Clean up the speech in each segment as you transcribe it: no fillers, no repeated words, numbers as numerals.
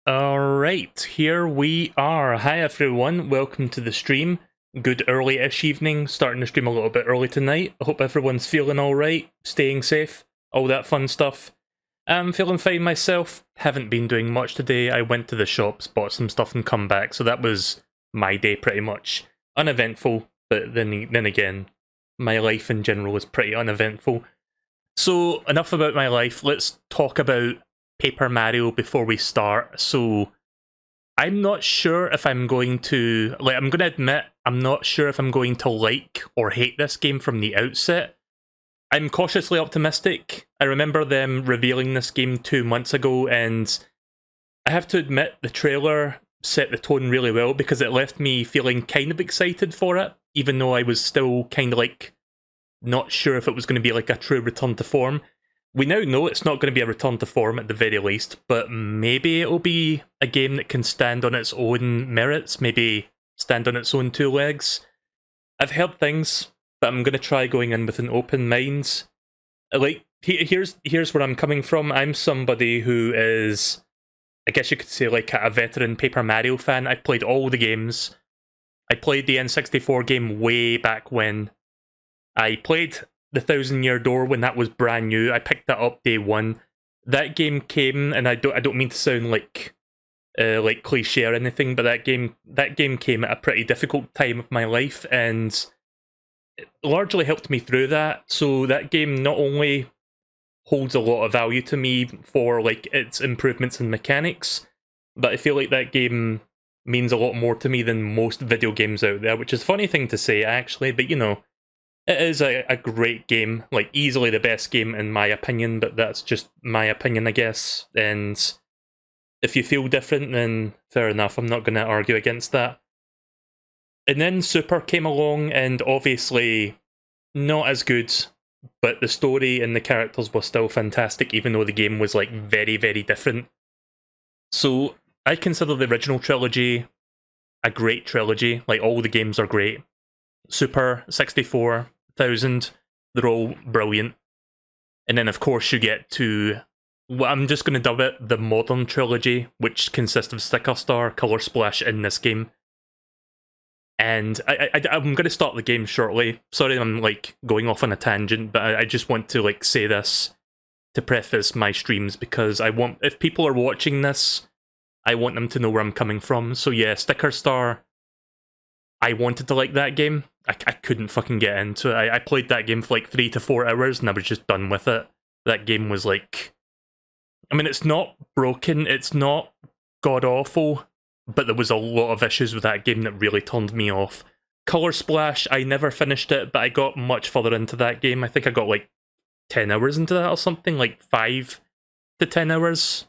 Alright, here we are. Hi everyone, welcome to the stream. Good early-ish evening, starting the stream a little bit early tonight. I hope everyone's feeling alright, staying safe, all that fun stuff. I'm feeling fine myself, haven't been doing much today. I went to the shops, bought some stuff and come back, so that was my day pretty much. Uneventful, but then again, my life in general is pretty uneventful. So, enough about my life, let's talk about Paper Mario before we start. So I'm not sure if I'm going to, I'm going to admit, I'm not sure if I'm going to like or hate this game from the outset. I'm cautiously optimistic. I remember them revealing this game 2 months ago, and I have to admit the trailer set the tone really well because it left me feeling kind of excited for it, even though I was still kind of like not sure if it was going to be like a true return to form. We now know it's not going to be a return to form at the very least, but maybe it'll be a game that can stand on its own merits, maybe stand on its own two legs. I've heard things, but I'm going to try going in with an open mind. Like, here's where I'm coming from. I'm somebody who is, I guess you could say, like a veteran Paper Mario fan. I've played all the games. I played the N64 game way back when. I played the Thousand Year Door when that was brand new. I picked that up day one. That game came, and I don't mean to sound like cliche or anything, but that game came at a pretty difficult time of my life, and it largely helped me through that. So that game not only holds a lot of value to me for like its improvements in mechanics, but I feel like that game means a lot more to me than most video games out there, which is a funny thing to say actually, but you know, it is a great game, like easily the best game in my opinion, but that's just my opinion, I guess. And if you feel different, then fair enough, I'm not going to argue against that. And then Super came along, and obviously not as good, but the story and the characters were still fantastic, even though the game was like very, very different. So I consider the original trilogy a great trilogy, like all the games are great. Super, 64, 1000, they're all brilliant. And then of course you get to, well, I'm just going to dub it the modern trilogy, which consists of Sticker Star, Color Splash in this game. And I'm going to start the game shortly. Sorry I'm like going off on a tangent, but I just want to like say this to preface my streams, because I want, if people are watching this, I want them to know where I'm coming from. So yeah, Sticker Star, I wanted to like that game. I couldn't fucking get into it. I played that game for like 3 to 4 hours and I was just done with it. That game was like, I mean, it's not broken, it's not god-awful, but there was a lot of issues with that game that really turned me off. Color Splash, I never finished it, but I got much further into that game. I think I got like 10 hours into that or something, like 5 to 10 hours.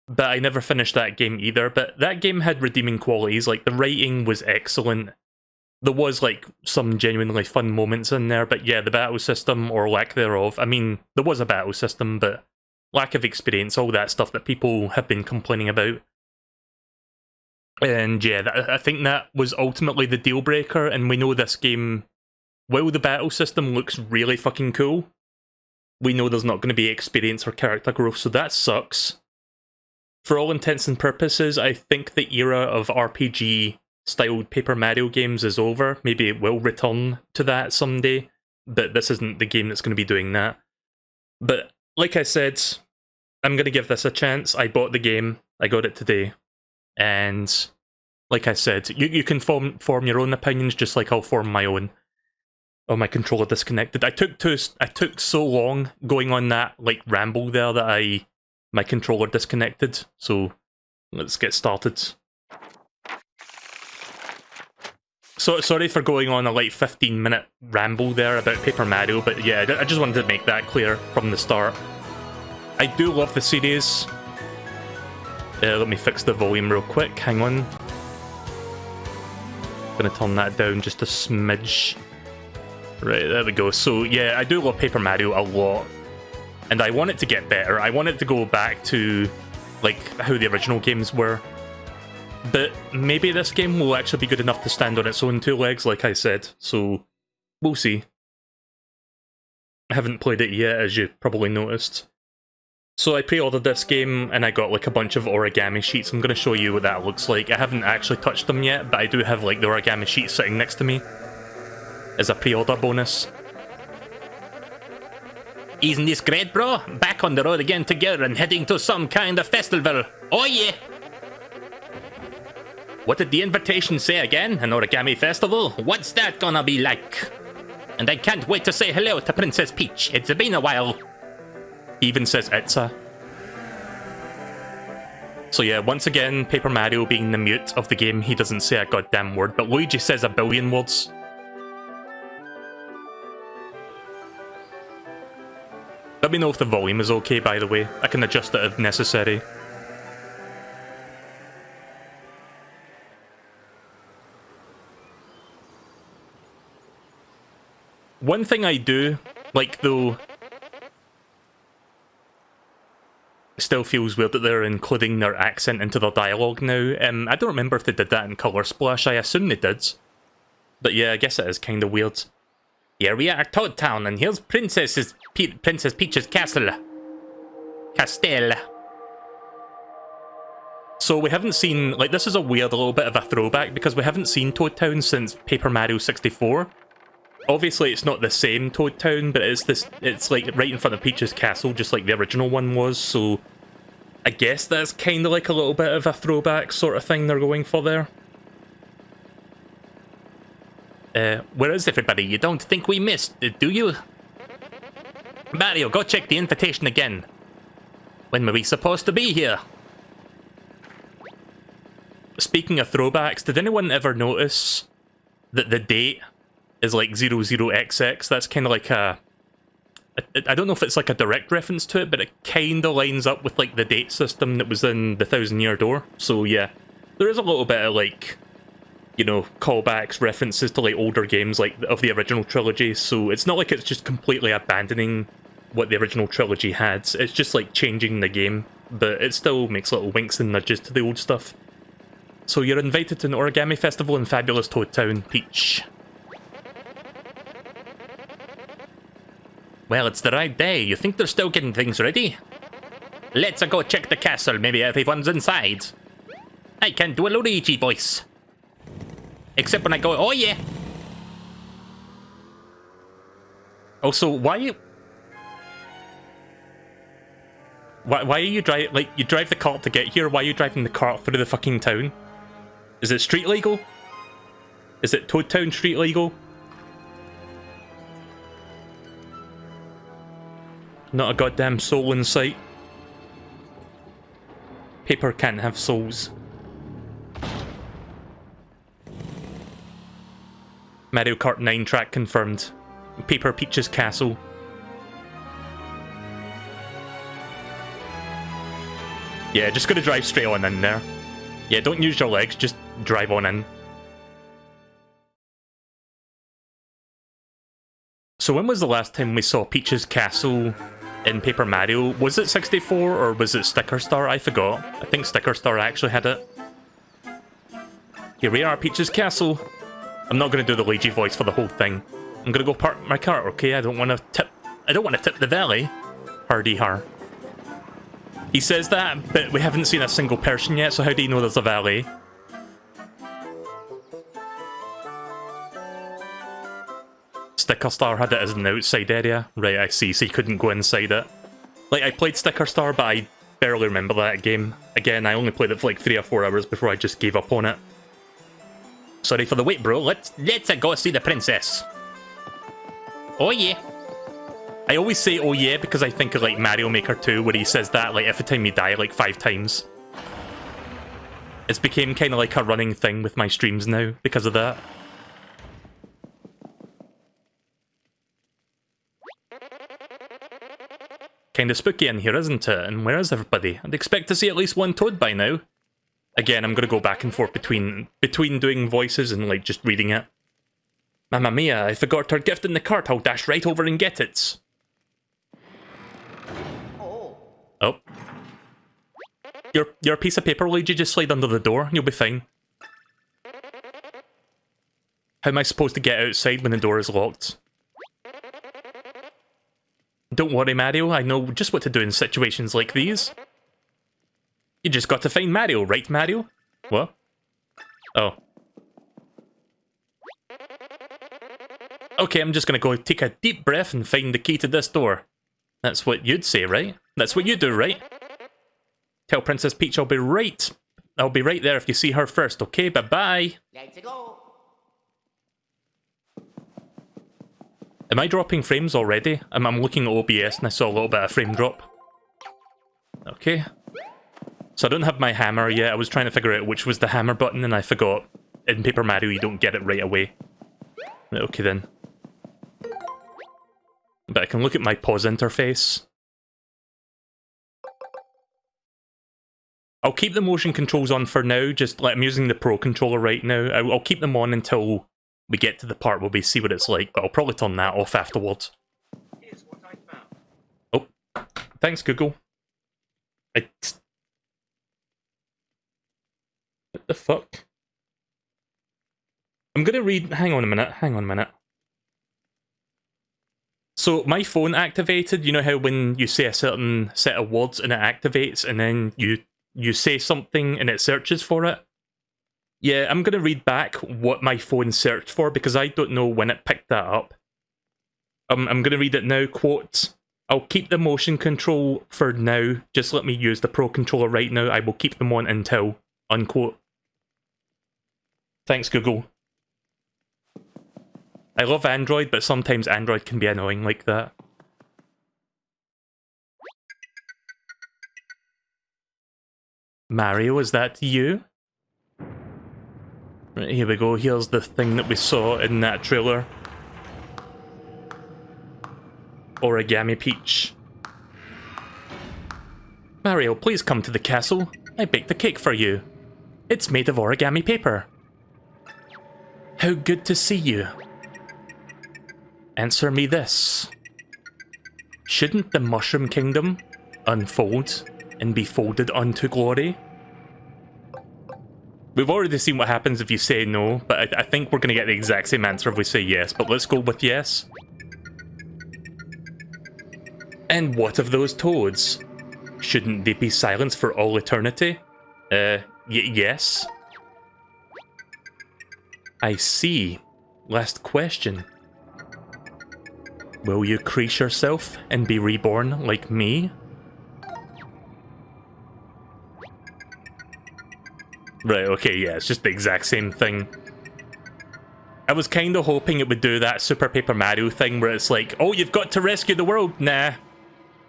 But I never finished that game either. But that game had redeeming qualities, like the writing was excellent. There was like some genuinely fun moments in there, but yeah, the battle system, or lack thereof, I mean, there was a battle system, but lack of experience, all that stuff that people have been complaining about. And yeah, I think that was ultimately the deal breaker, and we know this game, while the battle system looks really fucking cool, we know there's not going to be experience or character growth, so that sucks. For all intents and purposes, I think the era of RPG-styled Paper Mario games is over. Maybe it will return to that someday, but this isn't the game that's going to be doing that. But like I said, I'm going to give this a chance. I bought the game, I got it today, and like I said, you can form your own opinions just like I'll form my own. Oh, my controller disconnected. I took so long going on that like ramble there that my controller disconnected, so let's get started. So sorry for going on a like 15-minute ramble there about Paper Mario, but yeah, I just wanted to make that clear from the start. I do love the series. Let me fix the volume real quick, hang on. Gonna turn that down just a smidge. Right, there we go. So yeah, I do love Paper Mario a lot. And I want it to get better. I want it to go back to like how the original games were. But maybe this game will actually be good enough to stand on its own two legs, like I said. So we'll see. I haven't played it yet, as you probably noticed. So I pre-ordered this game and I got like a bunch of origami sheets. I'm going to show you what that looks like. I haven't actually touched them yet, but I do have like the origami sheet sitting next to me as a pre-order bonus. Isn't this great, bro? Back on the road again together and heading to some kind of festival. Oh yeah! What did the invitation say again? An origami festival? What's that gonna be like? And I can't wait to say hello to Princess Peach. It's been a while. He even says Itza. So yeah, once again, Paper Mario being the mute of the game, he doesn't say a goddamn word, but Luigi says a billion words. Let me know if the volume is okay, by the way. I can adjust it if necessary. One thing I do like, though, still feels weird that they're including their accent into their dialogue now. I don't remember if they did that in Color Splash. I assume they did. But yeah, I guess it is kind of weird. Here we are, Toad Town, and here's Princess Peach's castle. Castell. So we haven't seen, like, this is a weird little bit of a throwback because we haven't seen Toad Town since Paper Mario 64. Obviously, it's not the same Toad Town, but it's like right in front of Peach's castle, just like the original one was, so I guess that's kind of like a little bit of a throwback sort of thing they're going for there. Where is everybody? You don't think we missed, do you? Mario, go check the invitation again. When were we supposed to be here? Speaking of throwbacks, did anyone ever notice that the date is like 00XX? That's kind of like a... I don't know if it's like a direct reference to it, but it kind of lines up with like the date system that was in the Thousand Year Door. So yeah, there is a little bit of like, you know, callbacks, references to like older games like of the original trilogy. So it's not like it's just completely abandoning what the original trilogy had. It's just like changing the game, but it still makes little winks and nudges to the old stuff. So you're invited to an origami festival in fabulous Toad Town, Peach. Well, it's the right day. You think they're still getting things ready? Let's go check the castle. Maybe everyone's inside. I can do a Luigi voice. Except when I go, oh yeah. Also, why are you driving, like, you drive the cart to get here, why are you driving the cart through the fucking town? Is it street legal? Is it Toad Town street legal? Not a goddamn soul in sight. Paper can't have souls. Mario Kart 9 track confirmed. Paper Peach's castle. Yeah, just gonna drive straight on in there. Yeah, don't use your legs, just drive on in. So when was the last time we saw Peach's castle in Paper Mario? Was it 64 or was it Sticker Star? I forgot. I think Sticker Star actually had it. Here we are, Peach's castle. I'm not going to do the Luigi voice for the whole thing. I'm going to go park my car, okay? I don't want to tip the valley. Hardy har. He says that, but we haven't seen a single person yet, so how do you know there's a valley? Sticker Star had it as an outside area. Right, I see, so you couldn't go inside it. Like, I played Sticker Star, but I barely remember that game. Again, I only played it for like 3 or 4 hours before I just gave up on it. Sorry for the wait, bro. Let's go see the princess. Oh yeah. I always say oh yeah because I think of like Mario Maker 2 where he says that like every time you die like 5 times. It's became kind of like a running thing with my streams now because of that. Kinda spooky in here, isn't it? And where is everybody? I'd expect to see at least one Toad by now. Again, I'm gonna go back and forth between doing voices and like just reading it. Mamma mia, I forgot her gift in the cart. I'll dash right over and get it. Oh. You're a piece of paper, Luigi. Just slide under the door. You'll be fine. How am I supposed to get outside when the door is locked? Don't worry, Mario, I know just what to do in situations like these. You just got to find Mario, right, Mario? What? Oh. Okay, I'm just gonna go take a deep breath and find the key to this door. That's what you'd say, right? That's what you do, right? Tell Princess Peach I'll be right. I'll be right there if you see her first, okay? Bye-bye. Let's go. Am I dropping frames already? I'm looking at OBS and I saw a little bit of frame drop. Okay. So I don't have my hammer yet. I was trying to figure out which was the hammer button and I forgot. In Paper Mario, you don't get it right away. Okay then. But I can look at my pause interface. I'll keep the motion controls on for now, just like I'm using the Pro controller right now. I'll keep them on until we get to the part where we see what it's like, but I'll probably turn that off afterwards. Here's what I found. Oh, thanks Google. What the fuck? I'm gonna read... hang on a minute. So my phone activated, you know how when you say a certain set of words and it activates and then you say something and it searches for it? Yeah, I'm gonna read back what my phone searched for because I don't know when it picked that up. I'm gonna read it now, quote, I'll keep the motion control for now, just let me use the Pro controller right now, I will keep them on until, unquote. Thanks Google. I love Android, but sometimes Android can be annoying like that. Mario, is that you? Right, here we go, here's the thing that we saw in that trailer. Origami Peach. Mario, please come to the castle. I baked a cake for you. It's made of origami paper. How good to see you. Answer me this. Shouldn't the Mushroom Kingdom unfold and be folded unto glory? We've already seen what happens if you say no, but I think we're going to get the exact same answer if we say yes, but let's go with yes. And what of those toads? Shouldn't they be silenced for all eternity? Yes. I see. Last question. Will you crease yourself and be reborn like me? Right, okay, yeah, it's just the exact same thing. I was kind of hoping it would do that Super Paper Mario thing where it's like, oh, you've got to rescue the world. Nah.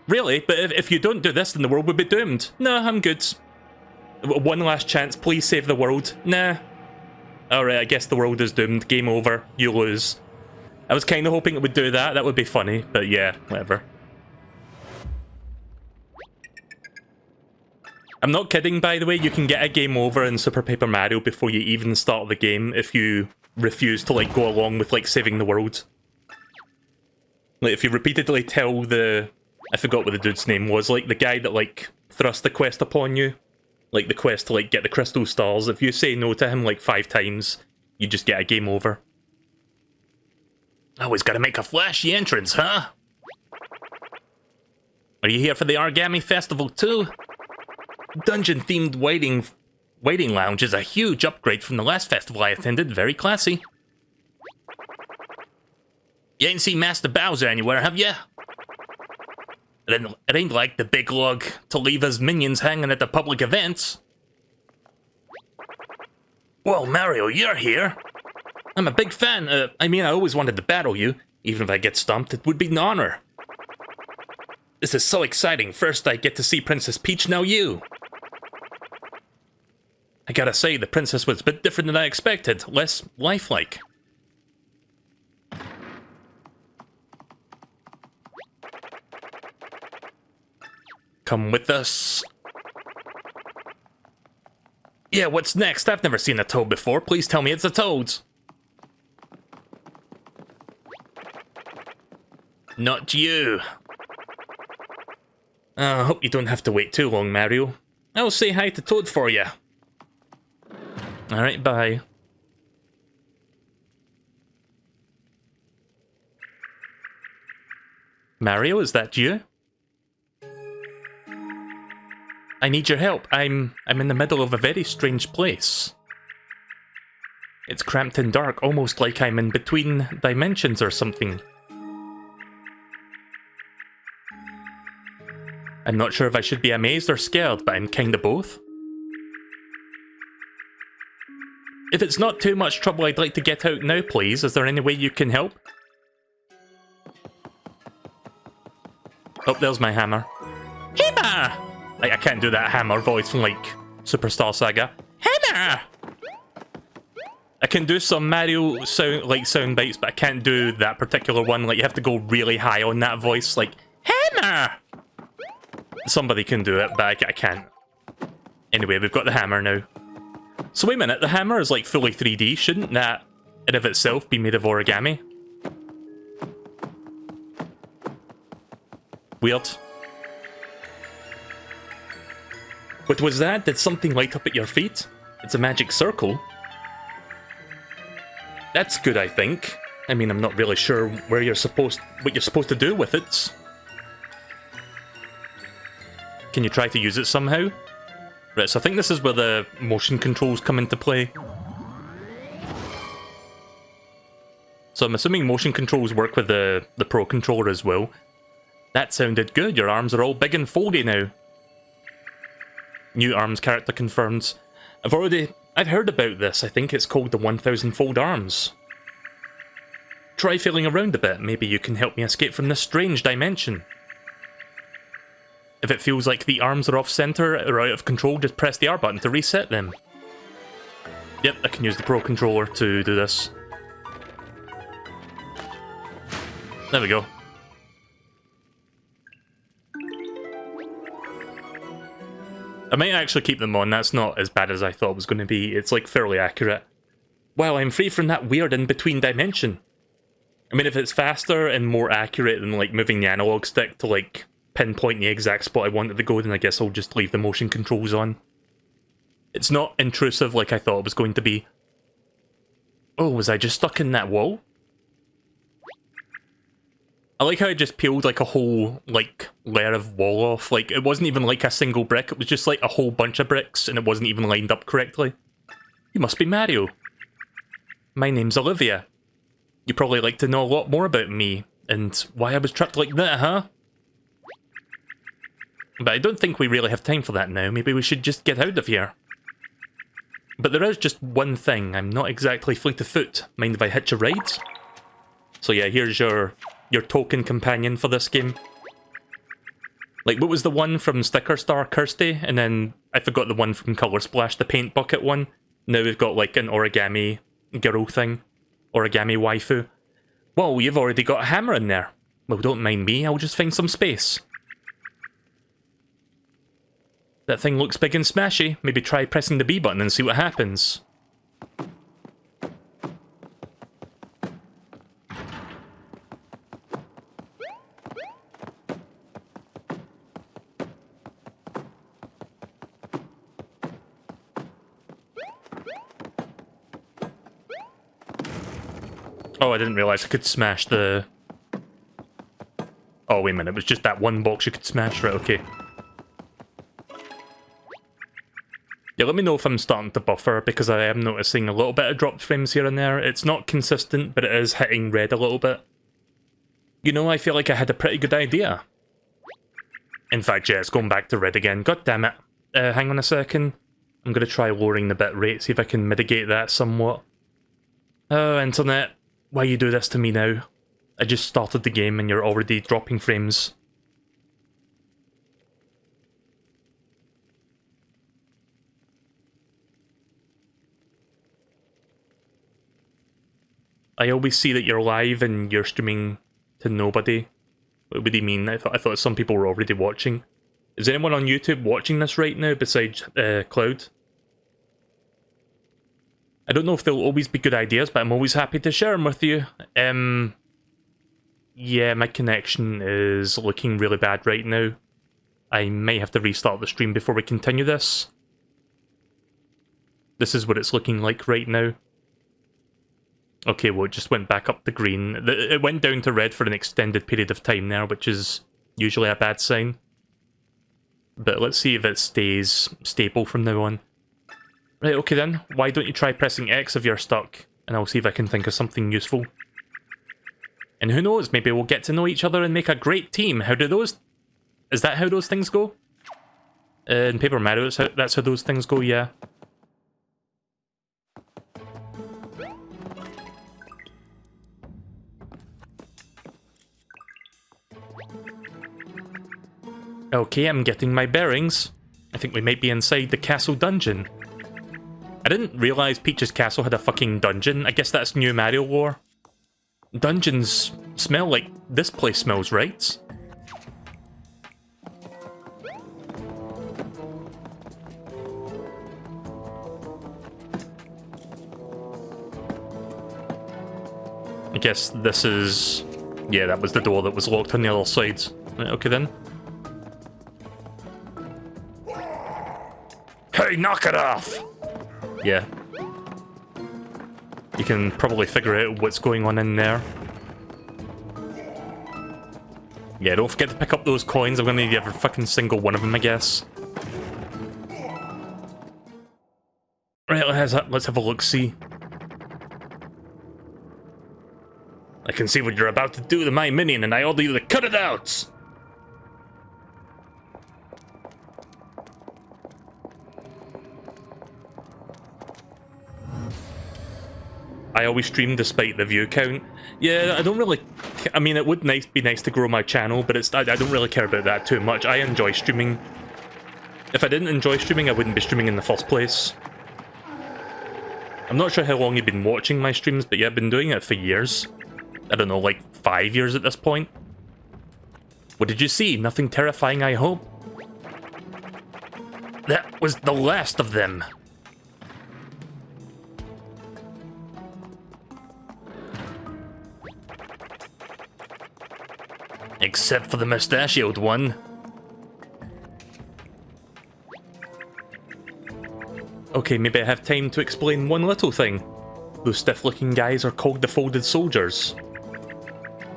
Really? But if you don't do this, then the world would be doomed. No, I'm good. One last chance, please save the world. Nah. Alright, I guess the world is doomed. Game over. You lose. I was kind of hoping it would do that. That would be funny. But yeah, whatever. I'm not kidding, by the way. You can get a game over in Super Paper Mario before you even start the game if you refuse to, like, go along with, like, saving the world. Like, if you repeatedly tell the... I forgot what the dude's name was. Like, the guy that, like, thrust the quest upon you. Like, the quest to, like, get the crystal stars. If you say no to him, like, 5 times, you just get a game over. Always gotta make a flashy entrance, huh? Are you here for the Origami Festival, too? Dungeon-themed waiting lounge is a huge upgrade from the last festival I attended. Very classy. You ain't seen Master Bowser anywhere, have ya? It ain't like the big lug to leave his minions hanging at the public events. Well, Mario, you're here. I'm a big fan. I mean, I always wanted to battle you. Even if I get stumped, it would be an honor. This is so exciting. First I get to see Princess Peach, now you. I gotta say, the princess was a bit different than I expected. Less lifelike. Come with us. Yeah, what's next? I've never seen a toad before. Please tell me it's a toad. Not you. I hope you don't have to wait too long, Mario. I'll say hi to Toad for you. Alright, bye. Mario, is that you? I need your help. I'm in the middle of a very strange place. It's cramped and dark, almost like I'm in between dimensions or something. I'm not sure if I should be amazed or scared, but I'm kinda both. If it's not too much trouble, I'd like to get out now, please. Is there any way you can help? Oh, there's my hammer. Hammer! Like, I can't do that hammer voice from, like, Superstar Saga. Hammer! I can do some Mario sound bites, but I can't do that particular one. Like, you have to go really high on that voice, like, hammer! Somebody can do it, but I can't. Anyway, we've got the hammer now. So wait a minute, the hammer is like fully 3D. Shouldn't that, in of itself, be made of origami? Weird. What was that? Did something light up at your feet? It's a magic circle. That's good, I think. I mean, I'm not really sure what you're supposed to do with it. Can you try to use it somehow? Right, so I think this is where the motion controls come into play. So I'm assuming motion controls work with the Pro Controller as well. That sounded good. Your arms are all big and foldy now. New arms character confirmed. I've heard about this. I think it's called the 1000-fold arms. Try feeling around a bit. Maybe you can help me escape from this strange dimension. If it feels like the arms are off-center or out of control, just press the R button to reset them. Yep, I can use the Pro Controller to do this. There we go. I might actually keep them on. That's not as bad as I thought it was going to be. It's like fairly accurate. Wow, I'm free from that weird in-between dimension. I mean, if it's faster and more accurate than like moving the analog stick to like pinpoint the exact spot I wanted to go, then I guess I'll just leave the motion controls on. It's not intrusive like I thought it was going to be. Oh, was I just stuck in that wall? I like how I just peeled like a whole like layer of wall off. Like, it wasn't even like a single brick, it was just like a whole bunch of bricks and it wasn't even lined up correctly. You must be Mario. My name's Olivia. You probably like to know a lot more about me and why I was trapped like that, huh? But I don't think we really have time for that now. Maybe we should just get out of here. But there is just one thing. I'm not exactly fleet of foot. Mind if I hitch a ride? So yeah, here's your token companion for this game. Like, what was the one from Sticker Star? Kirsty? And then I forgot the one from Color Splash, the paint bucket one. Now we've got like an origami girl thing. Origami waifu. Whoa, you've already got a hammer in there. Well, don't mind me. I'll just find some space. That thing looks big and smashy. Maybe try pressing the B button and see what happens. Oh, I didn't realise I could smash the... Oh, wait a minute. It was just that one box you could smash. Right, okay. Yeah, let me know if I'm starting to buffer, because I am noticing a little bit of dropped frames here and there. It's not consistent, but it is hitting red a little bit. You know, I feel like I had a pretty good idea. In fact, yeah, it's going back to red again. God damn it. Hang on a second. I'm going to try lowering the bit rate, see if I can mitigate that somewhat. Oh, internet. Why you do this to me now? I just started the game and you're already dropping frames. I always see that you're live and you're streaming to nobody. What do you mean? I thought some people were already watching. Is anyone on YouTube watching this right now besides Cloud? I don't know if they'll always be good ideas, but I'm always happy to share them with you. Yeah, my connection is looking really bad right now. I may have to restart the stream before we continue this. This is what it's looking like right now. Okay, well, it just went back up to green. It went down to red for an extended period of time there, which is usually a bad sign. But let's see if it stays stable from now on. Right, okay then. Why don't you try pressing X if you're stuck? And I'll see if I can think of something useful. And who knows, maybe we'll get to know each other and make a great team. How do those... Is that how those things go? In Paper Mario, that's how those things go, yeah. Okay, I'm getting my bearings. I think we might be inside the castle dungeon. I didn't realise Peach's castle had a fucking dungeon. I guess that's new Mario lore. Dungeons smell like this place smells, right? I guess this is... Yeah, that was the door that was locked on the other side. Right, okay then. Hey, knock it off! Yeah. You can probably figure out what's going on in there. Yeah, don't forget to pick up those coins. I'm gonna need every fucking single one of them, I guess. Right, let's have a look-see. I can see what you're about to do to my minion, and I order you to cut it out! I always stream despite the view count. Yeah, I don't really... I mean, it would be nice to grow my channel, but I don't really care about that too much. I enjoy streaming. If I didn't enjoy streaming, I wouldn't be streaming in the first place. I'm not sure how long you've been watching my streams, but yeah, I've been doing it for years. I don't know, like 5 years at this point. What did you see? Nothing terrifying, I hope? That was the last of them. Except for the mustachioed one. Okay, maybe I have time to explain one little thing. Those stiff-looking guys are called the Folded Soldiers.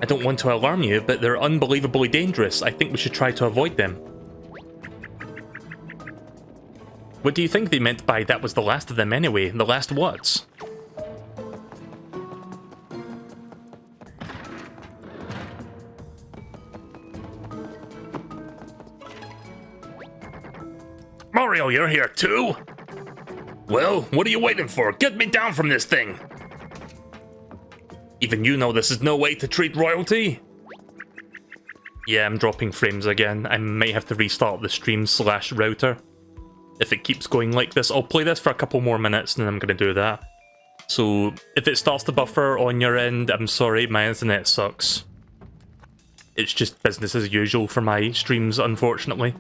I don't want to alarm you, but they're unbelievably dangerous. I think we should try to avoid them. What do you think they meant by that was the last of them anyway? The last what? Mario, you're here too? Well, what are you waiting for? Get me down from this thing! Even you know this is no way to treat royalty? Yeah, I'm dropping frames again. I may have to restart the stream/router. If it keeps going like this, I'll play this for a couple more minutes and then I'm going to do that. So, if it starts to buffer on your end, I'm sorry, my internet sucks. It's just business as usual for my streams, unfortunately.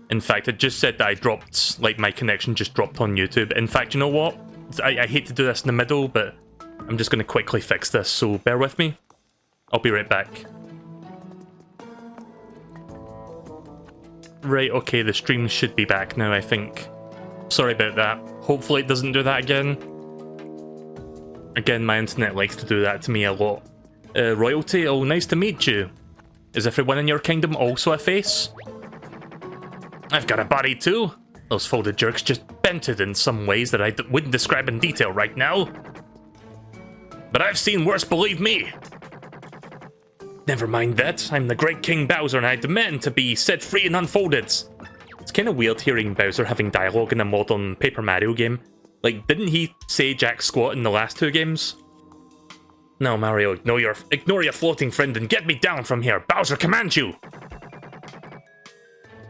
In fact, it just said that I dropped, like my connection just dropped on YouTube. In fact, you know what? I hate to do this in the middle, but I'm just going to quickly fix this, so bear with me. I'll be right back. Right, okay, the stream should be back now, I think. Sorry about that. Hopefully it doesn't do that again. Again, my internet likes to do that to me a lot. Royalty, oh, nice to meet you. Is everyone in your kingdom also a face? I've got a body too. Those folded jerks just bent it in some ways that I wouldn't describe in detail right now. But I've seen worse, believe me. Never mind that. I'm the great King Bowser and I demand to be set free and unfolded. It's kind of weird hearing Bowser having dialogue in a modern Paper Mario game. Like, didn't he say Jack Squat in the last two games? No, Mario, ignore your floating friend and get me down from here. Bowser commands you.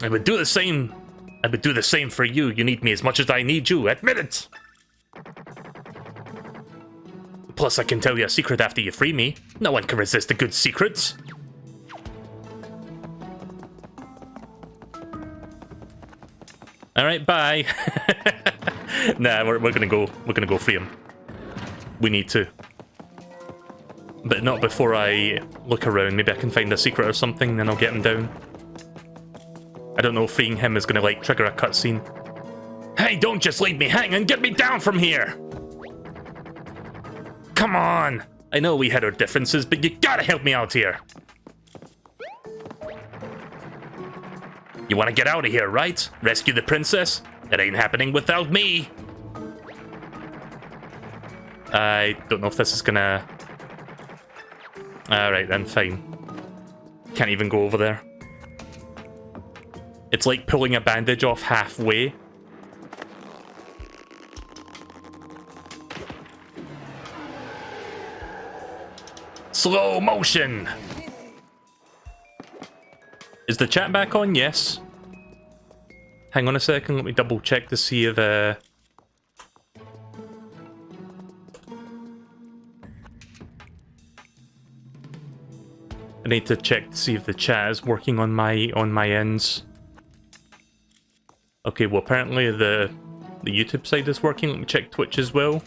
I would do the same. I would do the same for you. You need me as much as I need you. Admit it. Plus, I can tell you a secret after you free me. No one can resist a good secret. Alright, bye. Nah, we're gonna go. We're gonna go free him. We need to. But not before I look around. Maybe I can find a secret or something, then I'll get him down. I don't know if freeing him is gonna, like, trigger a cutscene. Hey, don't just leave me hanging! Get me down from here! come on! I know we had our differences, but you gotta help me out here. You wanna get out of here, right? Rescue the princess? It ain't happening without me. I don't know if this is gonna... Alright then, fine. Can't even go over there. It's like pulling a bandage off halfway. Slow motion! Is the chat back on? Yes. Hang on a second, let me double check to see if... I need to check to see if the chat is working on my ends. Okay, well apparently the YouTube side is working. Let me check Twitch as well.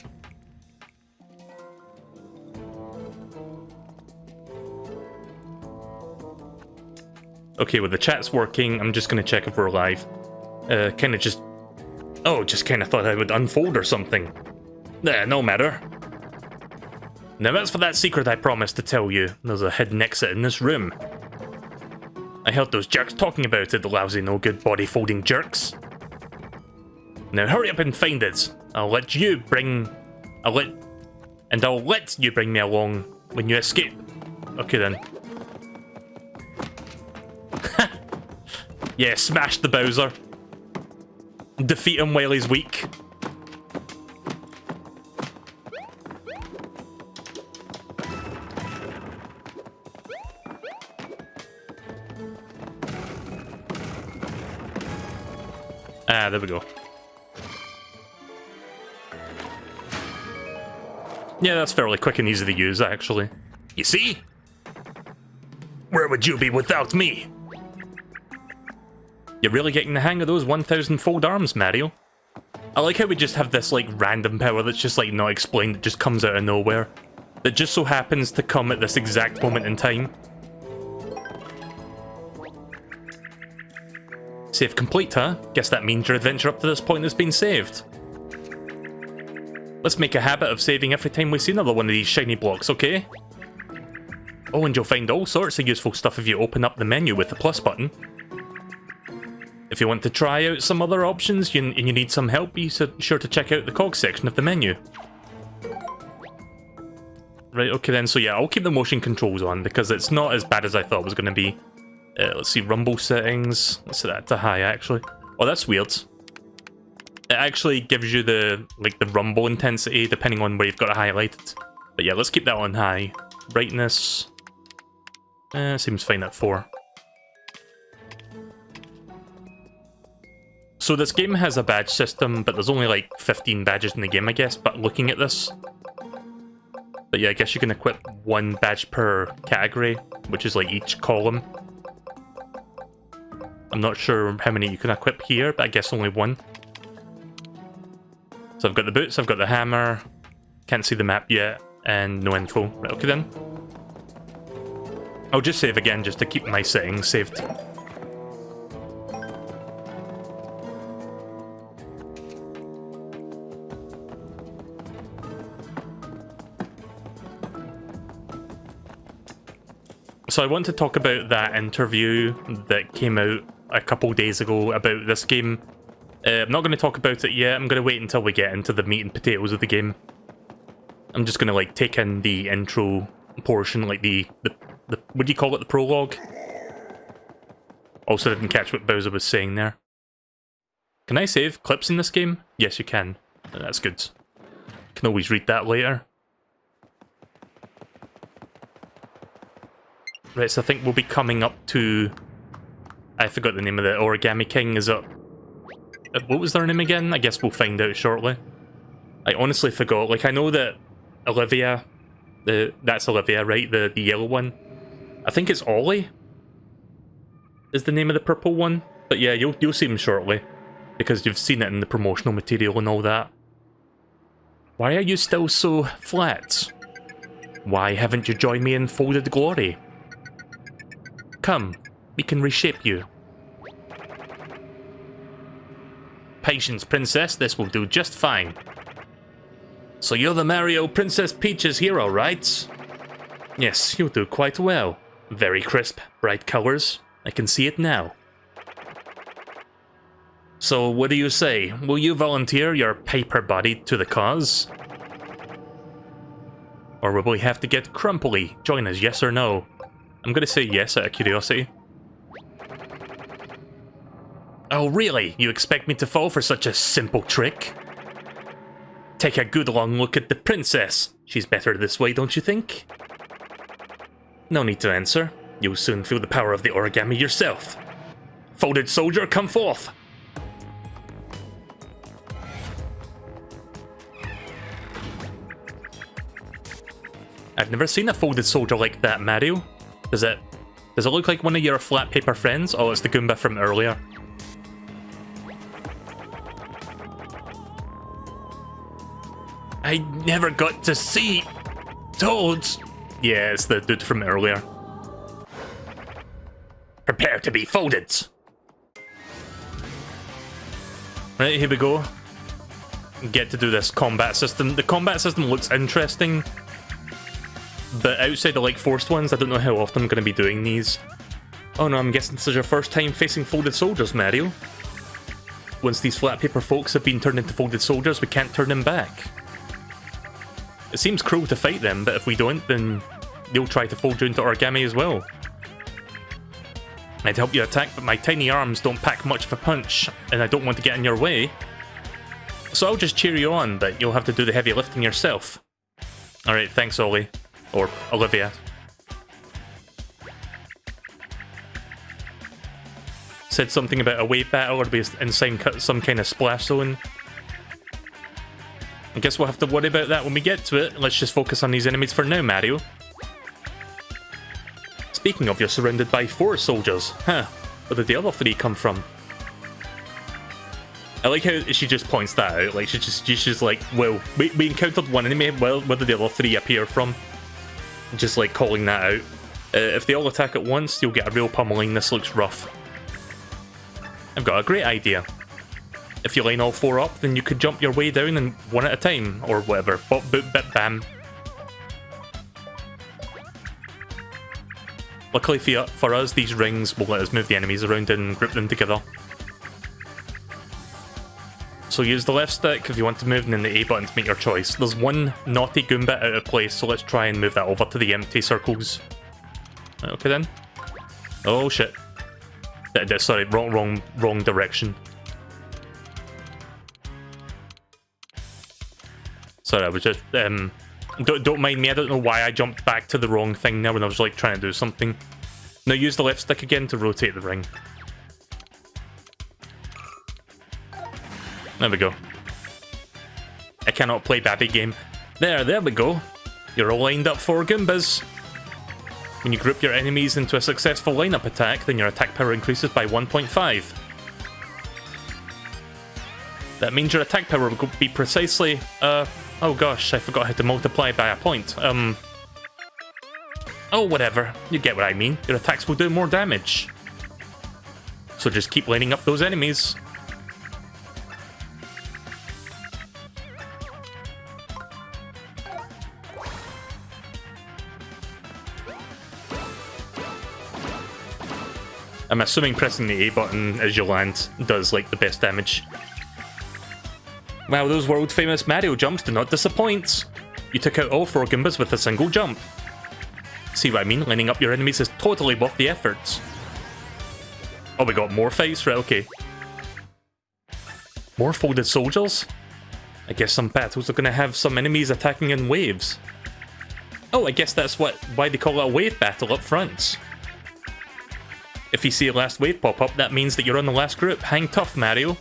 Okay, well the chat's working. I'm just gonna check if we're live. Kinda just... Oh, just kinda thought I would unfold or something. No matter. Now as for that secret I promised to tell you, there's a hidden exit in this room. I heard those jerks talking about it, the lousy no-good body-folding jerks. Now hurry up and find it. I'll let you bring me along when you escape. Okay then. Yeah, smash the Bowser. Defeat him while he's weak. Ah, there we go. Yeah, that's fairly quick and easy to use, actually. You see? Where would you be without me? You're really getting the hang of those 1,000-fold arms, Mario. I like how we just have this, like, random power that's just, like, not explained, that just comes out of nowhere. That just so happens to come at this exact moment in time. Save complete, huh? Guess that means your adventure up to this point has been saved. Let's make a habit of saving every time we see another one of these shiny blocks, okay? Oh, and you'll find all sorts of useful stuff if you open up the menu with the plus button. If you want to try out some other options and you need some help, be sure to check out the cogs section of the menu. Right, okay then, so yeah, I'll keep the motion controls on because it's not as bad as I thought it was going to be. Let's see, rumble settings. Let's set that to high, actually. Oh, that's weird. It actually gives you the rumble intensity depending on where you've got it highlighted. But yeah, let's keep that on high. Brightness. Seems fine at 4. So this game has a badge system, but there's only like 15 badges in the game, I guess, but looking at this. But yeah, I guess you can equip 1 badge per category, which is like each column. I'm not sure how many you can equip here, but I guess only 1. So I've got the boots, I've got the hammer, can't see the map yet, and no info. Right, okay then. I'll just save again just to keep my settings saved. So I want to talk about that interview that came out a couple days ago about this game. I'm not going to talk about it yet. I'm going to wait until we get into the meat and potatoes of the game. I'm just going to like take in the intro portion, like the what do you call it, the prologue? Also didn't catch what Bowser was saying there. Can I save clips in this game? Yes, you can. That's good. Can always read that later. Right, so I think we'll be coming up to... I forgot the name of the Origami King. Is it... What was their name again? I guess we'll find out shortly. I honestly forgot. Like, I know that Olivia... That's Olivia, right? The yellow one. I think it's Ollie is the name of the purple one. But yeah, you'll see him shortly. Because you've seen it in the promotional material and all that. Why are you still so flat? Why haven't you joined me in Folded Glory? Come, we can reshape you. Patience, princess, this will do just fine. So you're the Mario Princess Peach's hero, right? Yes, you'll do quite well. Very crisp, bright colors. I can see it now. So what do you say? Will you volunteer your paper body to the cause? Or will we have to get Crumply? Join us, yes or no? I'm gonna say yes out of curiosity. Oh really? You expect me to fall for such a simple trick? Take a good long look at the princess. She's better this way, don't you think? No need to answer. You'll soon feel the power of the origami yourself. Folded soldier, come forth! I've never seen a folded soldier like that, Mario. Does it look like one of your flat paper friends? Oh, it's the Goomba from earlier. I never got to see Toads. Yeah, it's the dude from earlier. Prepare to be folded. Right, here we go. Get to do this combat system. The combat system looks interesting, but outside of like forced ones, I don't know how often I'm going to be doing these. Oh no, I'm guessing this is your first time facing folded soldiers, Mario. Once these flat paper folks have been turned into folded soldiers, we can't turn them back. It seems cruel to fight them, but if we don't, then they'll try to fold you into origami as well. I'd help you attack, but my tiny arms don't pack much of a punch, and I don't want to get in your way. So I'll just cheer you on, but you'll have to do the heavy lifting yourself. Alright, thanks, Ollie. Or Olivia. Said something about a wave battle or be inside some kind of splash zone. I guess we'll have to worry about that when we get to it. Let's just focus on these enemies for now, Mario. Speaking of, you're surrounded by 4 soldiers. Huh, where did the other 3 come from? I like how she just points that out. Like, she's just like, well, we encountered one enemy, well, where did the other 3 appear from? Just like calling that out. If they all attack at once, you'll get a real pummeling. This looks rough. I've got a great idea. If you line all 4 up, then you could jump your way down and one at a time, or whatever. Bop, boop, bip, bam. Luckily for us, these rings will let us move the enemies around and group them together. So use the left stick if you want to move, and then the A button to make your choice. There's one naughty Goomba out of place, so let's try and move that over to the empty circles. Okay then. Oh shit. Sorry, wrong direction. Sorry, I was just, don't mind me, I don't know why I jumped back to the wrong thing now when I was like trying to do something. Now use the left stick again to rotate the ring. There we go. I cannot play Babby game. There we go. You're all lined up for Goombas. When you group your enemies into a successful lineup attack, then your attack power increases by 1.5. That means your attack power will be precisely, oh gosh, I forgot how to multiply by a point. Oh, whatever. You get what I mean. Your attacks will do more damage. So just keep lining up those enemies. I'm assuming pressing the A button as you land does, like, the best damage. Wow, those world-famous Mario jumps do not disappoint. You took out all 4 Goombas with a single jump. See what I mean? Lining up your enemies is totally worth the efforts. Oh, we got more fights? Right, okay. More folded soldiers? I guess some battles are gonna have some enemies attacking in waves. Oh, I guess that's why they call it a wave battle up front. If you see a last wave pop up, that means that you're on the last group. Hang tough, Mario.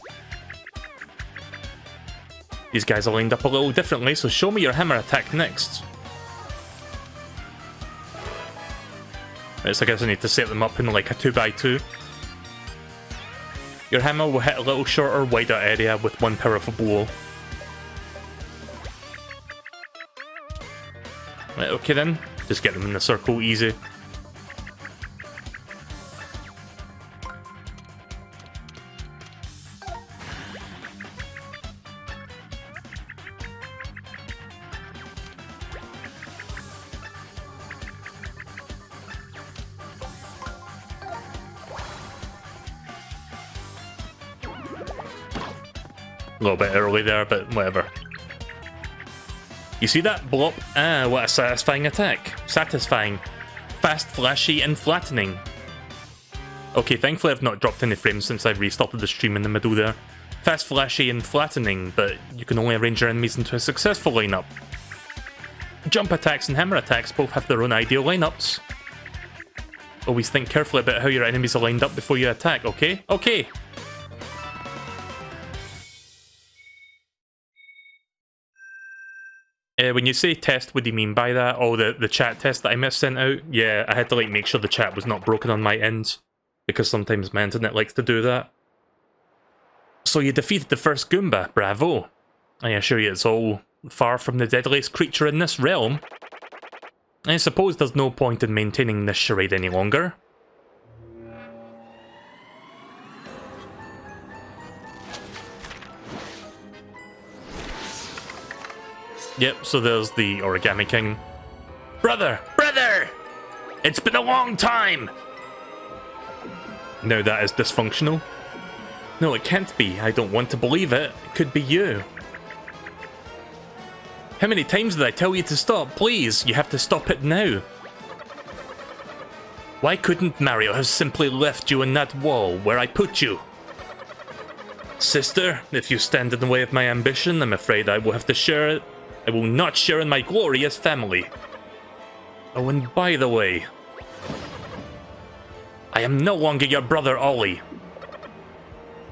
These guys are lined up a little differently, so show me your hammer attack next. Right, so I guess I need to set them up in like a 2x2. Your hammer will hit a little shorter, wider area with 1 powerful blow. Right, okay then. Just get them in the circle, easy. A little bit early there, but whatever. You see that? Blop. Ah, what a satisfying attack. Satisfying. Fast, flashy, and flattening. Okay, thankfully I've not dropped any frames since I restarted the stream in the middle there. Fast, flashy, and flattening, but you can only arrange your enemies into a successful lineup. Jump attacks and hammer attacks both have their own ideal lineups. Always think carefully about how your enemies are lined up before you attack, okay? Okay! When you say test, what do you mean by that? Oh, the chat test that I missed sent out? Yeah, I had to like make sure the chat was not broken on my end, because sometimes my internet likes to do that. So you defeated the first Goomba, bravo! I assure you it's all far from the deadliest creature in this realm. I suppose there's no point in maintaining this charade any longer. Yep, so there's the Origami King. Brother! Brother! It's been a long time! Now that is dysfunctional. No, it can't be. I don't want to believe it. It could be you. How many times did I tell you to stop? Please, you have to stop it now. Why couldn't Mario have simply left you in that wall where I put you? Sister, if you stand in the way of my ambition, I'm afraid I will have to share it. I will not share in my glorious family. Oh, and by the way, I am no longer your brother Ollie.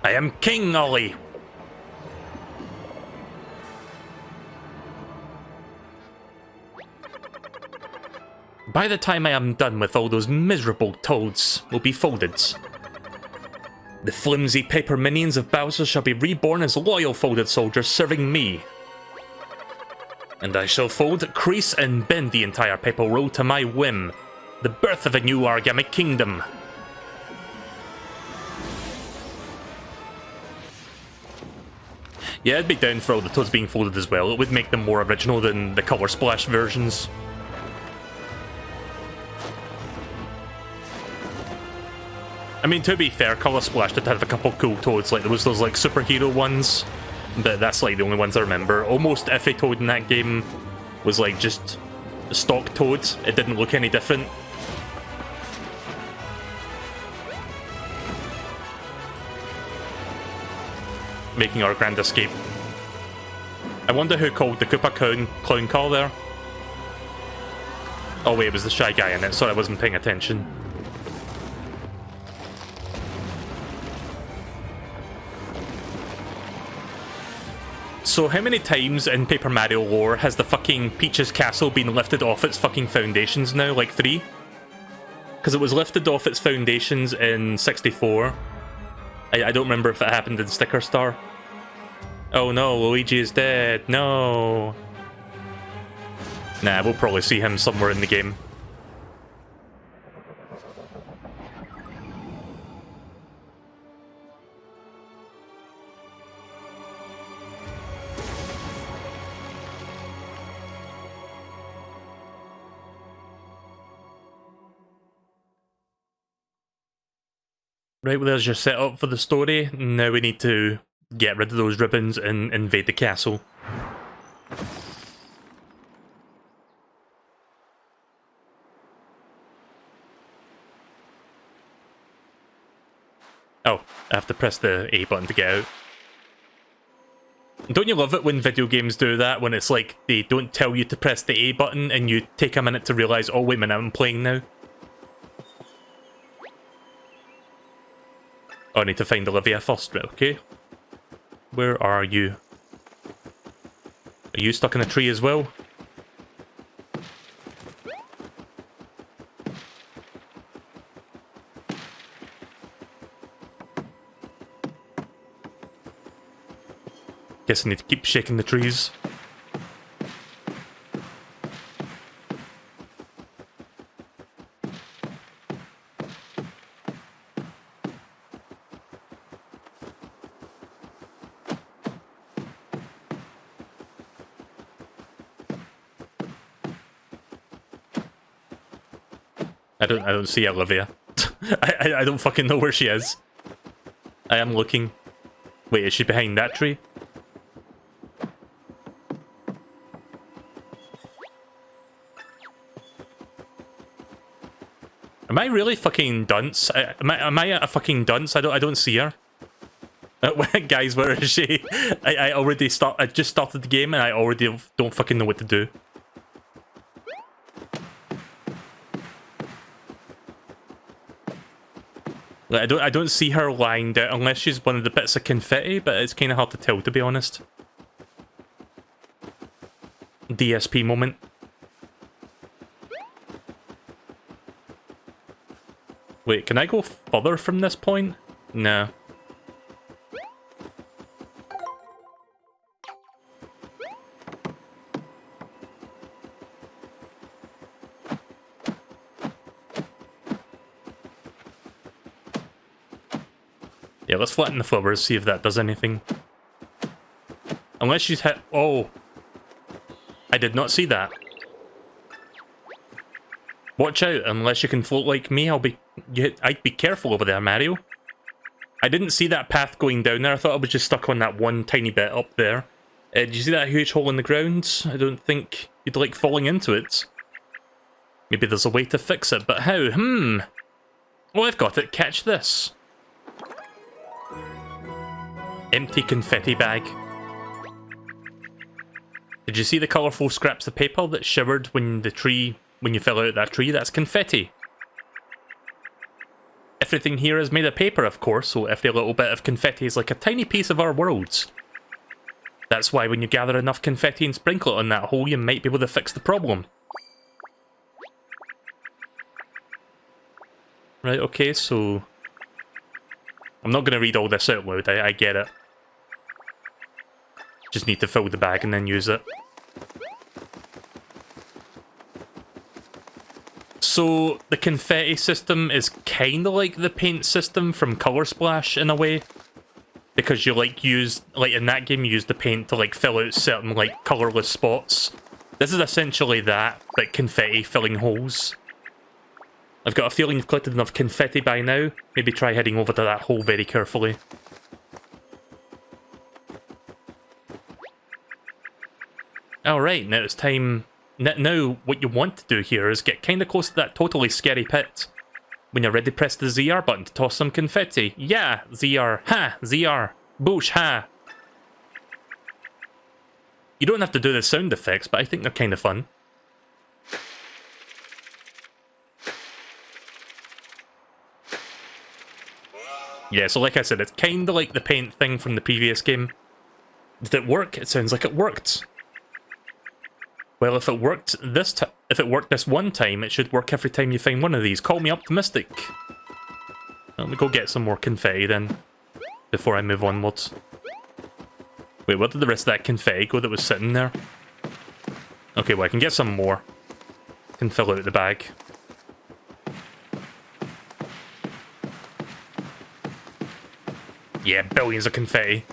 I am King Ollie. By the time I am done with all those miserable toads, will be folded. The flimsy paper minions of Bowser shall be reborn as loyal folded soldiers serving me. And I shall fold, crease, and bend the entire paper roll to my whim. The birth of a new Origami kingdom. Yeah, I'd be down for all the toads being folded as well. It would make them more original than the Color Splash versions. I mean, to be fair, Color Splash did have a couple cool toads, like there was those like superhero ones, but that's like the only ones I remember. Almost every toad in that game was like just stock toads. It didn't look any different. Making our grand escape. I wonder who called the Koopa clown car there. Oh wait, it was the Shy Guy in it. Sorry, I wasn't paying attention. So how many times in Paper Mario lore has the fucking Peach's castle been lifted off its fucking foundations now? Like 3? Because it was lifted off its foundations in 64. I don't remember if it happened in Sticker Star. Oh no, Luigi is dead. No. Nah, we'll probably see him somewhere in the game. Right, well there's your setup for the story. Now we need to get rid of those ribbons and invade the castle. Oh, I have to press the A button to get out. Don't you love it when video games do that? When it's like, they don't tell you to press the A button and you take a minute to realise, oh wait a minute, I'm playing now. Oh, I need to find Olivia first, right, okay. Where are you? Are you stuck in a tree as well? Guess I need to keep shaking the trees. I don't see Olivia. I don't fucking know where she is. I am looking. Wait, is she behind that tree? Am I really fucking dunce? Am I a fucking dunce? I don't see her. Guys, where is she? I just started the game and I already don't fucking know what to do. Like, I don't see her lying down unless she's one of the bits of confetti, but it's kind of hard to tell, to be honest. DSP moment. Wait, can I go further from this point? No. Yeah, let's flatten the flowers, see if that does anything. Unless she's hit... Oh. I did not see that. Watch out, unless you can float like me, I'd be careful over there, Mario. I didn't see that path going down there, I thought I was just stuck on that one tiny bit up there. Did you see that huge hole in the ground? I don't think you'd like falling into it. Maybe there's a way to fix it, but how? Oh, I've got it, catch this. Empty confetti bag. Did you see the colourful scraps of paper that shivered when you fell out of that tree? That's confetti. Everything here is made of paper, of course, so every little bit of confetti is like a tiny piece of our world. That's why when you gather enough confetti and sprinkle it on that hole, you might be able to fix the problem. Right, okay, so... I'm not going to read all this out loud, I get it. Just need to fill the bag and then use it. So, the confetti system is kind of like the paint system from Color Splash in a way. Because you in that game you use the paint to fill out certain colourless spots. This is essentially that, but confetti filling holes. I've got a feeling you've collected enough confetti by now. Maybe try heading over to that hole very carefully. Alright, now it's time... Now, what you want to do here is get kind of close to that totally scary pit. When you're ready, press the ZR button to toss some confetti. Yeah, ZR. Ha! ZR. Boosh, ha! You don't have to do the sound effects, but I think they're kind of fun. Yeah, so like I said, it's kind of like the paint thing from the previous game. Did it work? It sounds like it worked. Well, if it worked this one time, it should work every time you find one of these. Call me optimistic. Let me go get some more confetti then, before I move onwards. Wait, where did the rest of that confetti go that was sitting there? Okay, well, I can get some more. Can fill out the bag. Yeah, billions of confetti.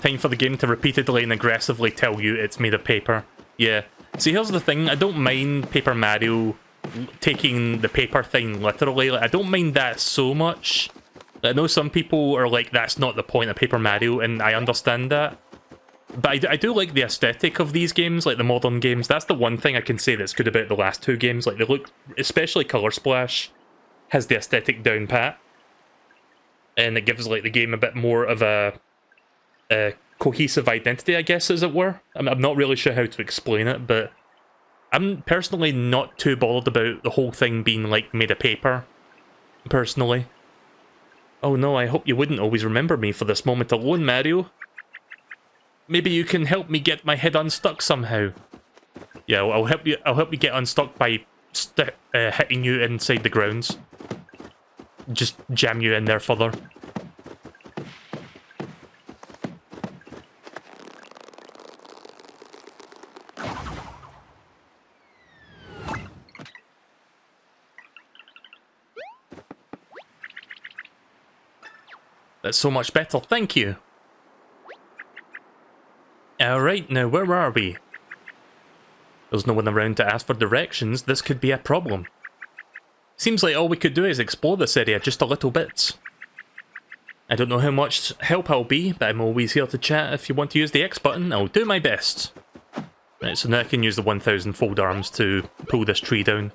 Time for the game to repeatedly and aggressively tell you it's made of paper. Yeah. See, here's the thing. I don't mind Paper Mario taking the paper thing literally. I don't mind that so much. I know some people are like, that's not the point of Paper Mario, and I understand that. But I do like the aesthetic of these games, like the modern games. That's the one thing I can say that's good about the last two games. Like, they look, especially Color Splash, has the aesthetic down pat. And it gives the game a bit more of a cohesive identity, I guess, as it were. I'm not really sure how to explain it, but I'm personally not too bothered about the whole thing being made of paper, personally. Oh no, I hope you wouldn't always remember me for this moment alone, Mario. Maybe you can help me get my head unstuck somehow. Yeah, I'll help you get unstuck by hitting you inside the grounds. Just jam you in there further. That's so much better, thank you. Alright, now where are we? There's no one around to ask for directions, this could be a problem. Seems like all we could do is explore this area just a little bit. I don't know how much help I'll be, but I'm always here to chat. If you want to use the X button, I'll do my best. Right, so now I can use the 1000 fold arms to pull this tree down.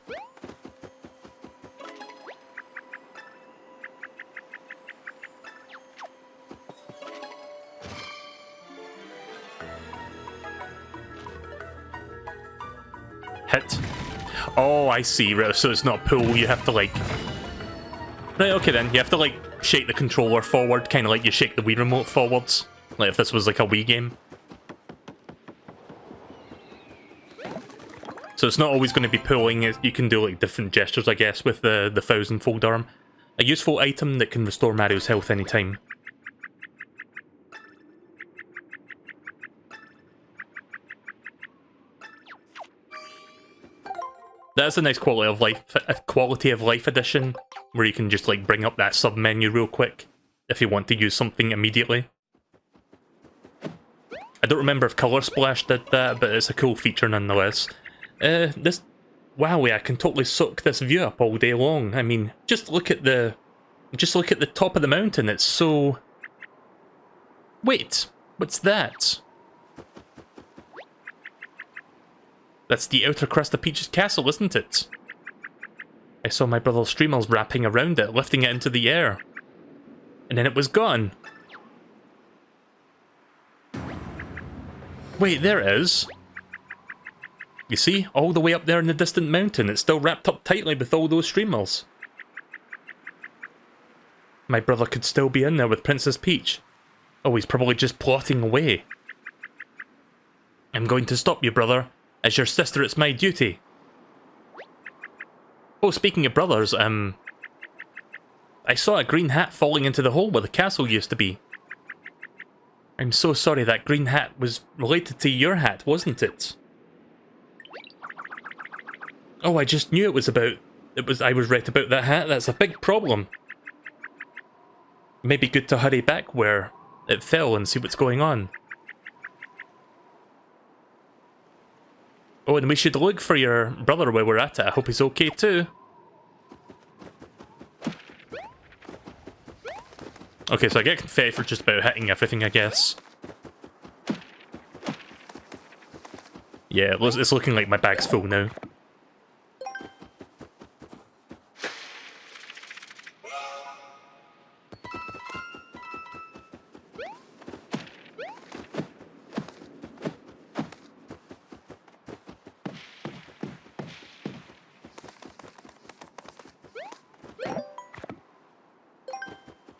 Hit. Oh, I see. Right, so it's not pull, you have to like... Right, okay then. You have to like shake the controller forward, kind of like you shake the Wii remote forwards. Like if this was like a Wii game. So it's not always going to be pulling, you can do like different gestures I guess with the 1000 fold arm. A useful item that can restore Mario's health anytime. That's a nice quality of life addition, where you can just like bring up that sub menu real quick if you want to use something immediately. I don't remember if Color Splash did that, but it's a cool feature nonetheless. Wowie, I can totally soak this view up all day long. I mean, just look at the top of the mountain. It's so... Wait, what's that? That's the outer crust of Peach's castle, isn't it? I saw my brother's streamers wrapping around it, lifting it into the air. And then it was gone. Wait, there it is. You see, all the way up there in the distant mountain, it's still wrapped up tightly with all those streamers. My brother could still be in there with Princess Peach. Oh, he's probably just plotting away. I'm going to stop you, brother. As your sister, it's my duty. Oh, speaking of brothers, I saw a green hat falling into the hole where the castle used to be. I'm so sorry, that green hat was related to your hat, wasn't it? Oh, I just knew I was right about that hat. That's a big problem. Maybe good to hurry back where it fell and see what's going on. Oh, and we should look for your brother while we're at it. I hope he's okay too. Okay, so I get confetti for just about hitting everything, I guess. Yeah, it's looking like my bag's full now.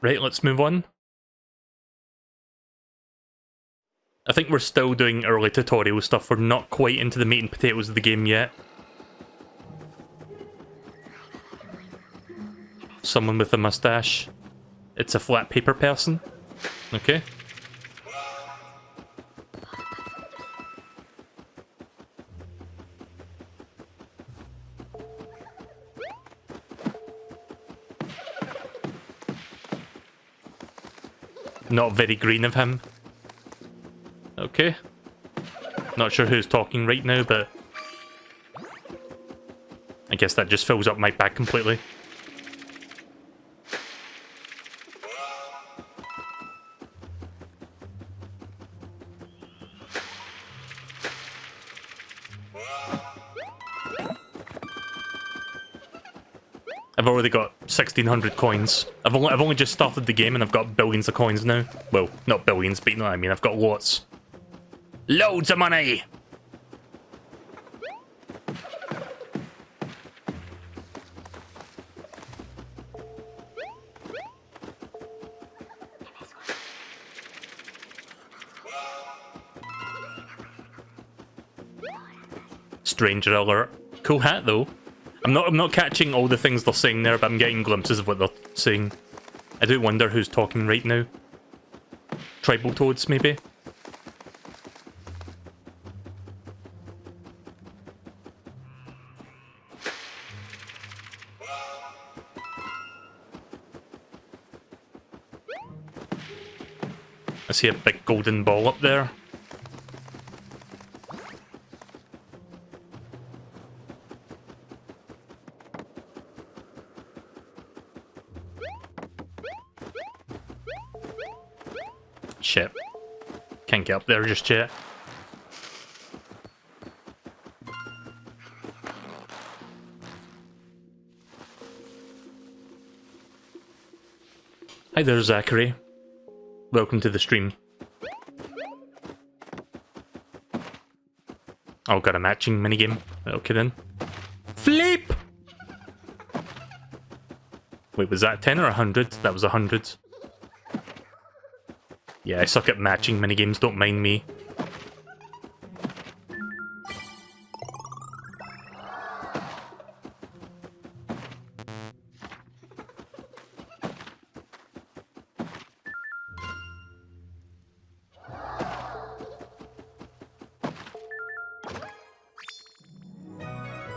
Right, let's move on. I think we're still doing early tutorial stuff. We're not quite into the meat and potatoes of the game yet. Someone with a mustache. It's a flat paper person. Okay. Not very green of him. Okay. Not sure who's talking right now, but I guess that just fills up my bag completely. I've already got 1,600 coins. I've only just started the game and I've got billions of coins now. Well, not billions, but you know what I mean. I've got lots. Loads of money! Stranger alert. Cool hat though. I'm not catching all the things they're saying there, but I'm getting glimpses of what they're saying. I do wonder who's talking right now. Tribal toads, maybe? I see a big golden ball up there. Shit. Can't get up there just yet. Hi there, Zachary. Welcome to the stream. Oh, got a matching minigame. Okay then. Flip! Wait, was that 10 or 100? That was 100. Yeah, I suck at matching minigames, don't mind me.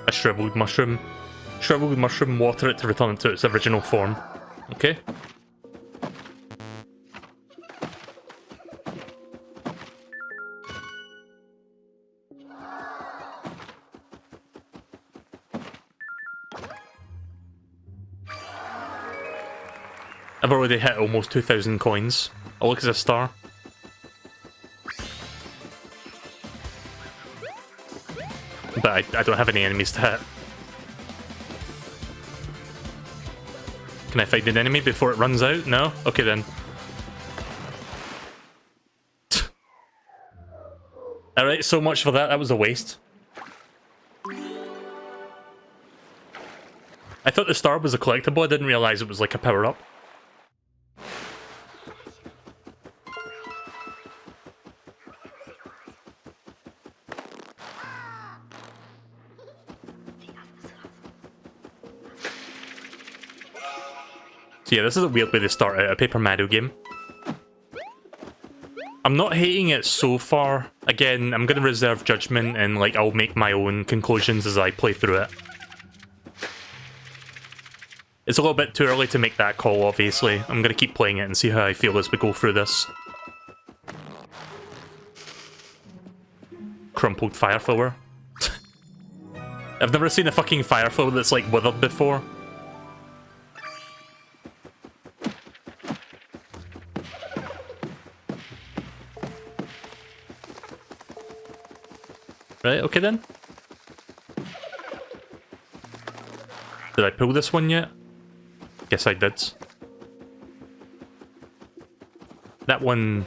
A shriveled mushroom. Shriveled mushroom, water it to return it to its original form. Okay. I've already hit almost 2,000 coins. I'll look as a star. But I don't have any enemies to hit. Can I find an enemy before it runs out? No? Okay then. Alright, so much for that. That was a waste. I thought the star was a collectible. I didn't realise it was like a power-up. So yeah, this is a weird way to start out a Paper Mario game. I'm not hating it so far. Again, I'm going to reserve judgment and like I'll make my own conclusions as I play through it. It's a little bit too early to make that call, obviously. I'm going to keep playing it and see how I feel as we go through this. Crumpled fire flower. I've never seen a fucking fire flower that's like withered before. Right, okay then. Did I pull this one yet? Yes, I did. That one...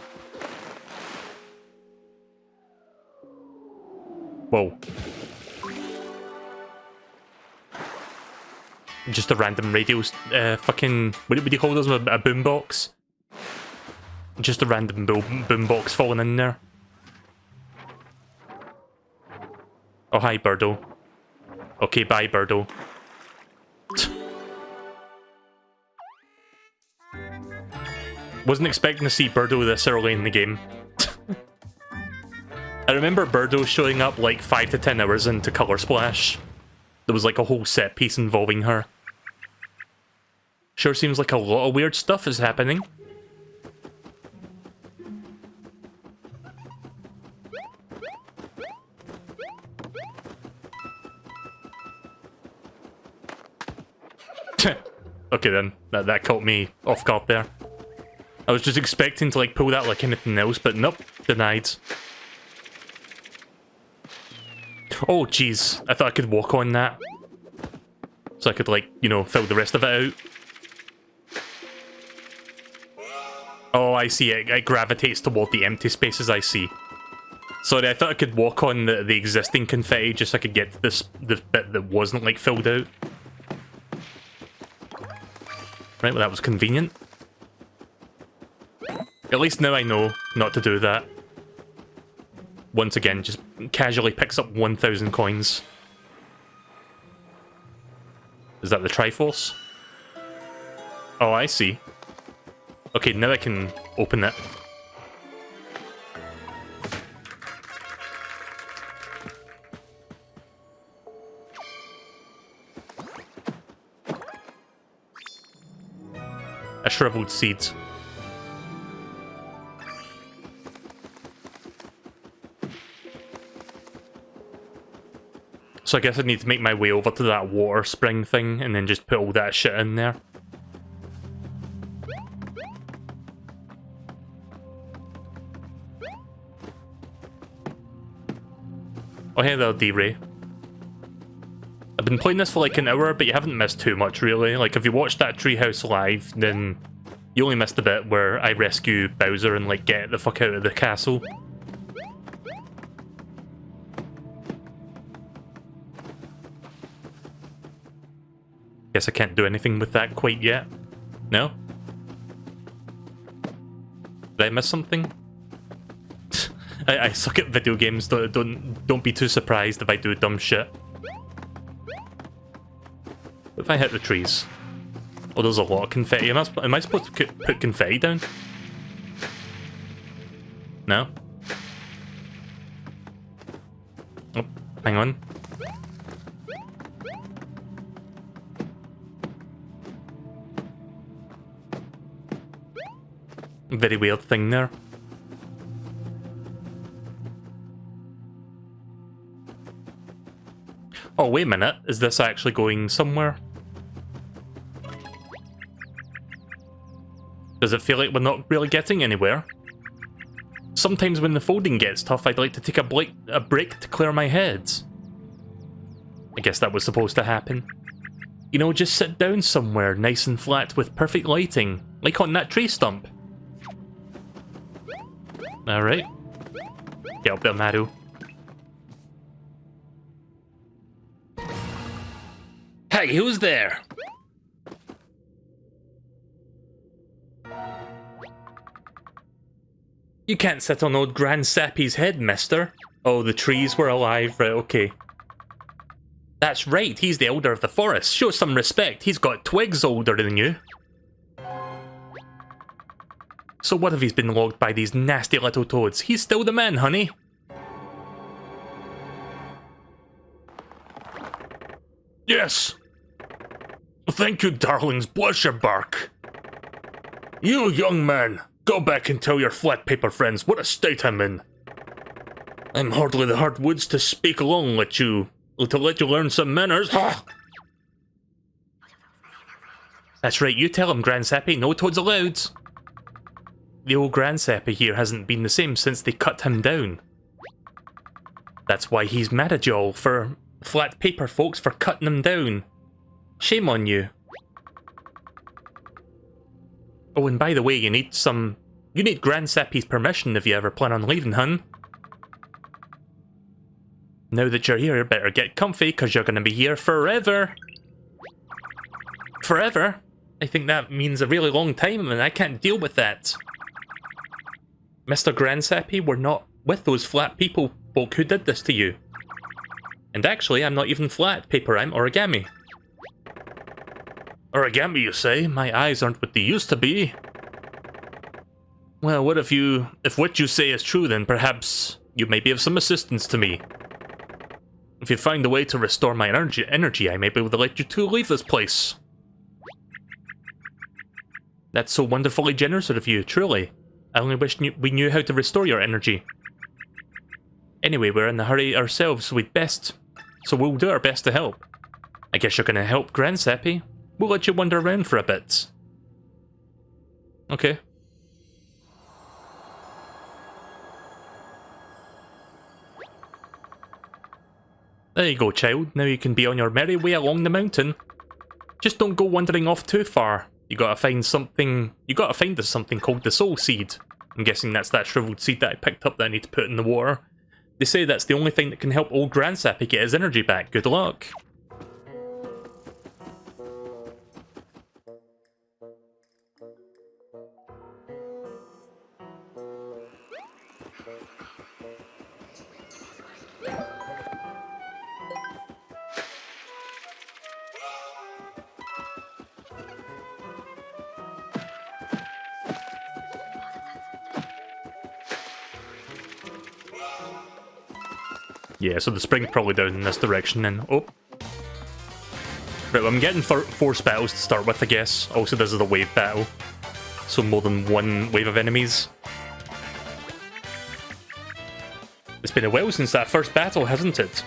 Whoa. Just a random radio... fucking... What do you call those? A boombox? Just a random boombox falling in there. Oh, hi, Birdo. Okay, bye, Birdo. Wasn't expecting to see Birdo this early in the game. I remember Birdo showing up like 5 to 10 hours into Color Splash. There was like a whole set piece involving her. Sure seems like a lot of weird stuff is happening. Okay then, that caught me off guard there. I was just expecting to like pull that like anything else, but nope, denied. Oh jeez, I thought I could walk on that. So I could like, you know, fill the rest of it out. Oh, I see, it gravitates toward the empty spaces, I see. Sorry, I thought I could walk on the existing confetti just so I could get to this bit that wasn't like filled out. Right, well that was convenient. At least now I know not to do that. Once again, just casually picks up 1,000 coins. Is that the Triforce? Oh, I see. Okay, now I can open it. A shriveled seed. So I guess I need to make my way over to that water spring thing and then just put all that shit in there. Oh, hey there, D-Ray. I've been playing this for like an hour, but you haven't missed too much, really. Like, if you watched that Treehouse Live, then you only missed the bit where I rescue Bowser and, like, get the fuck out of the castle. Guess I can't do anything with that quite yet. No? Did I miss something? I suck at video games. Don't be too surprised if I do dumb shit. What if I hit the trees? Oh, there's a lot of confetti. Am I supposed to put confetti down? No? Oh, hang on. Very weird thing there. Oh, wait a minute. Is this actually going somewhere? Does it feel like we're not really getting anywhere? Sometimes when the folding gets tough, I'd like to take a break to clear my head. I guess that was supposed to happen. You know, just sit down somewhere nice and flat with perfect lighting, like on that tree stump. Alright. Get up there, Maru. Hey, who's there? You can't sit on old Grand Sappy's head, mister. Oh, the trees were alive, right, okay. That's right, he's the elder of the forest. Show some respect, he's got twigs older than you. So what if he's been logged by these nasty little toads? He's still the man, honey. Yes. Thank you, darlings. Bless your bark. You, young man, go back and tell your flat paper friends what a state I'm in. I'm hardly the hardwoods to speak along to let you learn some manners. That's right, you tell him, Grand Sappy, no toads allowed. The old Grand Sappy here hasn't been the same since they cut him down. That's why he's mad at y'all, for flat paper folks, for cutting him down. Shame on you. Oh, and by the way, you need Grand Sappy's permission if you ever plan on leaving, hun. Now that you're here, better get comfy, cause you're gonna be here forever. Forever? I think that means a really long time, and I can't deal with that. Mr. Grand Sappy, we're not with those flat people folk who did this to you. And actually, I'm not even flat paper, I'm origami. Origami, you say? My eyes aren't what they used to be. Well, if what you say is true, then perhaps you may be of some assistance to me. If you find a way to restore my energy, I may be able to let you two leave this place. That's so wonderfully generous of you, truly. I only wish we knew how to restore your energy. Anyway, we're in a hurry ourselves, so we'll do our best to help. I guess you're gonna help, Grand Sappy. We'll let you wander around for a bit. Okay. There you go, child. Now you can be on your merry way along the mountain. Just don't go wandering off too far. You gotta find us something called the Soul Seed. I'm guessing that's that shriveled seed that I picked up that I need to put in the water. They say that's the only thing that can help old Grand Sappy get his energy back. Good luck. Yeah, so the spring's probably down in this direction then. Oh. Right, well, I'm getting 4 battles to start with, I guess. Also, this is a wave battle. So more than one wave of enemies. It's been a while since that first battle, hasn't it?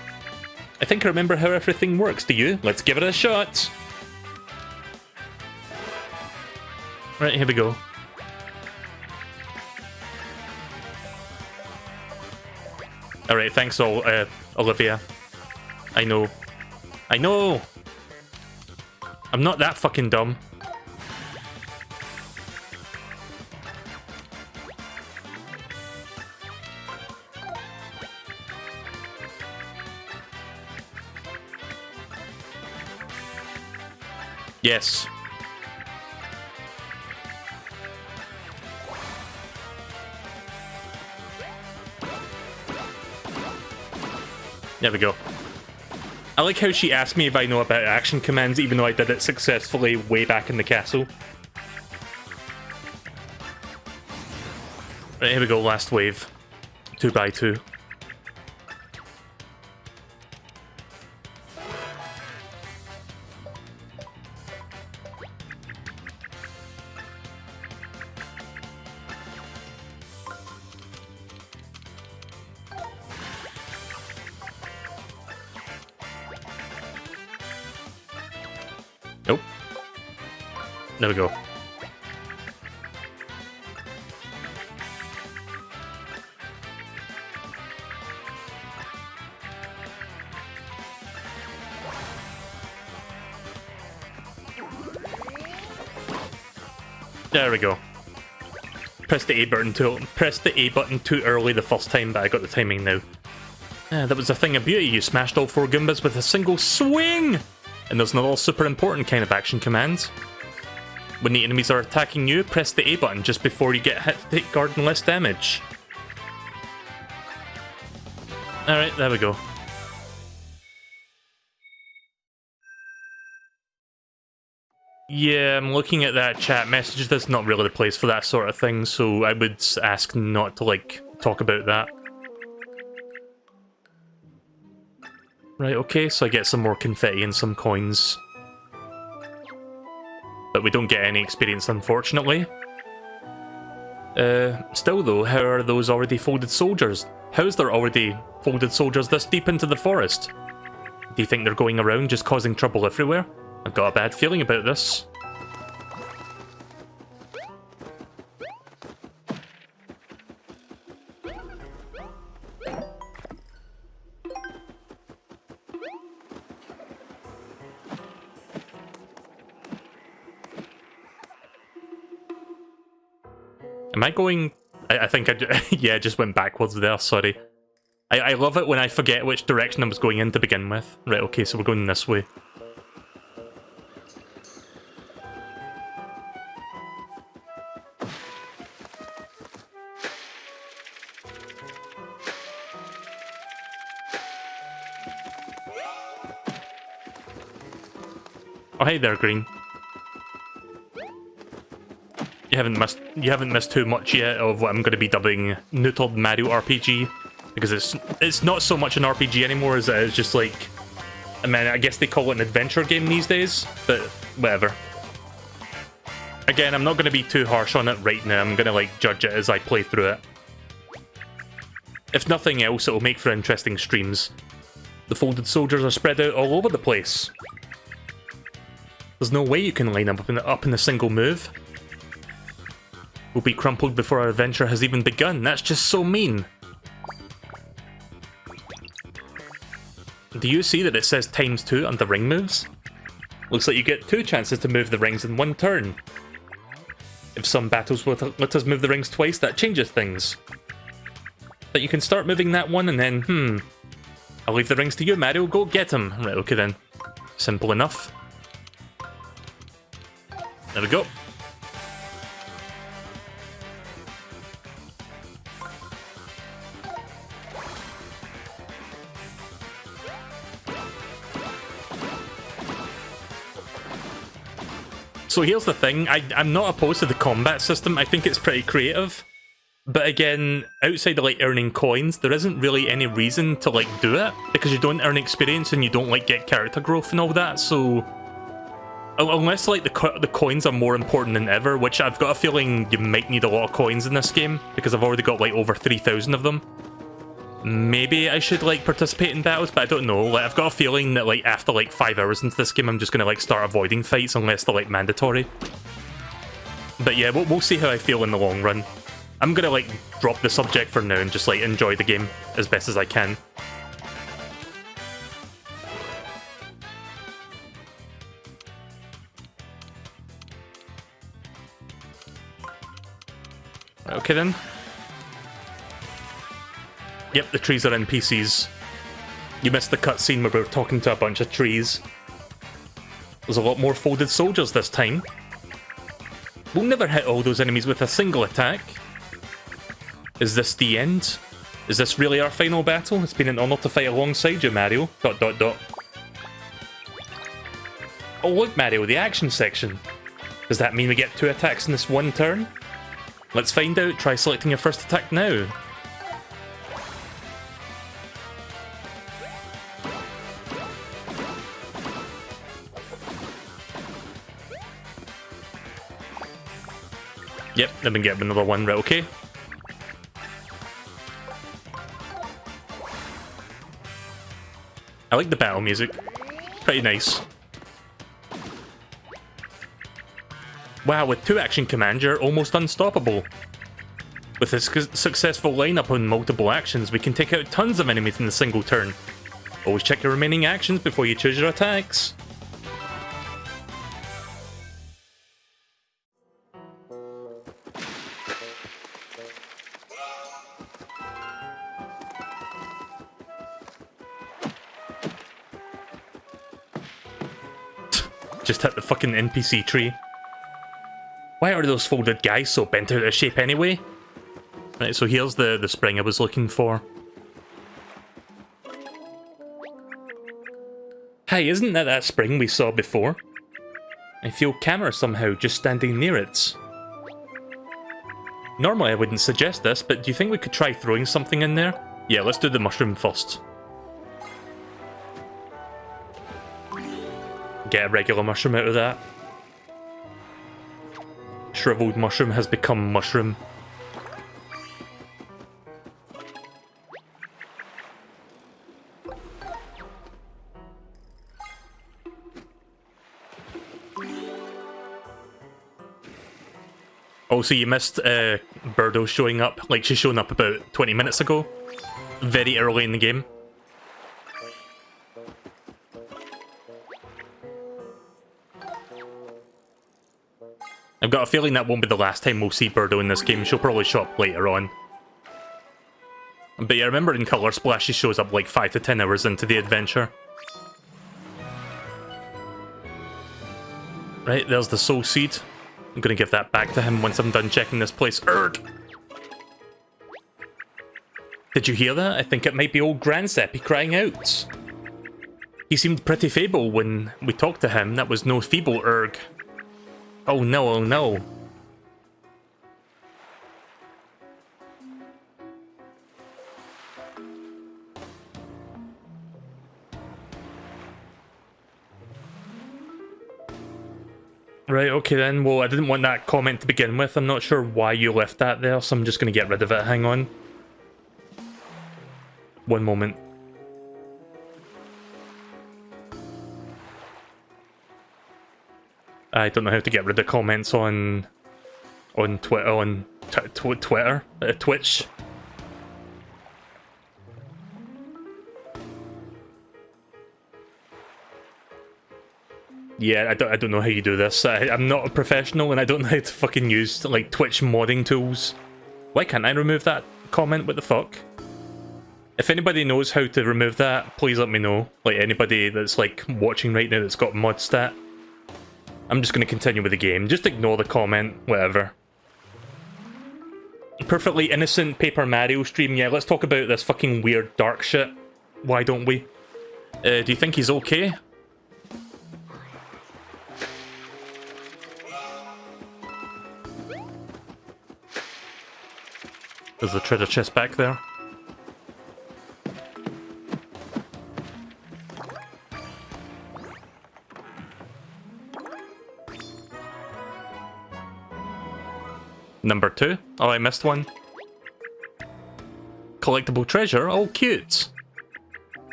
I think I remember how everything works, do you? Let's give it a shot! Right, here we go. Alright, thanks all. Olivia. I know. I know! I'm not that fucking dumb. Yes. There we go. I like how she asked me if I know about action commands, even though I did it successfully way back in the castle. Right, here we go, last wave. 2x2. Nope. There we go. There we go. Press the A button too early the first time, but I got the timing now. That was a thing of beauty. You smashed all 4 Goombas with a single swing! And there's another super important kind of action command. When the enemies are attacking you, press the A button just before you get hit to take garden less damage. Alright, there we go. Yeah, I'm looking at that chat message. That's not really the place for that sort of thing, so I would ask not to, like, talk about that. Right, okay, so I get some more confetti and some coins. But we don't get any experience, unfortunately. Still though, how are those already folded soldiers? How's there already folded soldiers this deep into the forest? Do you think they're going around just causing trouble everywhere? I've got a bad feeling about this. Am I going... I think yeah, I just went backwards there, sorry. I love it when I forget which direction I was going in to begin with. Right, okay, so we're going this way. Oh, hey there, Green. You haven't missed too much yet of what I'm going to be dubbing Neutered Mario RPG, because it's not so much an RPG anymore as it is just like, I mean, I guess they call it an adventure game these days, but whatever. Again, I'm not going to be too harsh on it right now. I'm going to like judge it as I play through it. If nothing else, it'll make for interesting streams. The folded soldiers are spread out all over the place. There's no way you can line them up in a single move. We'll be crumpled before our adventure has even begun. That's just so mean. Do you see that it says ×2 under ring moves? Looks like you get 2 chances to move the rings in 1 turn. If some battles let us move the rings twice, that changes things. But you can start moving that one and then, I'll leave the rings to you, Mario. Go get them. Right, okay then. Simple enough. There we go. So here's the thing, I'm not opposed to the combat system. I think it's pretty creative. But again, outside of like earning coins, there isn't really any reason to like do it, because you don't earn experience and you don't like get character growth and all that, so... Unless like the coins are more important than ever, which I've got a feeling you might need a lot of coins in this game, because I've already got like over 3,000 of them. Maybe I should like participate in battles, but I don't know. Like I've got a feeling that like after like 5 hours into this game, I'm just gonna like start avoiding fights unless they're like mandatory. But yeah, we'll see how I feel in the long run. I'm gonna like drop the subject for now and just like enjoy the game as best as I can. Okay then. Yep, the trees are NPCs. You missed the cutscene where we were talking to a bunch of trees. There's a lot more folded soldiers this time. We'll never hit all those enemies with a single attack. Is this the end? Is this really our final battle? It's been an honor to fight alongside you, Mario. ... Oh look, Mario, the action section. Does that mean we get 2 attacks in this one turn? Let's find out. Try selecting your first attack now. Yep, then we get another one, right, okay. I like the battle music. Pretty nice. Wow, with 2 action commands, you're almost unstoppable. With a successful lineup on multiple actions, we can take out tons of enemies in a single turn. Always check your remaining actions before you choose your attacks. Just hit the fucking NPC tree. Why are those folded guys so bent out of shape anyway? Right, so here's the spring I was looking for. Hey, isn't that spring we saw before? I feel camera somehow just standing near it. Normally I wouldn't suggest this, but do you think we could try throwing something in there? Yeah, let's do the mushroom first. Get a regular mushroom out of that. Shriveled mushroom has become mushroom. Also, you missed Birdo showing up. Like, she's shown up about 20 minutes ago. Very early in the game. I've got a feeling that won't be the last time we'll see Birdo in this game. She'll probably show up later on. But yeah, remember in Color Splash, she shows up like 5 to 10 hours into the adventure. Right, there's the Soul Seed. I'm gonna give that back to him once I'm done checking this place. Urgh! Did you hear that? I think it might be old Grandseppy crying out. He seemed pretty feeble when we talked to him. That was no feeble Urg. Oh no, oh no. Right, okay then. Well, I didn't want that comment to begin with. I'm not sure why you left that there, so I'm just going to get rid of it. Hang on. One moment. I don't know how to get rid of comments on Twitter, Twitch. Yeah, I don't know how you do this. I'm not a professional and I don't know how to fucking use like Twitch modding tools. Why can't I remove that comment? What the fuck? If anybody knows how to remove that, please let me know. Like anybody that's like watching right now that's got mod stat. I'm just going to continue with the game. Just ignore the comment, whatever. Perfectly innocent Paper Mario stream. Yeah, let's talk about this fucking weird dark shit. Why don't we? Do you think he's okay? There's the treasure chest back there. Number 2. Oh, I missed one. Collectible treasure? Oh, cute.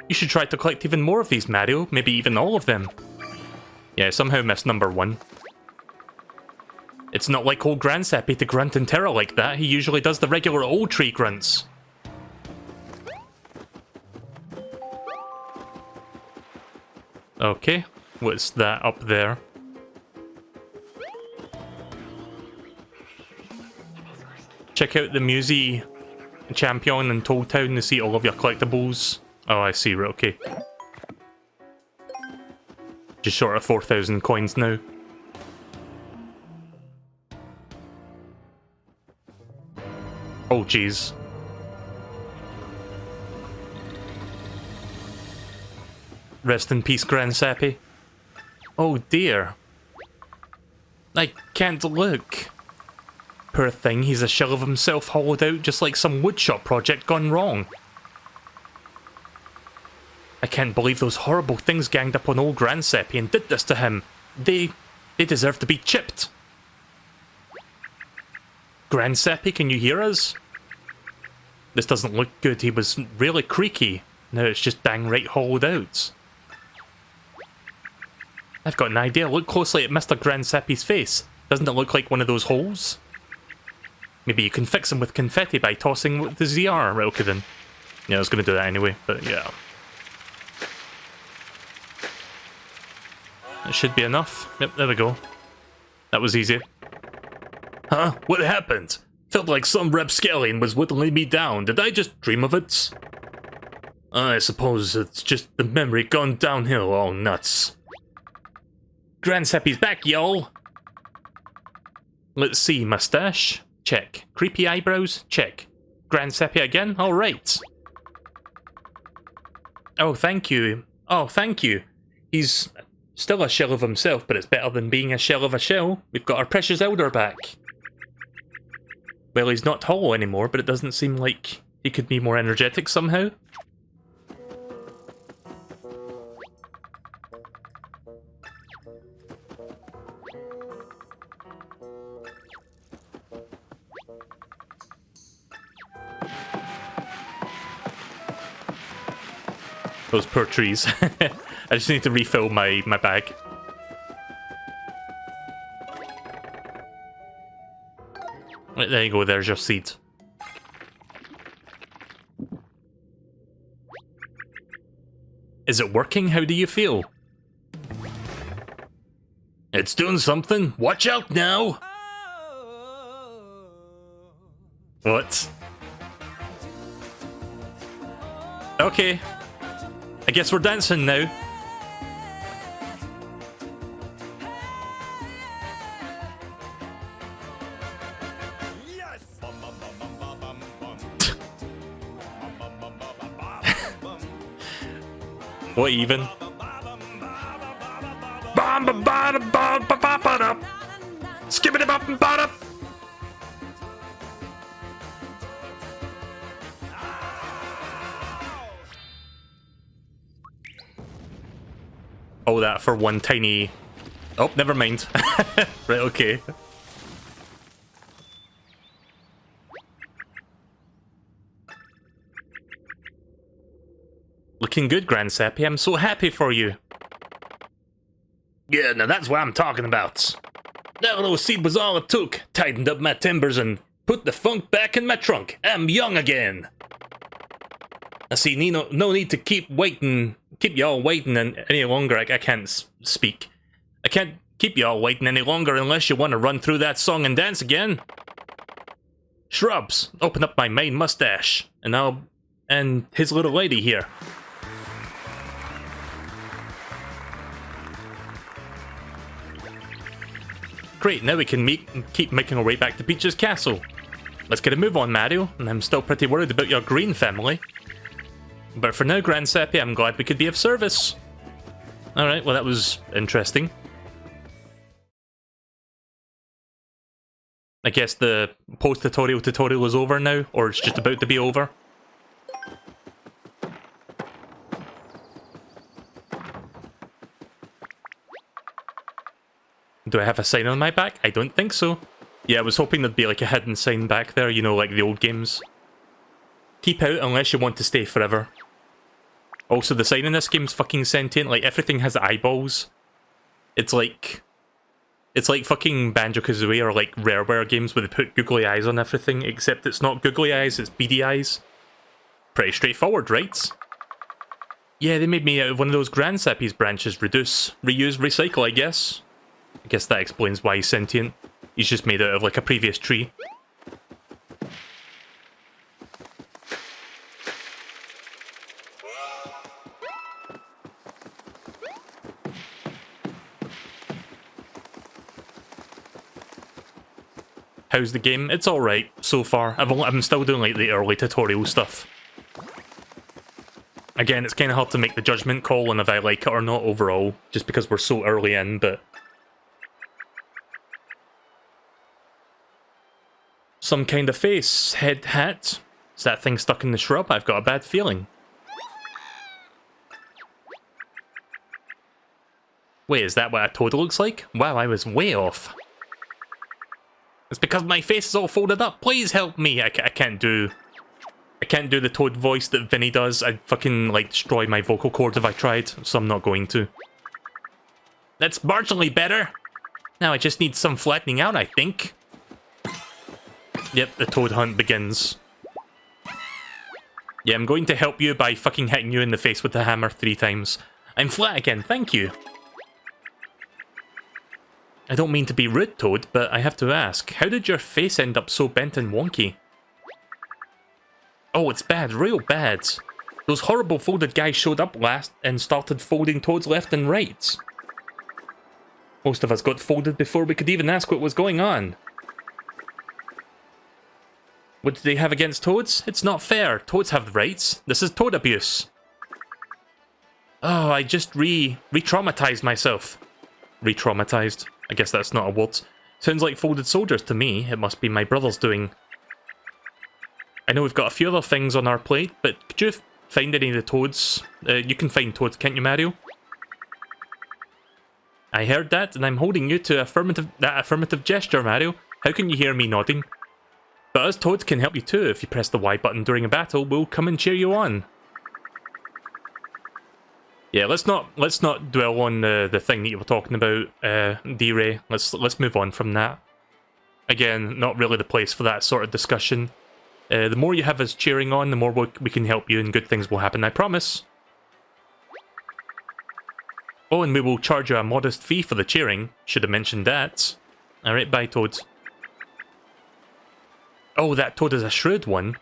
You should try to collect even more of these, Mario. Maybe even all of them. Yeah, I somehow missed number 1. It's not like old Grandseppy to grunt in terror like that. He usually does the regular old tree grunts. Okay, what's that up there? Check out the Musée Champion in Toad Town to see all of your collectibles. Oh, I see, right, okay. Just short of 4,000 coins now. Oh, jeez. Rest in peace, Gran Seppi. Oh dear. I can't look. Poor thing, he's a shell of himself hollowed out just like some woodshop project gone wrong. I can't believe those horrible things ganged up on old Gran Seppi and did this to him. They deserve to be chipped. Gran Seppi, can you hear us? This doesn't look good, he was really creaky. Now it's just dang right hollowed out. I've got an idea. Look closely at Mr. Gran Seppi's face. Doesn't it look like one of those holes? Maybe you can fix him with confetti by tossing with the ZR. Right, okay then. Yeah, I was going to do that anyway, but yeah. It should be enough. Yep, there we go. That was easy. Huh? What happened? Felt like some rapscallion was whittling me down. Did I just dream of it? I suppose it's just the memory gone downhill all nuts. Gran Seppi's back, y'all! Let's see, mustache? Check. Creepy eyebrows? Check. Gran Seppi again? Alright. Oh, thank you. Oh, thank you. He's still a shell of himself, but it's better than being a shell of a shell. We've got our precious elder back. Well, he's not hollow anymore, but it doesn't seem like he could be more energetic somehow. Those poor trees. I just need to refill my bag. Right, there you go, there's your seed. Is it working? How do you feel? It's doing something. Watch out now! What? Okay. I guess we're dancing now. Yes. What even? Skibbity bop and bop. Oh, that for one tiny... Oh, never mind. Right, okay. Looking good, Gran Seppi. I'm so happy for you. Yeah, now that's what I'm talking about. That little seed was all it took. Tightened up my timbers and put the funk back in my trunk. I'm young again. I see no need to keep y'all waiting any longer. I can't speak. I can't keep y'all waiting any longer unless you want to run through that song and dance again. Shrubs, open up my main mustache, and his little lady here. Great, now we can keep making our way back to Peach's castle. Let's get a move on, Mario, and I'm still pretty worried about your green family. But for now, Gran Seppi, I'm glad we could be of service. Alright, well that was interesting. I guess the post-tutorial tutorial is over now, or it's just about to be over. Do I have a sign on my back? I don't think so. Yeah, I was hoping there'd be like a hidden sign back there, you know, like the old games. Keep out unless you want to stay forever. Also, the sign in this game's fucking sentient, like everything has eyeballs. It's like fucking Banjo-Kazooie or like Rareware games where they put googly eyes on everything, except it's not googly eyes, it's beady eyes. Pretty straightforward, right? Yeah, they made me out of one of those Gran Seppi's branches. Reduce, reuse, recycle, I guess. I guess that explains why he's sentient. He's just made out of like a previous tree. How's the game? It's alright so far. I'm still doing like the early tutorial stuff. Again, it's kind of hard to make the judgment call on if I like it or not overall, just because we're so early in, but... Some kind of face. Head hat. Is that thing stuck in the shrub? I've got a bad feeling. Wait, is that what a toad looks like? Wow, I was way off. It's because my face is all folded up. Please help me. I can't do the toad voice that Vinny does. I'd fucking, like, destroy my vocal cords if I tried, so I'm not going to. That's marginally better. Now I just need some flattening out, I think. Yep, the toad hunt begins. Yeah, I'm going to help you by fucking hitting you in the face with the hammer 3 times. I'm flat again, thank you. I don't mean to be rude, Toad, but I have to ask, how did your face end up so bent and wonky? Oh, it's bad, real bad. Those horrible folded guys showed up last and started folding Toads left and right. Most of us got folded before we could even ask what was going on. What do they have against Toads? It's not fair. Toads have rights. This is Toad abuse. Oh, I just re-traumatized myself. Re-traumatized. I guess that's not a word. Sounds like folded soldiers to me. It must be my brother's doing. I know we've got a few other things on our plate, but could you find any of the Toads? You can find Toads, can't you, Mario? I heard that, and I'm holding you to that affirmative gesture, Mario. How can you hear me nodding? But us Toads can help you too. If you press the Y button during a battle, we'll come and cheer you on. Yeah, let's not dwell on the thing that you were talking about, D-Ray. Let's move on from that. Again, not really the place for that sort of discussion. The more you have us cheering on, the more we can help you and good things will happen, I promise. Oh, and we will charge you a modest fee for the cheering. Should have mentioned that. Alright, bye, Toads. Oh, that Toad is a shrewd one.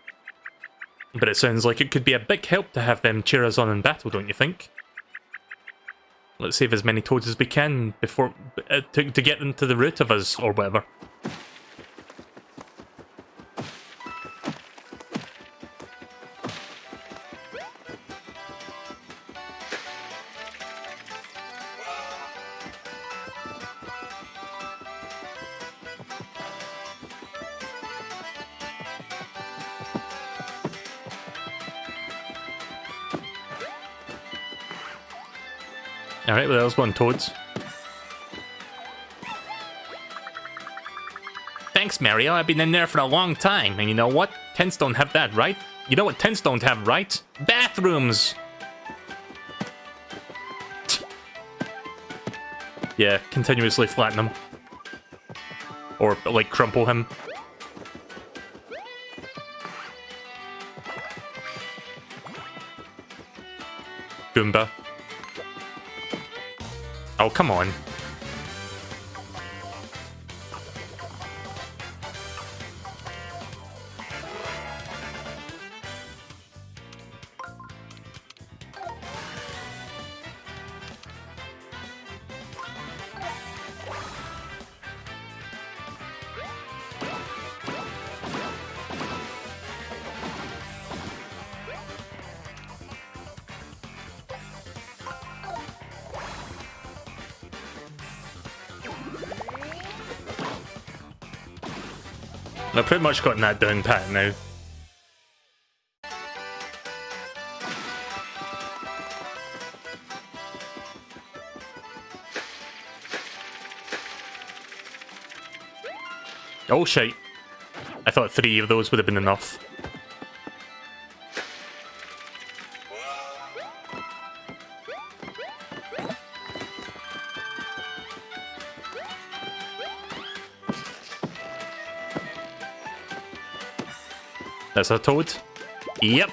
But it sounds like it could be a big help to have them cheer us on in battle, don't you think? Let's save as many Toads as we can before to get them to the root of us, or whatever. Alright, well, there's one Toads. Thanks, Mario. I've been in there for a long time. And you know what? Tents don't have that, right? You know what tents don't have, right? Bathrooms! Yeah, continuously flatten him. Or, like, crumple him. Goomba. Oh, come on. I've pretty much gotten that down pat now. Oh shite. I thought 3 of those would have been enough. That's a Toad? Yep.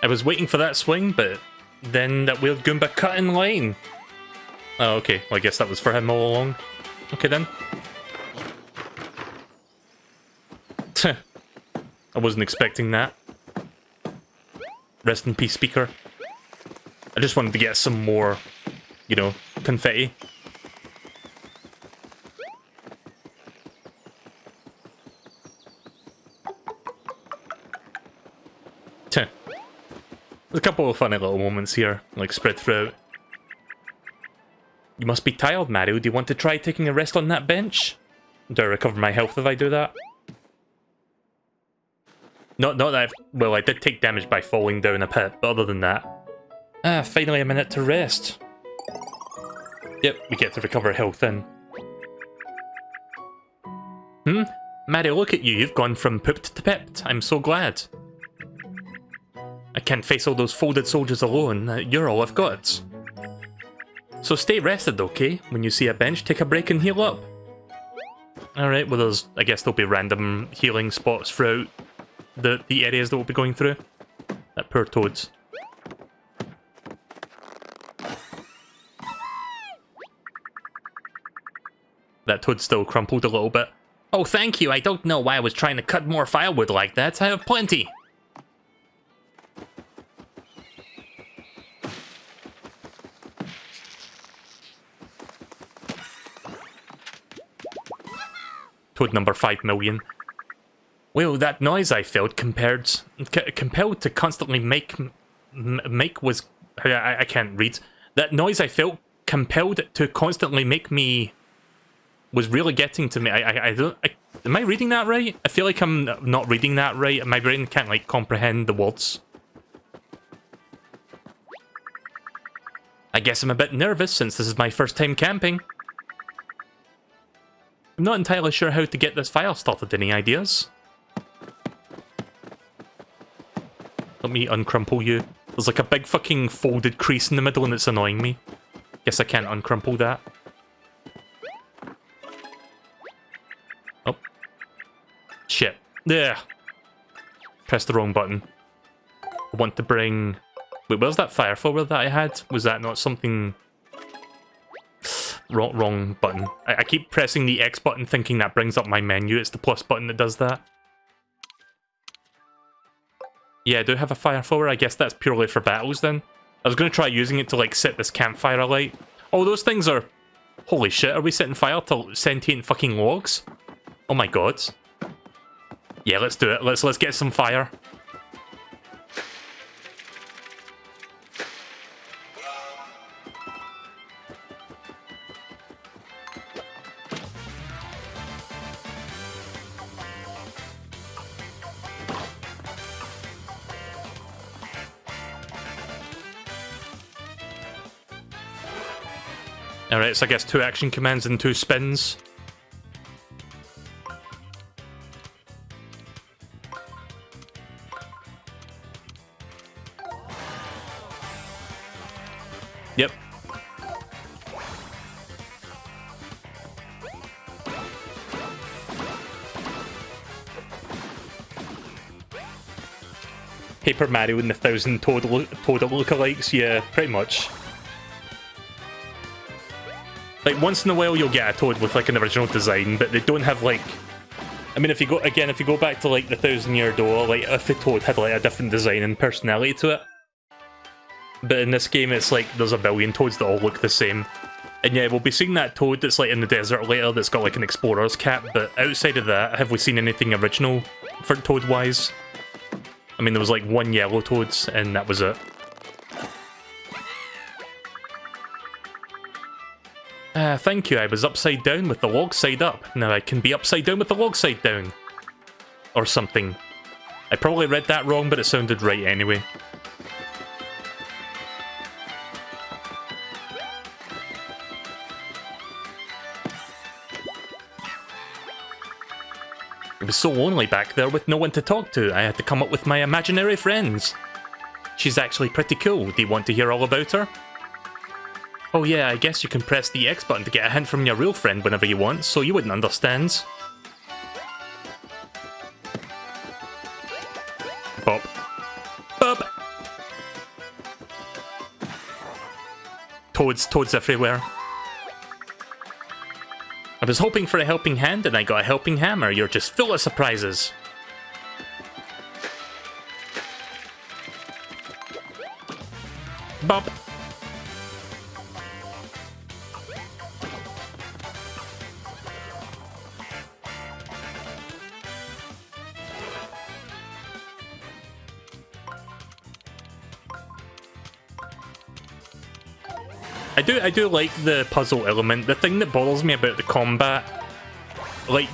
I was waiting for that swing, but then that weird Goomba cut in line. Oh, okay. Well, I guess that was for him all along. Okay, then. I wasn't expecting that. Rest in peace, speaker. I just wanted to get some more, you know, confetti. There's a couple of funny little moments here, like spread throughout. You must be tired, Mario. Do you want to try taking a rest on that bench? Do I recover my health if I do that? Not that I've... Well, I did take damage by falling down a pit, but other than that... finally a minute to rest. Yep, we get to recover health then. Mario, look at you. You've gone from pooped to pipped. I'm so glad. I can't face all those folded soldiers alone. You're all I've got. So stay rested, okay? When you see a bench, take a break and heal up. Alright, well there's... I guess there'll be random healing spots throughout the areas that we'll be going through. That poor Toads. That Toad's still crumpled a little bit. Oh, thank you. I don't know why I was trying to cut more firewood like that. I have plenty. Toad number 5 million. Well, that noise I felt compelled to constantly make was... I can't read. That noise I felt compelled to constantly make me... was really getting to me. I don't... am I reading that right? I feel like I'm not reading that right. My brain can't, like, comprehend the words. I guess I'm a bit nervous since this is my first time camping. I'm not entirely sure how to get this fire started. Any ideas? Let me uncrumple you. There's like a big fucking folded crease in the middle and it's annoying me. Guess I can't uncrumple that. Oh. Shit. There. Pressed the wrong button. I want to bring... Wait, where's that fire flower that I had? Was that not something... Wrong button. I keep pressing the X button thinking that brings up my menu. It's the plus button that does that. Yeah, I do have a fire flower. I guess that's purely for battles then. I was going to try using it to like set this campfire alight. Oh, those things are... Holy shit, are we setting fire to sentient fucking logs? Oh my god. Yeah, let's do it. Let's get some fire. Alright, so I guess 2 action commands and 2 spins. Yep. Paper Mario and the 1,000 Toad lookalikes, yeah, pretty much. Like, once in a while you'll get a Toad with, like, an original design, but they don't have, like... I mean, if you go back to, like, the 1,000-Year Door, like, if the Toad had, like, a different design and personality to it. But in this game, it's like, there's a billion Toads that all look the same. And yeah, we'll be seeing that Toad that's, like, in the desert later that's got, like, an explorer's cap, but outside of that, have we seen anything original for Toad-wise? I mean, there was, like, 1 yellow Toad, and that was it. Thank you, I was upside down with the log side up. Now I can be upside down with the log side down. Or something. I probably read that wrong, but it sounded right anyway. It was so lonely back there with no one to talk to. I had to come up with my imaginary friends. She's actually pretty cool. Do you want to hear all about her? Oh yeah, I guess you can press the X button to get a hint from your real friend whenever you want, so you wouldn't understand. Bop. Bop! Toads everywhere. I was hoping for a helping hand and I got a helping hammer. You're just full of surprises. Bop. I do like the puzzle element. The thing that bothers me about the combat, like,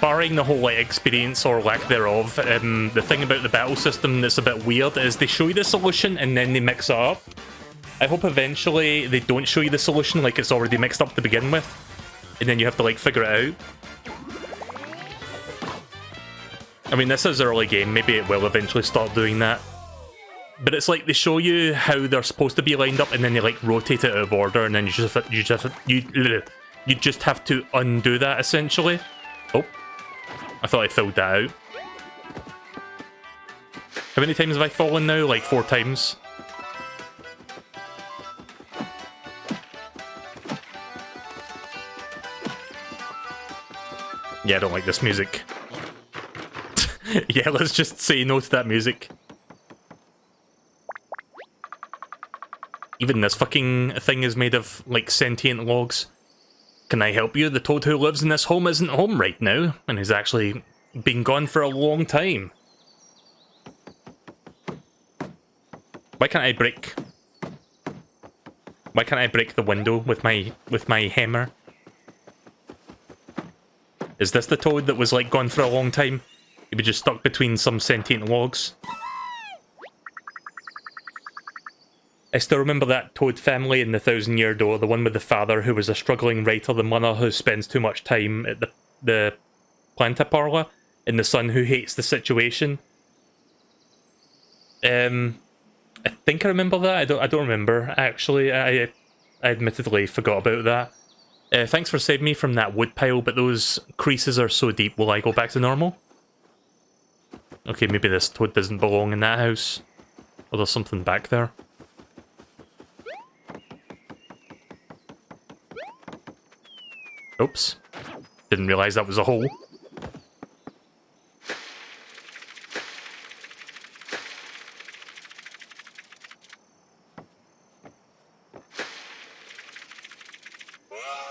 barring the whole like experience or lack thereof, the thing about the battle system that's a bit weird is they show you the solution and then they mix it up. I hope eventually they don't show you the solution like it's already mixed up to begin with, and then you have to like figure it out. I mean, this is early game, maybe it will eventually start doing that. But it's like they show you how they're supposed to be lined up, and then they like rotate it out of order, and then you just have to undo that essentially. Oh, I thought I filled that out. How many times have I fallen now? Like 4 times. Yeah, I don't like this music. Yeah, let's just say no to that music. Even this fucking thing is made of, like, sentient logs. Can I help you? The toad who lives in this home isn't home right now, and has actually been gone for a long time. Why can't I break... Why can't I break the window with my hammer? Is this the toad that was, like, gone for a long time? He was just stuck between some sentient logs. I still remember that toad family in the 1000-Year Door, the one with the father who was a struggling writer, the mother who spends too much time at the planta parlor, and the son who hates the situation. I think I remember that. I don't remember, actually. I admittedly forgot about that. Thanks for saving me from that wood pile, but those creases are so deep. Will I go back to normal? Okay, maybe this toad doesn't belong in that house. Or there's something back there. Oops. Didn't realise that was a hole.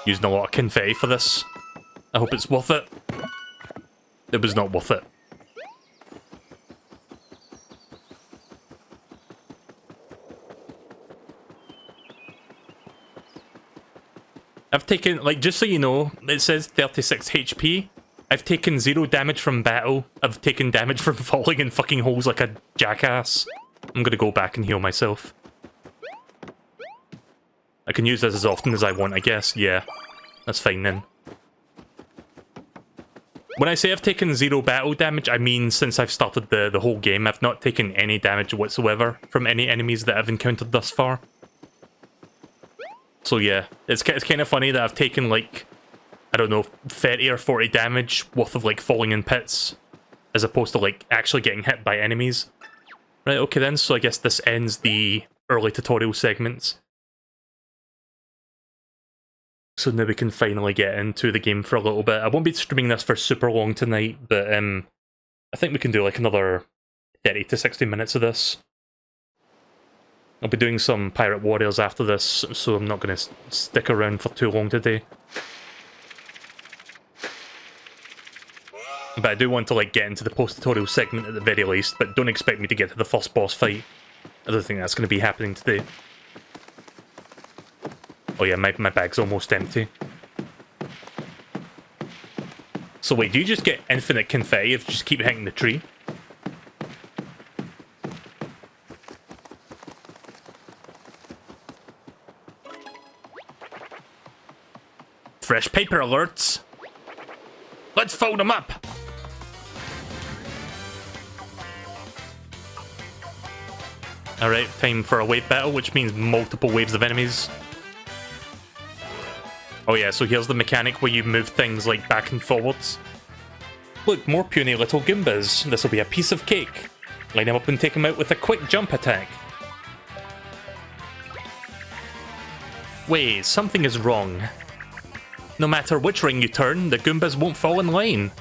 Using a lot of confetti for this. I hope it's worth it. It was not worth it. I've taken, like, just so you know, it says 36 HP. I've taken 0 damage from battle. I've taken damage from falling in fucking holes like a jackass. I'm gonna go back and heal myself. I can use this as often as I want, I guess. Yeah, that's fine then. When I say I've taken 0 battle damage, I mean since I've started the whole game, I've not taken any damage whatsoever from any enemies that I've encountered thus far. So yeah, it's kind of funny that I've taken, like, I don't know, 30 or 40 damage worth of, like, falling in pits, as opposed to, like, actually getting hit by enemies. Right, okay then, so I guess this ends the early tutorial segments. So now we can finally get into the game for a little bit. I won't be streaming this for super long tonight, but I think we can do, like, another 30 to 60 minutes of this. I'll be doing some Pirate Warriors after this, so I'm not going to stick around for too long today. But I do want to, like, get into the post-tutorial segment at the very least, but don't expect me to get to the first boss fight. I don't think that's going to be happening today. Oh yeah, my bag's almost empty. So wait, do you just get infinite confetti if you just keep hitting the tree? Fresh paper alerts! Let's fold them up! Alright, time for a wave battle, which means multiple waves of enemies. Oh yeah, so here's the mechanic where you move things, like, back and forwards. Look, more puny little Goombas. This'll be a piece of cake. Line them up and take them out with a quick jump attack. Wait, something is wrong. No matter which ring you turn, the Goombas won't fall in line.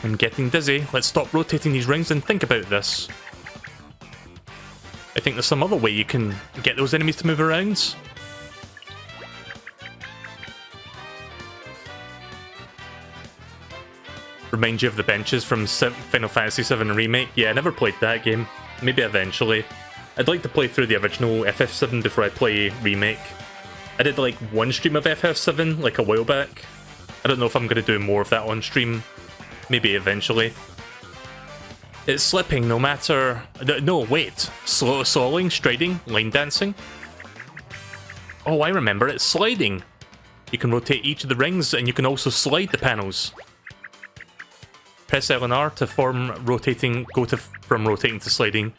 I'm getting dizzy. Let's stop rotating these rings and think about this. I think there's some other way you can get those enemies to move around. Remind you of the benches from Final Fantasy VII Remake. Yeah, I never played that game. Maybe eventually. I'd like to play through the original FF7 before I play Remake. I did like one stream of FF7 like a while back. I don't know if I'm going to do more of that on stream. Maybe eventually. It's slipping no matter... No, wait. Slowing, striding, line dancing? Oh, I remember. It's sliding. You can rotate each of the rings and you can also slide the panels. Press L and R to form rotating... from rotating to sliding.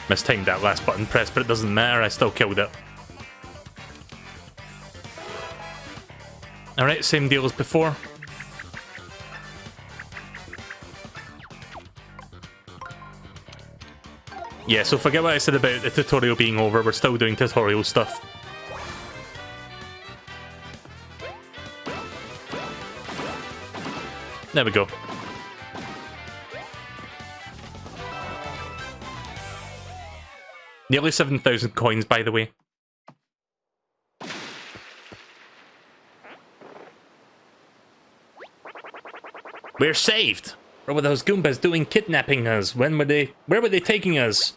Mistimed that last button press, but it doesn't matter, I still killed it. Alright, same deal as before. Yeah, so forget what I said about the tutorial being over, we're still doing tutorial stuff. There we go. Nearly 7,000 coins, by the way. We're saved! What were those Goombas doing kidnapping us? Where were they taking us?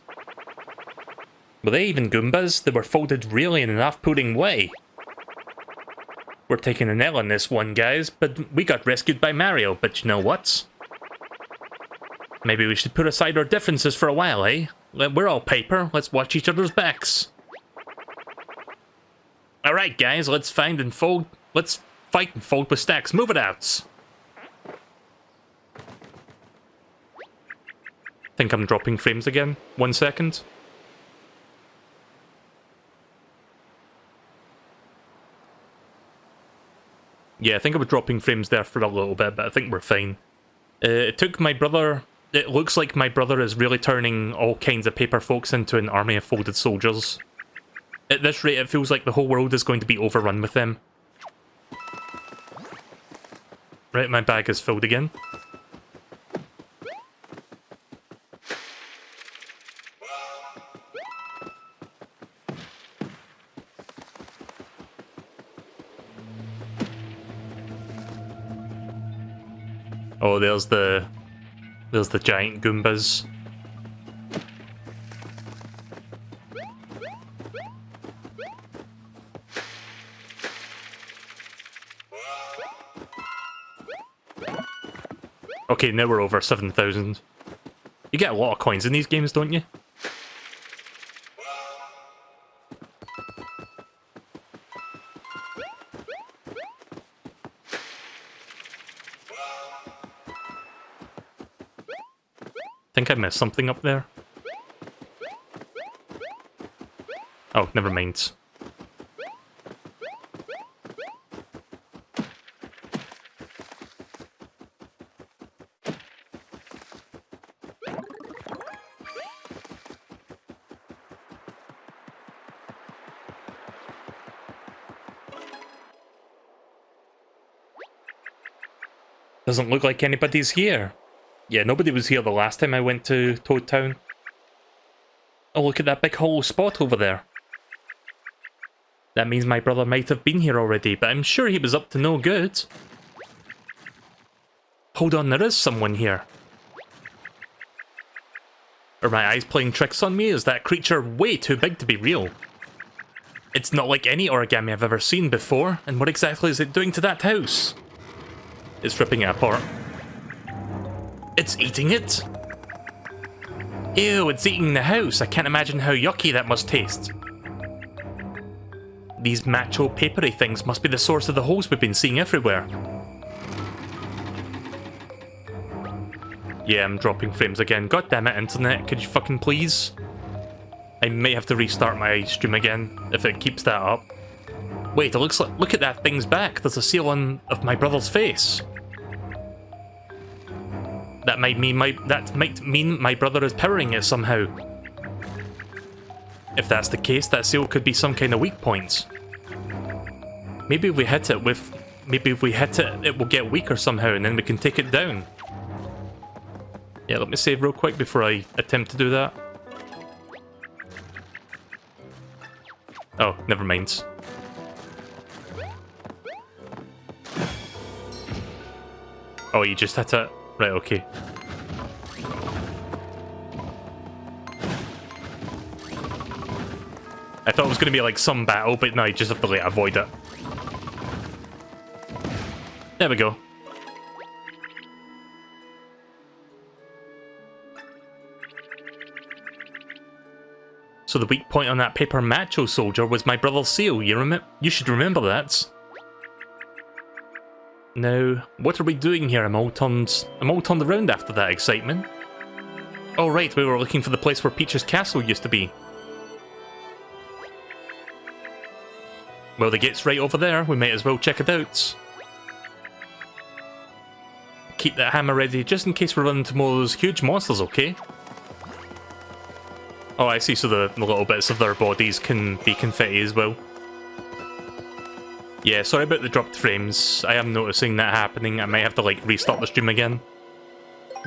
Were they even Goombas? They were folded really in an off-putting way. We're taking an L on this one, guys, but we got rescued by Mario, but you know what? Maybe we should put aside our differences for a while, eh? We're all paper, let's watch each other's backs. Alright guys, let's fight and fold with stacks, move it out! Think I'm dropping frames again. 1 second. Yeah, I think I was dropping frames there for a little bit, but I think we're fine. It took my brother... It looks like my brother is really turning all kinds of paper folks into an army of folded soldiers. At this rate, it feels like the whole world is going to be overrun with them. Right, my bag is filled again. Oh, there's the giant Goombas. Okay, now we're over 7,000. You get a lot of coins in these games, don't you? I think I missed something up there. Oh, never mind. Doesn't look like anybody's here. Yeah, nobody was here the last time I went to Toad Town. Oh, look at that big hollow spot over there. That means my brother might have been here already, but I'm sure he was up to no good. Hold on, there is someone here. Are my eyes playing tricks on me? Is that creature way too big to be real? It's not like any origami I've ever seen before, and what exactly is it doing to that house? It's ripping it apart. It's eating it? Ew, it's eating the house. I can't imagine how yucky that must taste. These macho papery things must be the source of the holes we've been seeing everywhere. Yeah, I'm dropping frames again. God damn it, internet. Could you fucking please? I may have to restart my stream again if it keeps that up. Wait, it looks like... Look at that thing's back. There's a seal on of my brother's face. That might mean my brother is powering it somehow. If that's the case, that seal could be some kind of weak point. Maybe if we hit it with... Maybe if we hit it, it will get weaker somehow, and then we can take it down. Yeah, let me save real quick before I attempt to do that. Oh, never mind. Oh, you just hit it? Right, okay. I thought it was going to be like some battle, but no, you just have to like avoid it. There we go. So the weak point on that paper macho soldier was my brother's seal. You should remember that. Now, what are we doing here? I'm all turned around after that excitement. Oh right, we were looking for the place where Peach's castle used to be. Well, the gate's right over there. We might as well check it out. Keep that hammer ready just in case we run into more of those huge monsters, okay? Oh, I see, so the little bits of their bodies can be confetti as well. Yeah, sorry about the dropped frames. I am noticing that happening. I might have to, like, restart the stream again.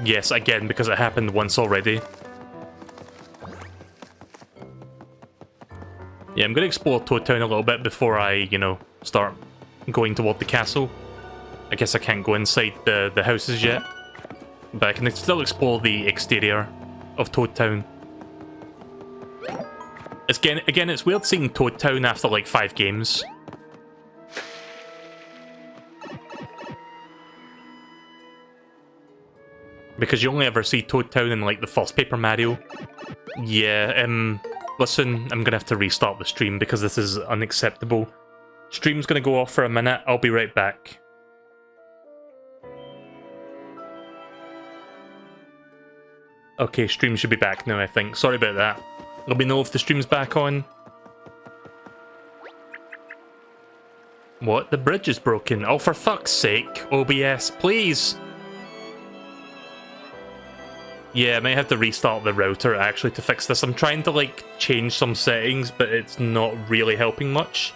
Yes, again, because it happened once already. Yeah, I'm going to explore Toad Town a little bit before I, you know, start going toward the castle. I guess I can't go inside the houses yet. But I can still explore the exterior of Toad Town. Again, it's weird seeing Toad Town after like 5 games. Because you only ever see Toad Town in like the first Paper Mario. Yeah, listen, I'm gonna have to restart the stream because this is unacceptable. Stream's gonna go off for a minute, I'll be right back. Okay, stream should be back now, I think. Sorry about that. Let me know if the stream's back on. What? The bridge is broken. Oh, for fuck's sake. OBS, please. Yeah, I might have to restart the router, actually, to fix this. I'm trying to, like, change some settings, but it's not really helping much.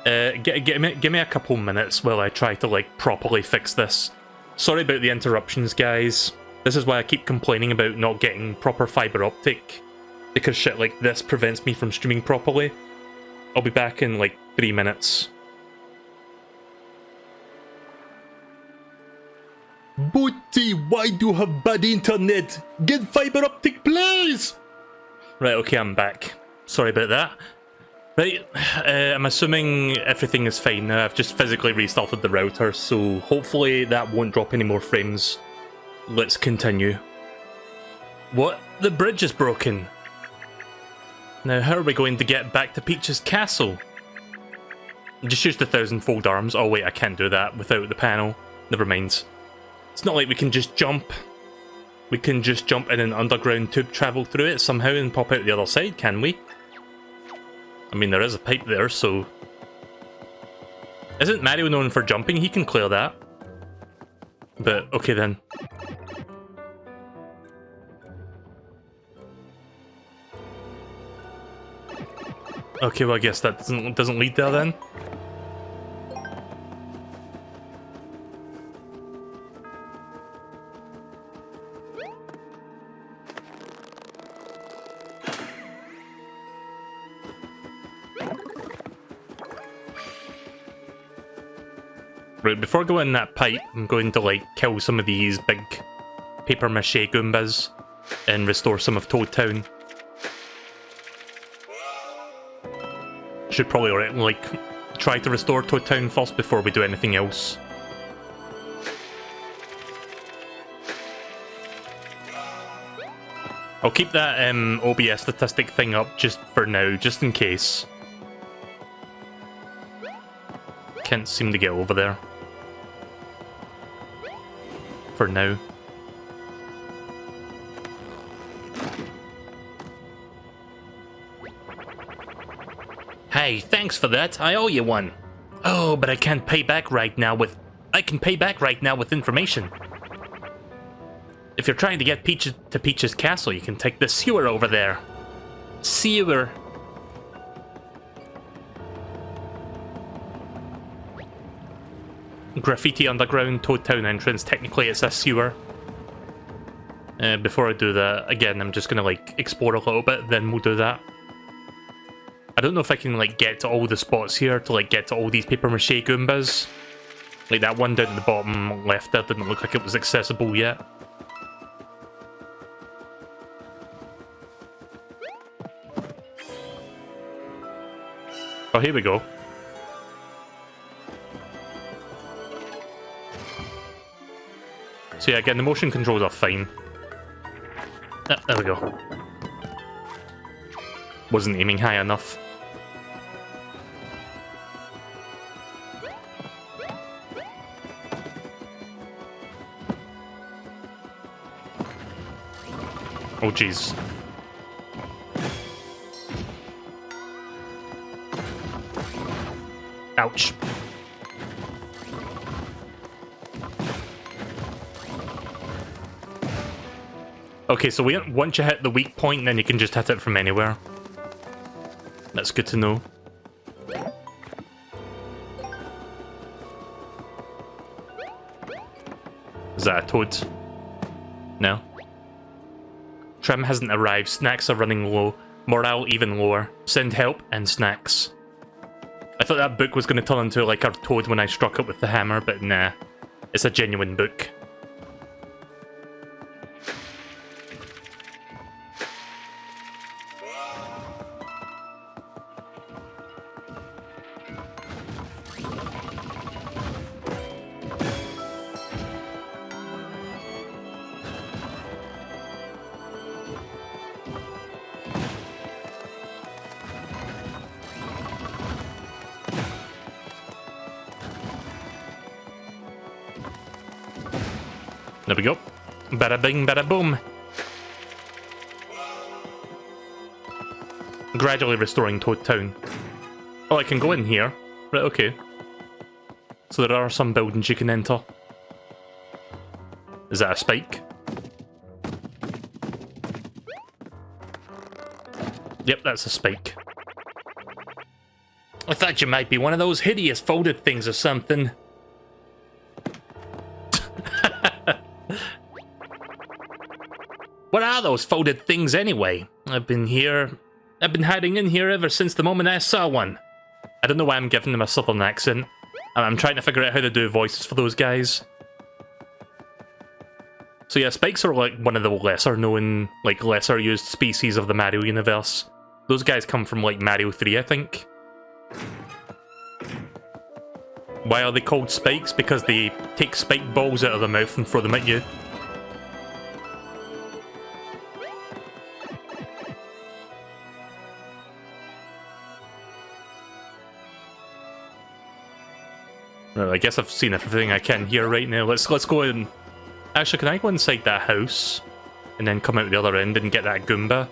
Give me a couple minutes while I try to, like, properly fix this. Sorry about the interruptions, guys. This is why I keep complaining about not getting proper fiber optic. Because shit like this prevents me from streaming properly. I'll be back in like 3 minutes. Booty, why do you have bad internet? Get fiber optic, please! Right, okay, I'm back. Sorry about that. Right, I'm assuming everything is fine now. I've just physically restarted the router, so hopefully that won't drop any more frames. Let's continue. What? The bridge is broken. Now, how are we going to get back to Peach's castle? Just use the 1000-fold arms. Oh wait, I can't do that without the panel. Never mind. It's not like we can just jump. We can just jump in an underground tube, travel through it somehow and pop out the other side, can we? I mean, there is a pipe there, so... Isn't Mario known for jumping? He can clear that. But, okay then. Okay, well I guess that doesn't lead there then. Right, before going in that pipe, I'm going to like kill some of these big paper mache Goombas and restore some of Toad Town. Should probably like try to restore Toad Town first before we do anything else. I'll keep that OBS statistic thing up just for now, just in case. Can't seem to get over there. For now. Hey, thanks for that. I owe you one. Oh, but I can't pay back right now with... I can pay back right now with information. If you're trying to get Peach to Peach's castle, you can take the sewer over there. Sewer. Graffiti underground, Toad Town entrance. Technically, it's a sewer. Before I do that, again, I'm just gonna, like, explore a little bit, then we'll do that. I don't know if I can, like, get to all the spots here to, like, get to all these papier-mâché Goombas. Like, that one down at the bottom left there didn't look like it was accessible yet. Oh, here we go. So yeah, again, the motion controls are fine. Ah, there we go. Wasn't aiming high enough. Oh, jeez. Ouch. Okay, so once you hit the weak point, then you can just hit it from anywhere. That's good to know. Is that a toad? No. Trim hasn't arrived. Snacks are running low. Morale even lower. Send help and snacks. I thought that book was going to turn into like a toad when I struck it with the hammer, but nah. It's a genuine book. There we go. Bada bing, bada boom. Gradually restoring Toad Town. Oh, I can go in here. Right, okay. So there are some buildings you can enter. Is that a spike? Yep, that's a spike. I thought you might be one of those hideous folded things or something. What are those folded things anyway? I've been hiding in here ever since the moment I saw one. I don't know why I'm giving them a southern accent. I'm trying to figure out how to do voices for those guys. So yeah, spikes are like one of the lesser known, like lesser used species of the Mario universe. Those guys come from like Mario 3, I think. Why are they called spikes? Because they take spike balls out of their mouth and throw them at you. Well, I guess I've seen everything I can here right now. Let's go in. Actually, can I go inside that house and then come out the other end and get that Goomba?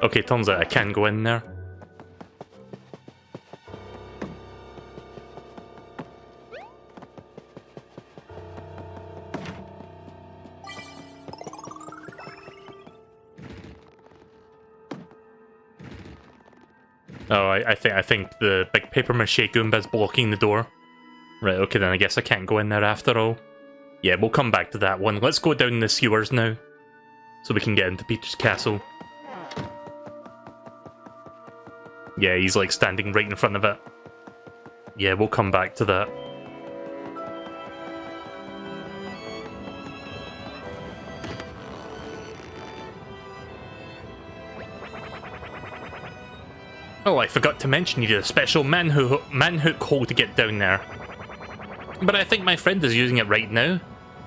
Okay, turns out I can go in there. Oh, I think the big papier-mâché Goomba's blocking the door. Right, okay then, I guess I can't go in there after all. Yeah, we'll come back to that one. Let's go down the sewers now, so we can get into Peach's castle. Yeah, he's like standing right in front of it. Yeah, we'll come back to that. Oh, I forgot to mention you need a special manhook hole to get down there. But I think my friend is using it right now.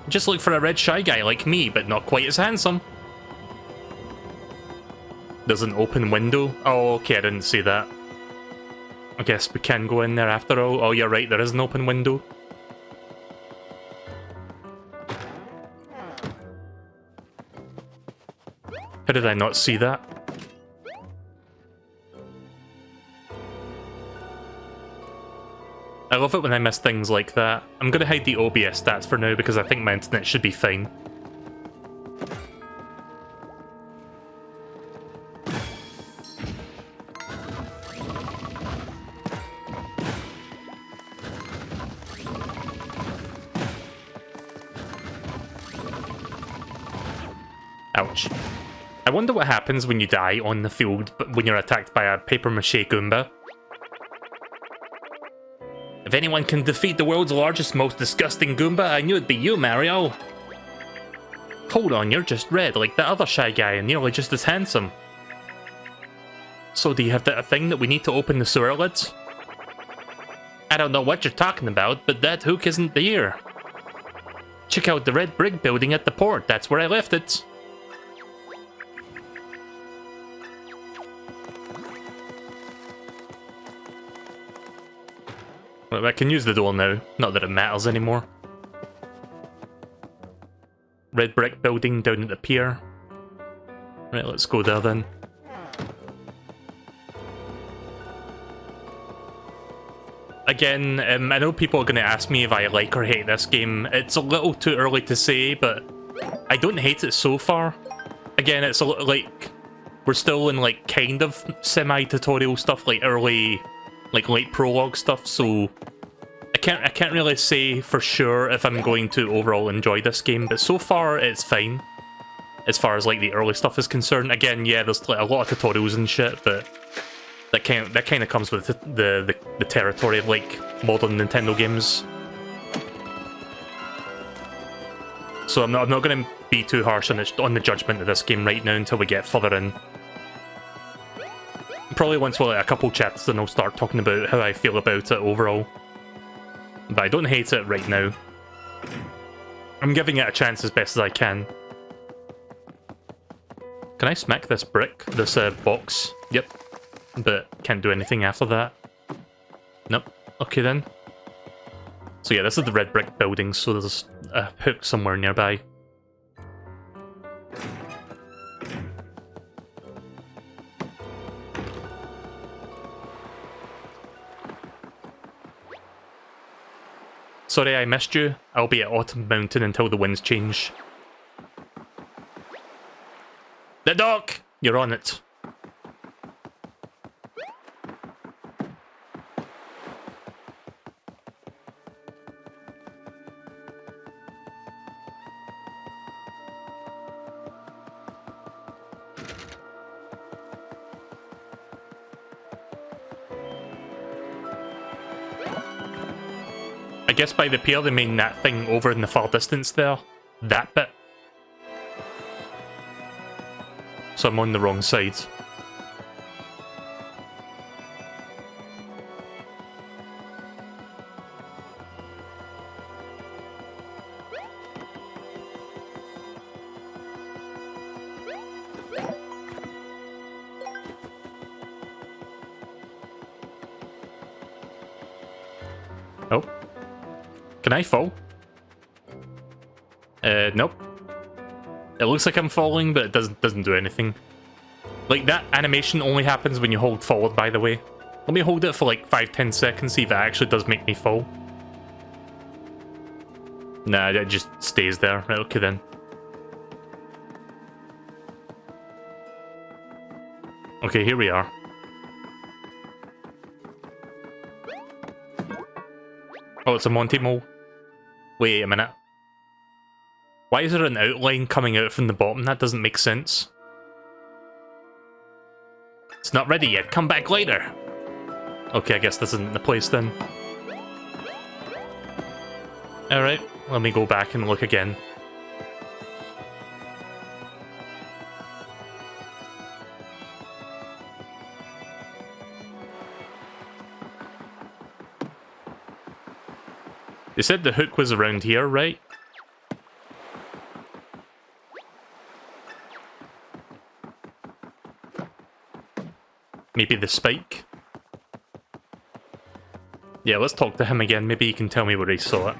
Just look for a red shy guy like me, but not quite as handsome. There's an open window. Oh, okay, I didn't see that. I guess we can go in there after all. Oh, you're right, there is an open window. How did I not see that? I love it when I miss things like that. I'm going to hide the OBS stats for now because I think my internet should be fine. Ouch. I wonder what happens when you die on the field but when you're attacked by a papier-mâché Goomba. If anyone can defeat the world's largest, most disgusting Goomba, I knew it'd be you, Mario. Hold on, you're just red, like that other shy guy, and nearly just as handsome. So do you have that thing that we need to open the sewer lids? I don't know what you're talking about, but that hook isn't there. Check out the red brick building at the port, that's where I left it. Well, I can use the door now, not that it matters anymore. Red brick building down at the pier. Right, let's go there then. Again, I know people are going to ask me if I like or hate this game. It's a little too early to say, but I don't hate it so far. Again, it's a little like we're still in like kind of semi-tutorial stuff, like early, like late prologue stuff. So I can't really say for sure if I'm going to overall enjoy this game. But so far, it's fine as far as like the early stuff is concerned. Again, yeah, there's like a lot of tutorials and shit, but that kind of comes with the territory of like modern Nintendo games. So I'm not going to be too harsh on the judgment of this game right now until we get further in. Probably once we're like a couple chapters, then I'll start talking about how I feel about it overall. But I don't hate it right now. I'm giving it a chance as best as I can. Can I smack this brick, this box? Yep. But can't do anything after that. Nope. Okay then. So yeah, this is the red brick building, so there's a hook somewhere nearby. Sorry I missed you. I'll be at Autumn Mountain until the winds change. The dock! You're on it. I guess by the pier they mean that thing over in the far distance there. That bit. So I'm on the wrong side. Oh. Can I fall? Nope. It looks like I'm falling, but it doesn't do anything. Like, that animation only happens when you hold forward, by the way. Let me hold it for like 5-10 seconds, see if it actually does make me fall. Nah, it just stays there. Right, okay then. Okay, here we are. Oh, it's a Monty Mole. Wait a minute. Why is there an outline coming out from the bottom? That doesn't make sense. It's not ready yet. Come back later. Okay, I guess this isn't the place then. Alright, let me go back and look again. They said the hook was around here, right? Maybe the spike? Yeah, let's talk to him again. Maybe he can tell me where he saw it.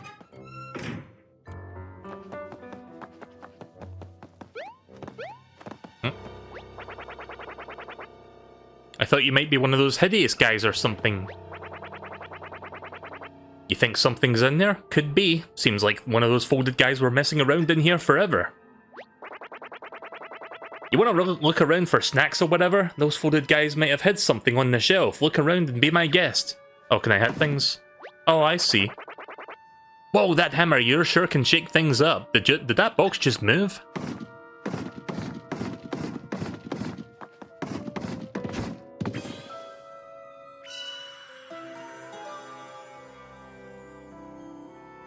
I thought you might be one of those hideous guys or something. You think something's in there? Could be. Seems like one of those folded guys were messing around in here forever. You want to look around for snacks or whatever? Those folded guys might have hid something on the shelf. Look around and be my guest. Oh, can I hit things? Oh, I see. Whoa, that hammer of yours sure can shake things up. Did that box just move?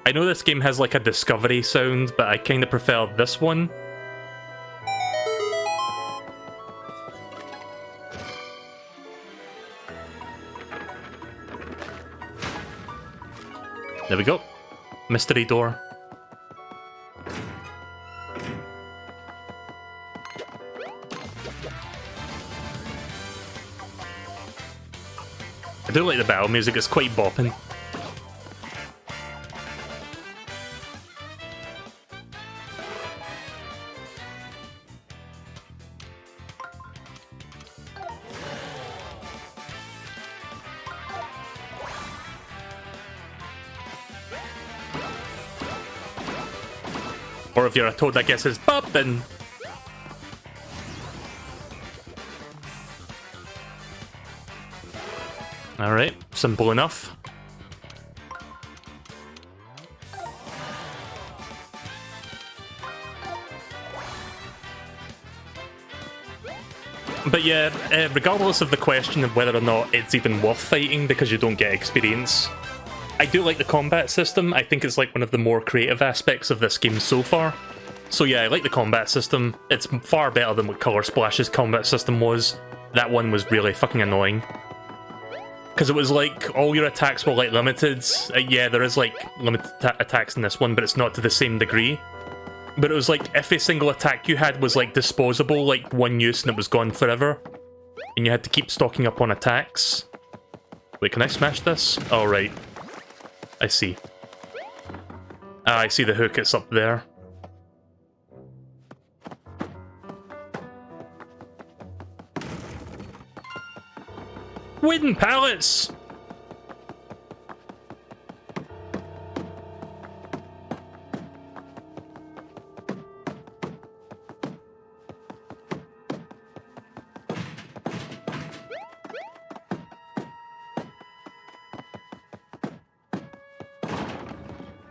I know this game has like a discovery sound, but I kind of prefer this one. There we go. Mystery door. I do like the battle music, it's quite bopping. Or if you're a toad, I guess it's bopping. Alright, simple enough. But yeah, regardless of the question of whether or not it's even worth fighting because you don't get experience, I do like the combat system. I think it's like one of the more creative aspects of this game so far. So yeah, I like the combat system. It's far better than what Color Splash's combat system was. That one was really fucking annoying. Because it was like, all your attacks were like limited. Yeah, there is like limited attacks in this one, but it's not to the same degree. But it was like, every single attack you had was like disposable, like one use and it was gone forever. And you had to keep stocking up on attacks. Wait, can I smash this? Oh, right. I see. Ah, I see the hook, it's up there. Wooden pallets!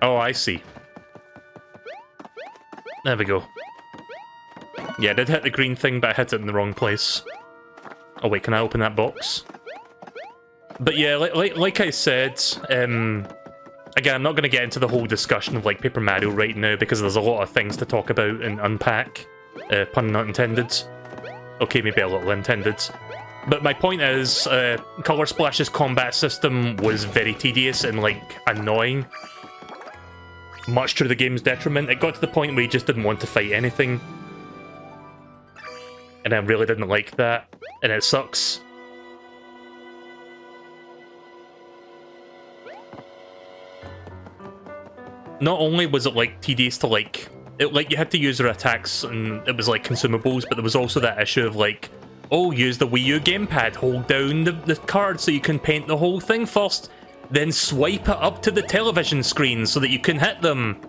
Oh, I see. There we go. Yeah, I did hit the green thing, but I hit it in the wrong place. Oh wait, can I open that box? But yeah, like I said, again, I'm not going to get into the whole discussion of like Paper Mario right now because there's a lot of things to talk about and unpack. Pun not intended. Okay, maybe a little intended. But my point is, Color Splash's combat system was very tedious and like annoying. Much to the game's detriment. It got to the point where you just didn't want to fight anything. And I really didn't like that. And it sucks. Not only was it like tedious to like you had to use your attacks and it was like consumables, but there was also that issue of like, oh, use the Wii U gamepad, hold down the card so you can paint the whole thing first, then swipe it up to the television screen so that you can hit them.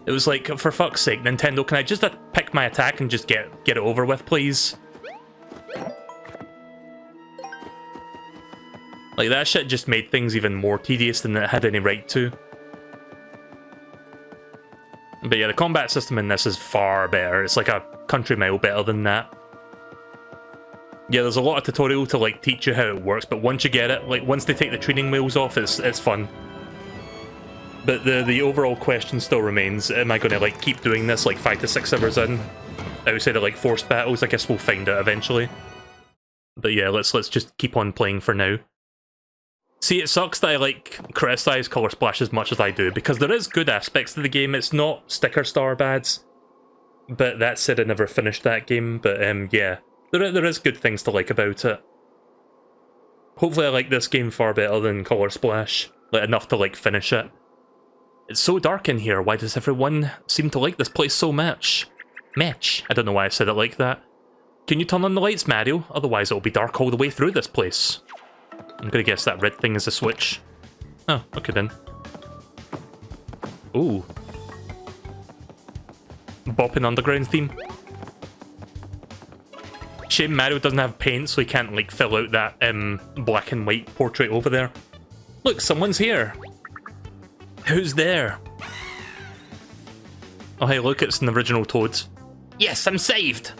It was like, for fuck's sake, Nintendo, can I just pick my attack and just get it over with, please? Like, that shit just made things even more tedious than it had any right to. But yeah, the combat system in this is far better. It's like a country mile better than that. Yeah, there's a lot of tutorial to like teach you how it works, but once you get it, like once they take the training wheels off, it's fun. But the overall question still remains, am I going to like keep doing this like 5 to 6 hours in? Outside of like forced battles, I guess we'll find out eventually. But yeah, let's just keep on playing for now. See, it sucks that I like criticize Color Splash as much as I do, because there is good aspects to the game. It's not sticker star bads. But that said, I never finished that game, but yeah. There is good things to like about it. Hopefully I like this game far better than Color Splash. Like, enough to, like, finish it. It's so dark in here. Why does everyone seem to like this place so much? Match. I don't know why I said it like that. Can you turn on the lights, Mario? Otherwise it'll be dark all the way through this place. I'm gonna guess that red thing is a switch. Oh, okay then. Ooh. Bopping Underground theme. Shame Mario doesn't have paint, so he can't, like, fill out that black and white portrait over there. Look, someone's here. Who's there? Oh, hey, look, it's an original Toad. Yes, I'm saved!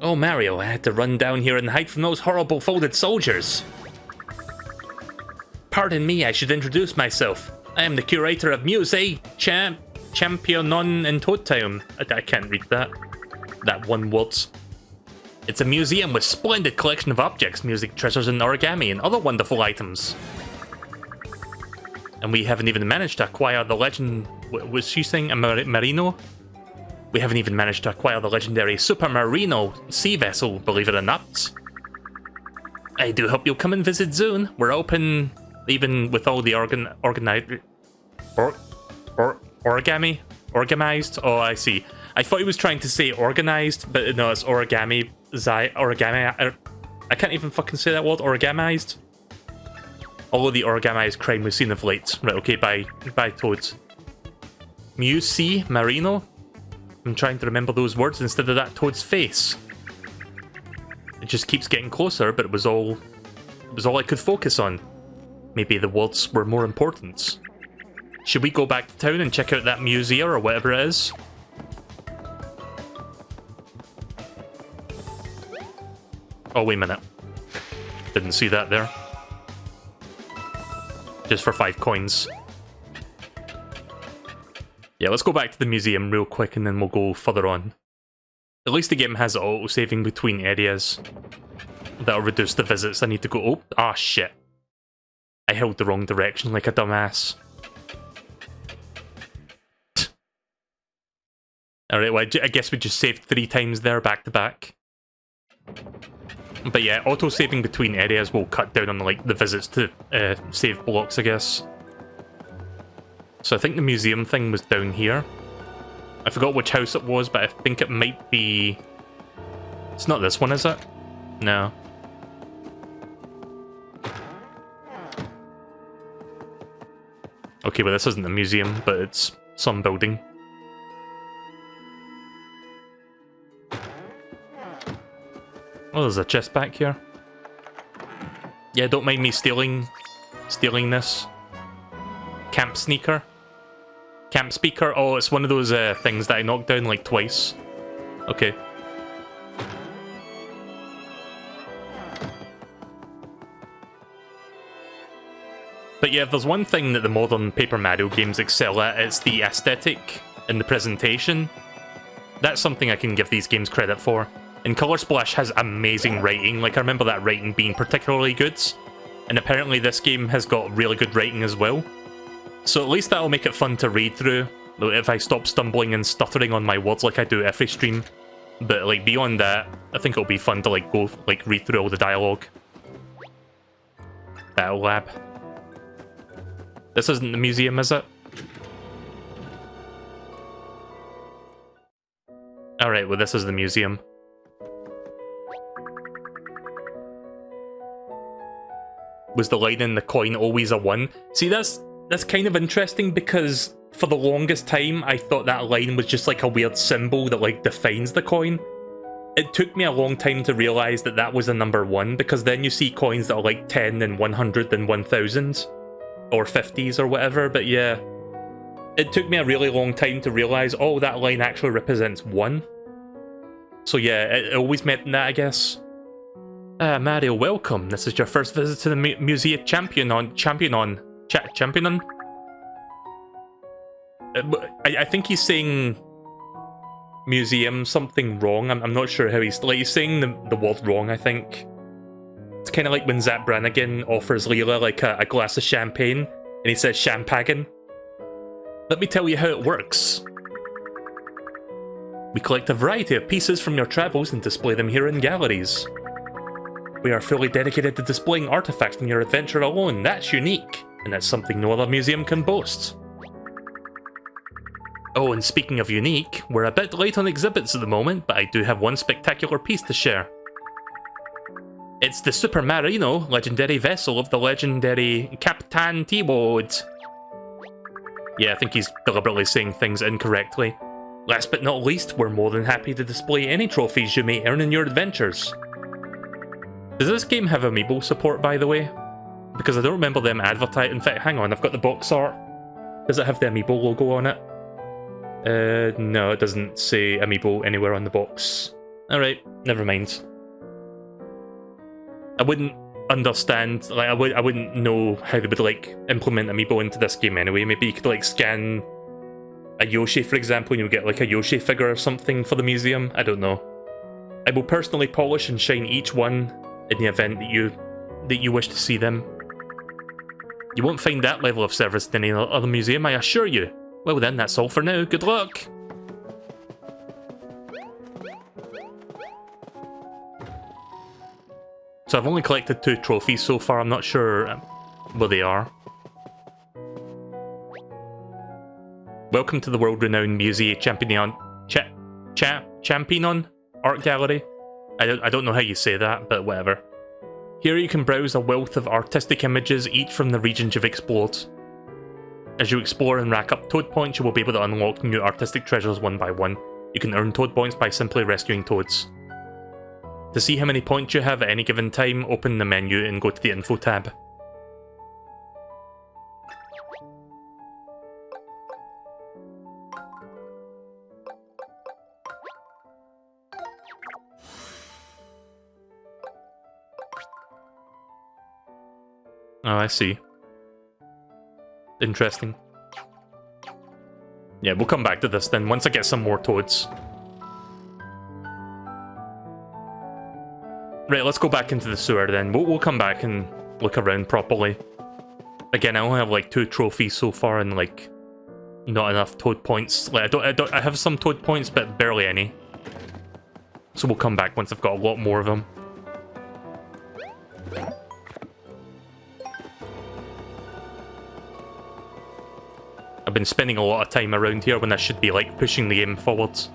Oh, Mario, I had to run down here and hide from those horrible folded soldiers. Pardon me, I should introduce myself. I am the curator of Musée Championon in Toad Town. I can't read that. That one word. It's a museum with splendid collection of objects, music, treasures, and origami, and other wonderful items. And we haven't even managed to acquire the legend... Was she saying a Marino? We haven't even managed to acquire the legendary Super Marino sea vessel, believe it or not. I do hope you'll come and visit soon. We're open even with all the organized? Oh, I see. I thought he was trying to say organized, but no, it's origami. Origami. I can't even fucking say that word. Origamized. All of the origamized crime we've seen of late. Right, okay, bye Toads. Musea Marino? I'm trying to remember those words instead of that Toad's face. It just keeps getting closer, but it was all I could focus on. Maybe the words were more important. Should we go back to town and check out that museum or whatever it is? Oh, wait a minute. Didn't see that there. Just for 5 coins. Yeah, let's go back to the museum real quick and then we'll go further on. At least the game has auto-saving between areas. That'll reduce the visits I need to go... Oh, ah, shit. I held the wrong direction like a dumbass. Alright, well, I guess we just saved 3 times there, back to back. But yeah, auto-saving between areas will cut down on, like, the visits to save blocks, I guess. So I think the museum thing was down here. I forgot which house it was, but I think it might be... It's not this one, is it? No. Okay, well this isn't a museum, but it's some building. Oh, there's a chest back here. Yeah, don't mind me stealing this. Camp sneaker. Camp speaker. Oh, it's one of those things that I knocked down like twice. Okay. But yeah, if there's one thing that the modern Paper Mario games excel at, it's the aesthetic and the presentation. That's something I can give these games credit for. And Color Splash has amazing writing. Like, I remember that writing being particularly good. And apparently this game has got really good writing as well. So at least that'll make it fun to read through, if I stop stumbling and stuttering on my words like I do every stream. But, like, beyond that, I think it'll be fun to, like, go, like, read through all the dialogue. Battle Lab. This isn't the museum, is it? Alright, well this is the museum. Was the line in the coin always a 1? See, that's kind of interesting because for the longest time I thought that line was just like a weird symbol that like defines the coin. It took me a long time to realise that that was a number 1 because then you see coins that are like 10 and 100 and 1000 or 50s or whatever, but yeah. It took me a really long time to realise, oh, that line actually represents 1. So yeah, it always meant that, I guess. Mario, welcome. This is your first visit to the Musea Championon. I think he's saying museum something wrong. I'm not sure how he's saying the word wrong, I think. It's kind of like when Zap Brannigan offers Leela like a glass of champagne and he says champagne. Let me tell you how it works. We collect a variety of pieces from your travels and display them here in galleries. We are fully dedicated to displaying artifacts in your adventure alone. That's unique, and that's something no other museum can boast. Oh, and speaking of unique, we're a bit late on exhibits at the moment, but I do have one spectacular piece to share. It's the Super Marino, legendary vessel of the legendary Captain T-Boat. Yeah, I think he's deliberately saying things incorrectly. Last but not least, we're more than happy to display any trophies you may earn in your adventures. Does this game have amiibo support, by the way? Because I don't remember them advertising. In fact, hang on, I've got the box art. Does it have the amiibo logo on it? No, it doesn't say amiibo anywhere on the box. Alright, never mind. I wouldn't understand, like, I wouldn't know how they would, like, implement amiibo into this game anyway. Maybe you could, like, scan a Yoshi, for example, and you'll get, like, a Yoshi figure or something for the museum. I don't know. I will personally polish and shine each one in the event that you wish to see them. You won't find that level of service in any other museum, I assure you. Well then, that's all for now. Good luck! So I've only collected 2 trophies so far. I'm not sure where they are. Welcome to the world-renowned Musée Champignon Art Gallery. I don't know how you say that, but whatever. Here you can browse a wealth of artistic images, each from the regions you've explored. As you explore and rack up Toad points, you will be able to unlock new artistic treasures one by one. You can earn Toad points by simply rescuing Toads. To see how many points you have at any given time, open the menu and go to the Info tab. Oh, I see. Interesting. Yeah, we'll come back to this then, once I get some more Toads. Right, let's go back into the sewer then. We'll come back and look around properly. Again, I only have like 2 trophies so far and like not enough Toad points. Like I have some Toad points, but barely any. So we'll come back once I've got a lot more of them. I've been spending a lot of time around here when I should be like pushing the game forwards.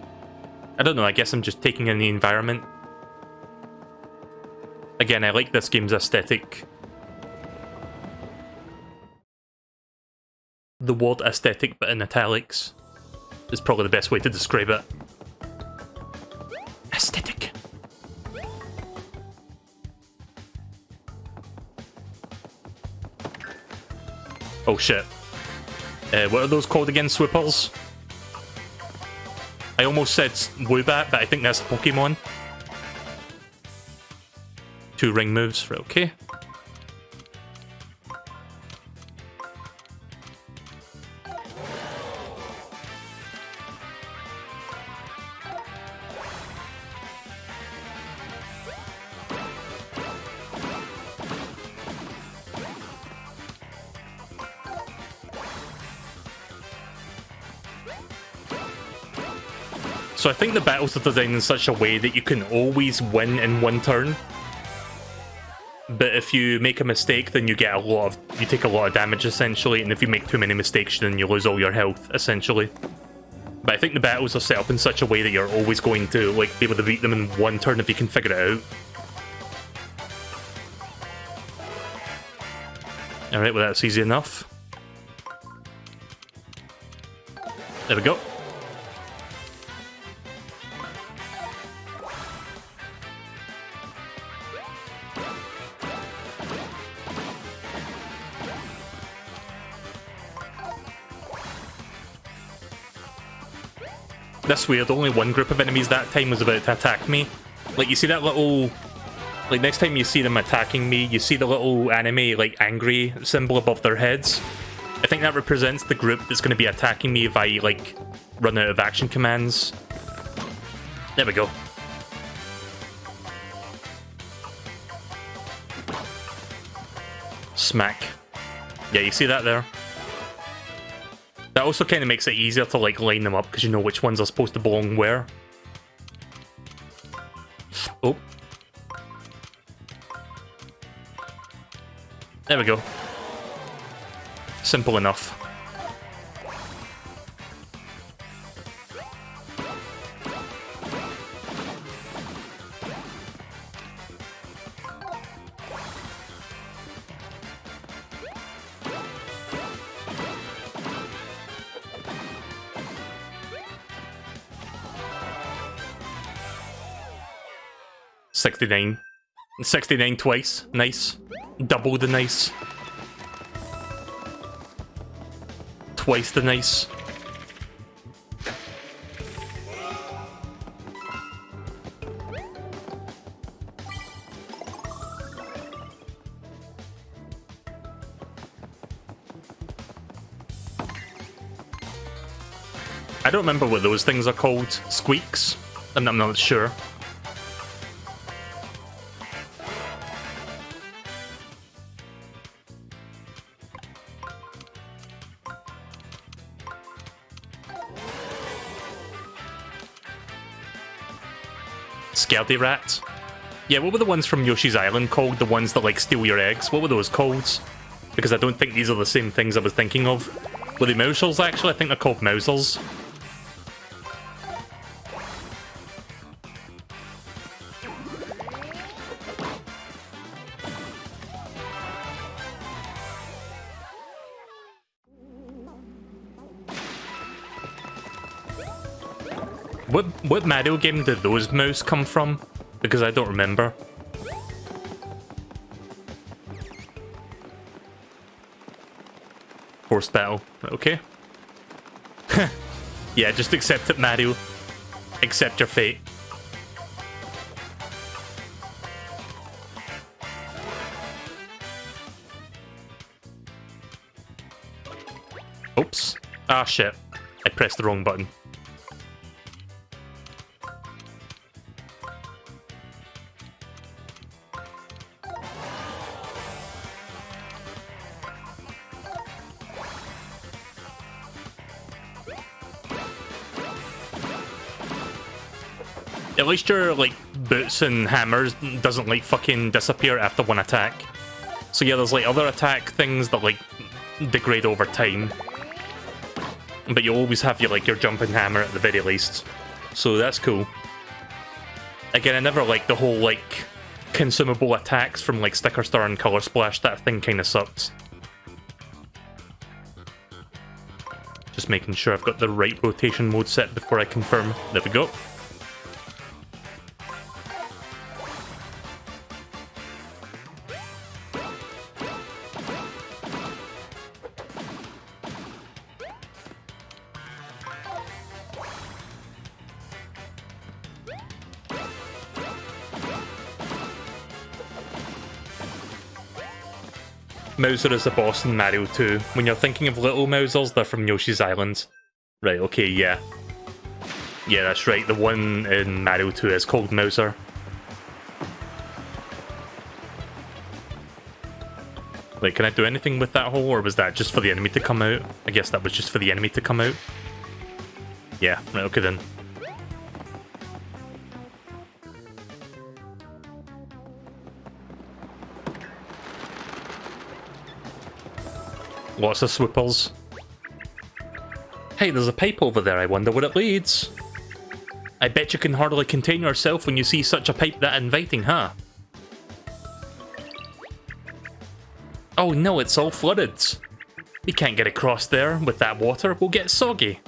I don't know, I guess I'm just taking in the environment. Again, I like this game's aesthetic. The word aesthetic, but in italics, is probably the best way to describe it. Aesthetic. Oh shit. What are those called again? Swippers? I almost said Woobat, but I think that's a Pokemon. 2 ring moves, right, okay. So I think the battles are designed in such a way that you can always win in one turn. But if you make a mistake, then you take a lot of damage essentially, and if you make too many mistakes, then you lose all your health essentially. But I think the battles are set up in such a way that you're always going to like be able to beat them in one turn if you can figure it out. Alright, well that's easy enough. There we go. That's weird, only one group of enemies that time was about to attack me. Like, you see that little... Like, next time you see them attacking me, you see the little anime, like, angry symbol above their heads. I think that represents the group that's going to be attacking me if I, like, run out of action commands. There we go. Smack. Yeah, you see that there? That also kind of makes it easier to like line them up because you know which ones are supposed to belong where. Oh. There we go. Simple enough. $69. 69 twice. Nice. Double the nice. Twice the nice. I don't remember what those things are called. Squeaks? I'm not sure. Scaredy Rat. Yeah, what were the ones from Yoshi's Island called? The ones that, like, steal your eggs? What were those called? Because I don't think these are the same things I was thinking of. Were they Mousers, actually? I think they're called Mousers. What Mario game did those mouse come from? Because I don't remember. Forced battle. Okay. Yeah, just accept it, Mario. Accept your fate. Oops. Ah, shit. I pressed the wrong button. At least your, like, boots and hammers doesn't, like, fucking disappear after one attack. So yeah, there's, like, other attack things that, like, degrade over time. But you always have your, like, your jumping hammer at the very least. So that's cool. Again, I never liked the whole, like, consumable attacks from, like, Sticker Star and Color Splash. That thing kinda sucked. Just making sure I've got the right rotation mode set before I confirm. There we go. Mouser is a boss in Mario 2. When you're thinking of little Mousers, they're from Yoshi's Island. Right, okay, yeah. Yeah, that's right, the one in Mario 2 is called Mouser. Wait, can I do anything with that hole, or was that just for the enemy to come out? I guess that was just for the enemy to come out. Yeah, right, okay then. Lots of swoopers. Hey, there's a pipe over there, I wonder where it leads. I bet you can hardly contain yourself when you see such a pipe that inviting, huh? Oh no, it's all flooded. We can't get across there with that water, we'll get soggy.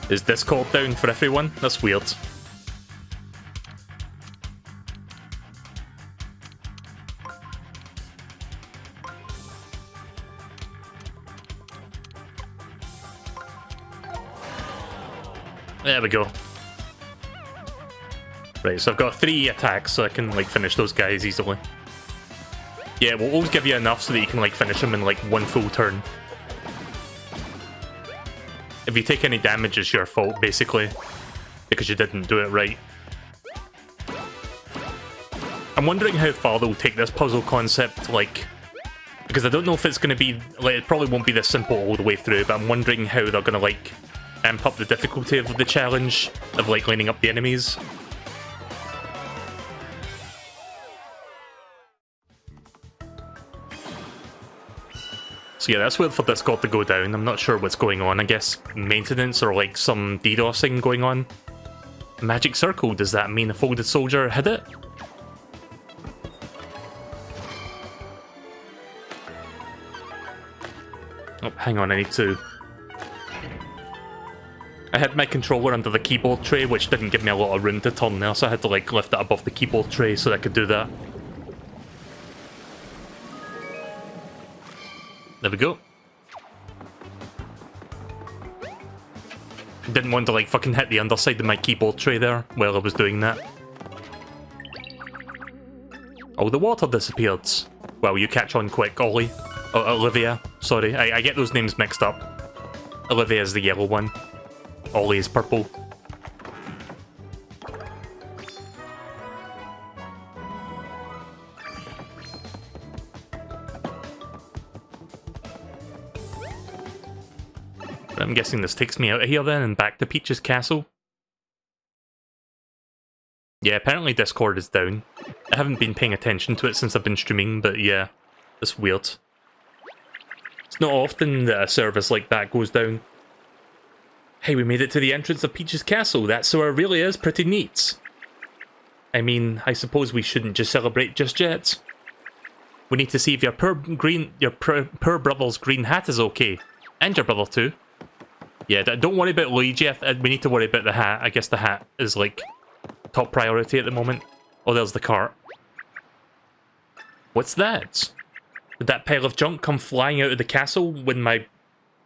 Is Discord down for everyone? That's weird. There we go. Right, so I've got 3 attacks, so I can, like, finish those guys easily. Yeah, we'll always give you enough so that you can like finish him in like one full turn. If you take any damage, it's your fault, basically, because you didn't do it right. I'm wondering how far they'll take this puzzle concept, like, because I don't know if it's going to be, like, it probably won't be this simple all the way through, but I'm wondering how they're going to, like, amp up the difficulty of the challenge, of, like, lining up the enemies. So yeah, let's wait for this god to go down. I'm not sure what's going on. I guess maintenance or, like, some DDoSing going on. Magic circle, does that mean a folded soldier hit it? Oh, hang on, I need to... I had my controller under the keyboard tray, which didn't give me a lot of room to turn there, so I had to like lift it above the keyboard tray so that I could do that. There we go. Didn't want to like fucking hit the underside of my keyboard tray there while I was doing that. Oh, the water disappeared. Well, you catch on quick, Ollie. Oh, Olivia, sorry. I get those names mixed up. Olivia is the yellow one. Ollie is purple. I'm guessing this takes me out of here then and back to Peach's castle. Yeah, apparently Discord is down. I haven't been paying attention to it since I've been streaming, but yeah, it's weird. It's not often that a service like that goes down. Hey, we made it to the entrance of Peach's castle. That Sora really is pretty neat. I mean, I suppose we shouldn't just celebrate just yet. We need to see if your poor brother's green hat is okay. And your brother too. Yeah, don't worry about Luigi. We need to worry about the hat. I guess the hat is like top priority at the moment. Oh, there's the cart. What's that? Did that pile of junk come flying out of the castle when my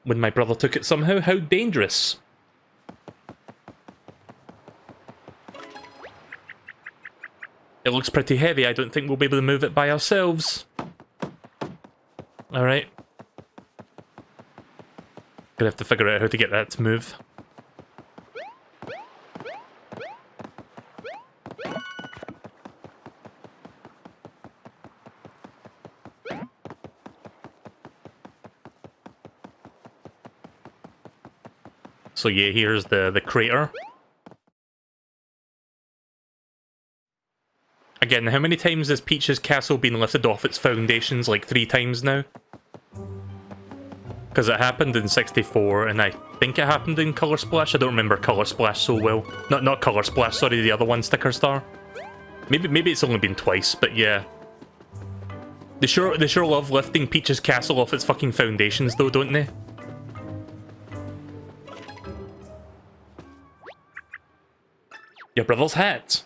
brother took it somehow? How dangerous. It looks pretty heavy. I don't think we'll be able to move it by ourselves. Alright. Gonna have to figure out how to get that to move. So yeah, here's the crater. Again, how many times has Peach's castle been lifted off its foundations? Like 3 times now? Because it happened in 64, and I think it happened in Color Splash. I don't remember Color Splash so well. Not Color Splash, sorry, the other one, Sticker Star. Maybe it's only been twice, but yeah. They sure love lifting Peach's castle off its fucking foundations though, don't they? Your brother's hat.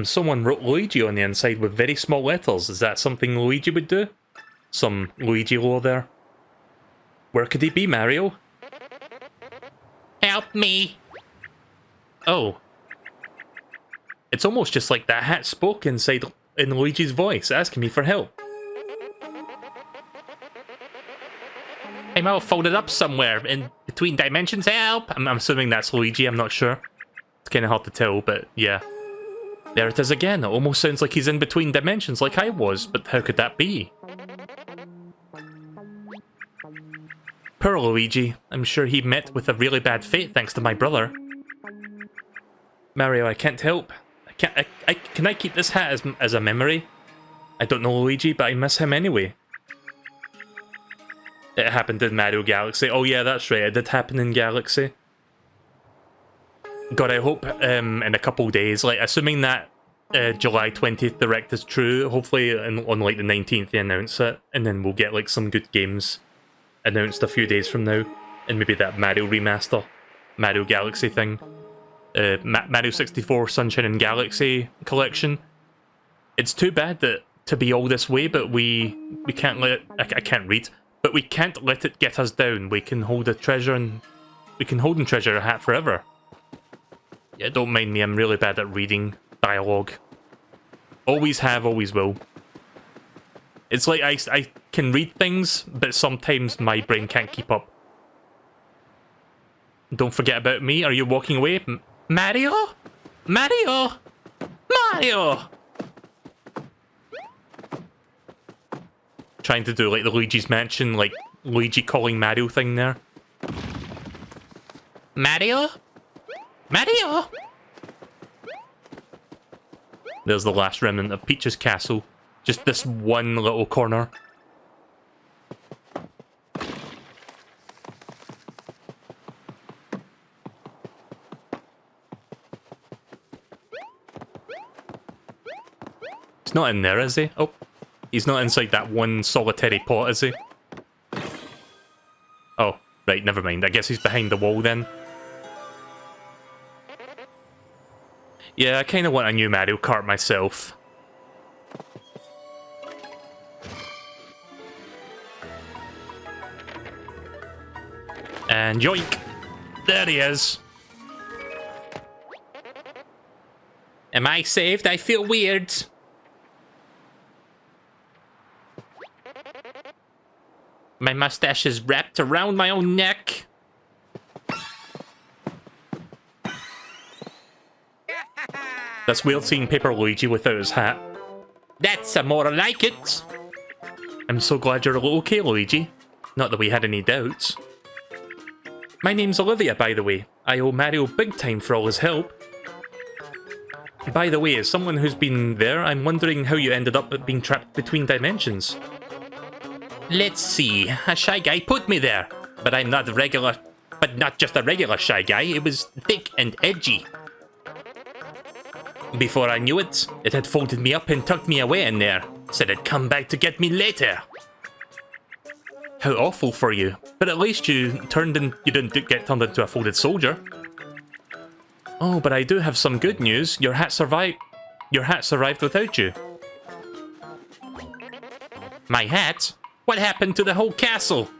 Someone wrote Luigi on the inside with very small letters. Is that something Luigi would do? Some Luigi lore there. Where could he be, Mario? Help me! Oh. It's almost just like that hat spoke in Luigi's voice, asking me for help. I'm all folded up somewhere in between dimensions. Help! I'm assuming that's Luigi, I'm not sure. It's kind of hard to tell, but yeah. There it is again. It almost sounds like he's in between dimensions like I was, but how could that be? Poor Luigi. I'm sure he met with a really bad fate thanks to my brother. Mario, I can't help. Can I keep this hat as a memory? I don't know Luigi, but I miss him anyway. It happened in Mario Galaxy. Oh yeah, that's right. It did happen in Galaxy. God, I hope in a couple days, like assuming that July 20th direct is true, hopefully on like the 19th they announce it, and then we'll get like some good games announced a few days from now, and maybe that Mario remaster, Mario Galaxy thing, Mario 64 Sunshine and Galaxy collection. It's too bad that to be all this way, but we can't let it, I can't read, but we can't let it get us down. We can hold a treasure and we can hold and treasure a hat forever. Yeah, don't mind me, I'm really bad at reading dialogue. Always have, always will. It's like I can read things, but sometimes my brain can't keep up. Don't forget about me. Are you walking away? Mario? Mario? Mario! Trying to do like the Luigi's Mansion, like Luigi calling Mario thing there. Mario? Mario? There's the last remnant of Peach's castle. Just this one little corner. He's not in there, is he? Oh, he's not inside that one solitary pot, is he? Oh, right, never mind. I guess he's behind the wall then. Yeah, I kind of want a new Mario Kart myself. And yoink! There he is. Am I saved? I feel weird. My mustache is wrapped around my own neck. That's weird seeing Paper Luigi without his hat. That's more like it. I'm so glad you're okay, Luigi. Not that we had any doubts. My name's Olivia, by the way. I owe Mario big time for all his help. By the way, as someone who's been there, I'm wondering how you ended up being trapped between dimensions. Let's see. A shy guy put me there. But I'm not regular... But not just a regular shy guy. It was thick and edgy. Before I knew it, it had folded me up and tucked me away in there. Said it'd come back to get me later. How awful for you. But at least you didn't get turned into a folded soldier. Oh, but I do have some good news. Your hat survived without you. My hat? What happened to the whole castle?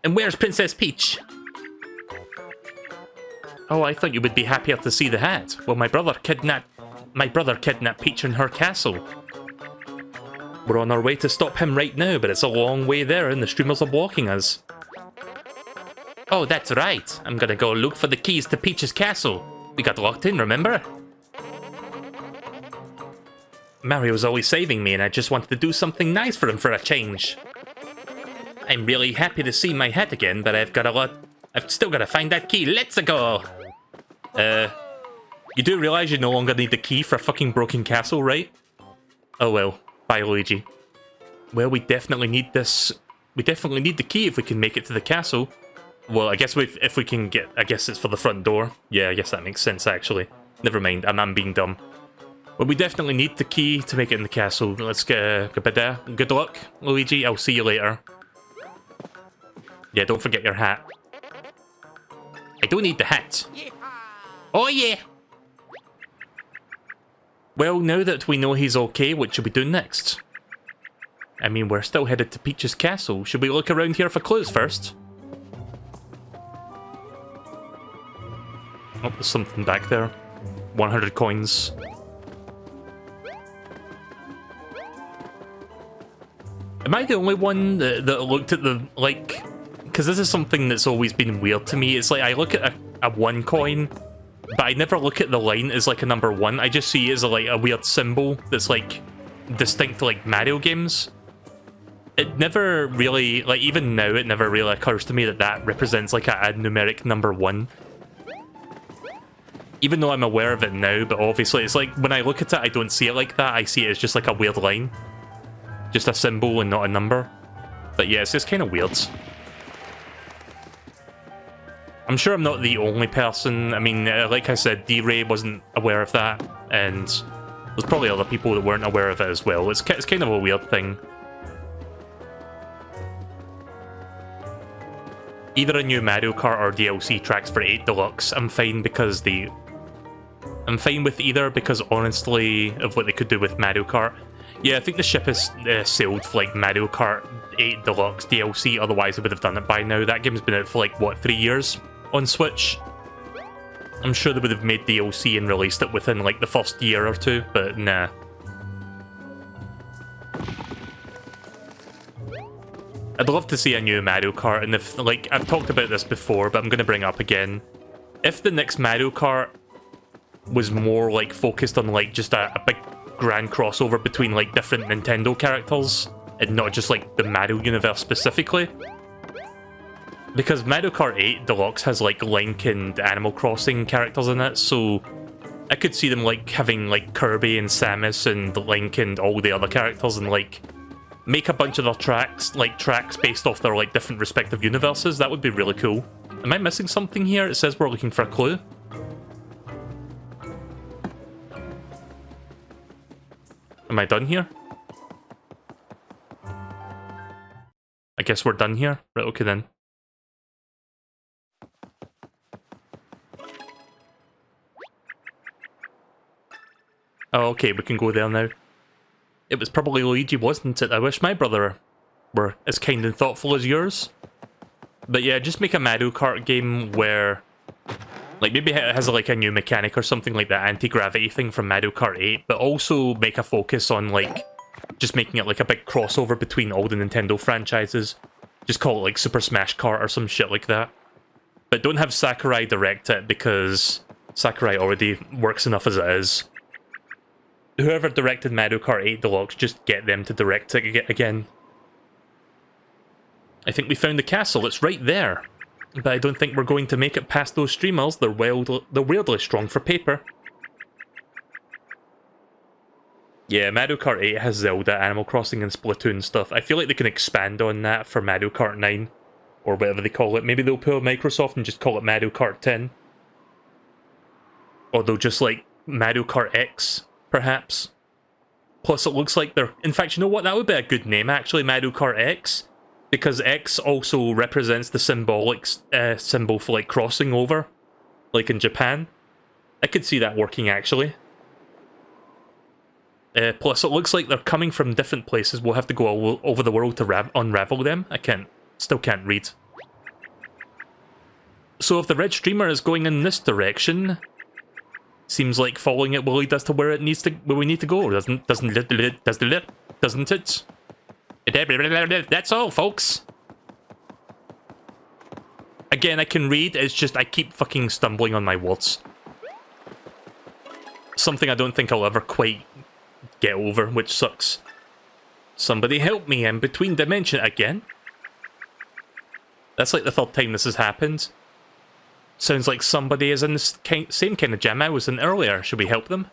And where's Princess Peach? Oh, I thought you would be happier to see the hat. Well, my brother kidnapped Peach in her castle. We're on our way to stop him right now, but it's a long way there and the streamers are blocking us. Oh, that's right. I'm gonna go look for the keys to Peach's castle. We got locked in, remember? Mario's always saving me and I just wanted to do something nice for him for a change. I'm really happy to see my hat again, but I've still gotta find that key. Let's go! You do realize you no longer need the key for a fucking broken castle, right? Oh well. Bye, Luigi. Well, we definitely need this. We definitely need the key if we can make it to the castle. Well, I guess if we can get... I guess it's for the front door. Yeah, I guess that makes sense, actually. Never mind, I'm being dumb. But we definitely need the key to make it in the castle. Let's get there. Good luck, Luigi. I'll see you later. Yeah, don't forget your hat. I do need the hat. Oh, yeah! Well, now that we know he's okay, what should we do next? I mean, we're still headed to Peach's castle. Should we look around here for clues first? Oh, there's something back there. 100 coins. Am I the only one that looked at the, like... Because this is something that's always been weird to me. It's like, I look at a 1 coin, but I never look at the line as like a number 1. I just see it as a weird symbol that's like distinct to like Mario games. It never really, like even now, it never really occurs to me that that represents like a numeric number 1. Even though I'm aware of it now, but obviously it's like when I look at it, I don't see it like that. I see it as just like a weird line. Just a symbol and not a number. But yeah, it's just kind of weird. I'm sure I'm not the only person. I mean, like I said, D-Ray wasn't aware of that, and there's probably other people that weren't aware of it as well. It's kind of a weird thing. Either a new Mario Kart or DLC tracks for 8 Deluxe. I'm fine because I'm fine with either because honestly of what they could do with Mario Kart. Yeah, I think the ship is sailed for like Mario Kart 8 Deluxe DLC, otherwise they would have done it by now. That game's been out for like, what, 3 years on Switch? I'm sure they would have made DLC and released it within like the first year or two, but nah. I'd love to see a new Mario Kart, and if, like, I've talked about this before, but I'm going to bring it up again. If the next Mario Kart was more, like, focused on, like, just a big grand crossover between, like, different Nintendo characters, and not just, like, the Mario universe specifically. Because Mario Kart 8 Deluxe has, like, Link and Animal Crossing characters in it, so I could see them, like, having, like, Kirby and Samus and Link and all the other characters, and, like, make a bunch of their tracks, like, tracks based off their, like, different respective universes. That would be really cool. Am I missing something here? It says we're looking for a clue. Am I done here? I guess we're done here. Right, okay then. Oh, okay, we can go there now. It was probably Luigi, wasn't it? I wish my brother were as kind and thoughtful as yours. But yeah, just make a Mario Kart game where, like, maybe it has like a new mechanic or something like that anti-gravity thing from Mario Kart 8, but also make a focus on, like, just making it like a big crossover between all the Nintendo franchises. Just call it like Super Smash Kart or some shit like that. But don't have Sakurai direct it, because Sakurai already works enough as it is. Whoever directed Mario Kart 8 Deluxe, just get them to direct it again. I think we found the castle, it's right there. But I don't think we're going to make it past those streamers, they're weirdly strong for paper. Yeah, Mario Kart 8 has Zelda, Animal Crossing and Splatoon stuff. I feel like they can expand on that for Mario Kart 9. Or whatever they call it. Maybe they'll pull Microsoft and just call it Mario Kart 10. Or they'll just like Mario Kart X, perhaps. Plus it looks like they're... In fact, you know what? That would be a good name, actually, Mario Kart X. Because X also represents the symbolic symbol for, like, crossing over. Like in Japan. I could see that working, actually. Plus, it looks like they're coming from different places. We'll have to go all over the world to unravel them. Still can't read. So if the red streamer is going in this direction, seems like following it will lead us to where we need to go, doesn't it? That's all, folks. Again, I can read, it's just I keep fucking stumbling on my words. Something I don't think I'll ever quite get over, which sucks. Somebody help me, I'm between dimension again. That's like the third time this has happened. Sounds like somebody is in the same kind of jam I was in earlier. Should we help them?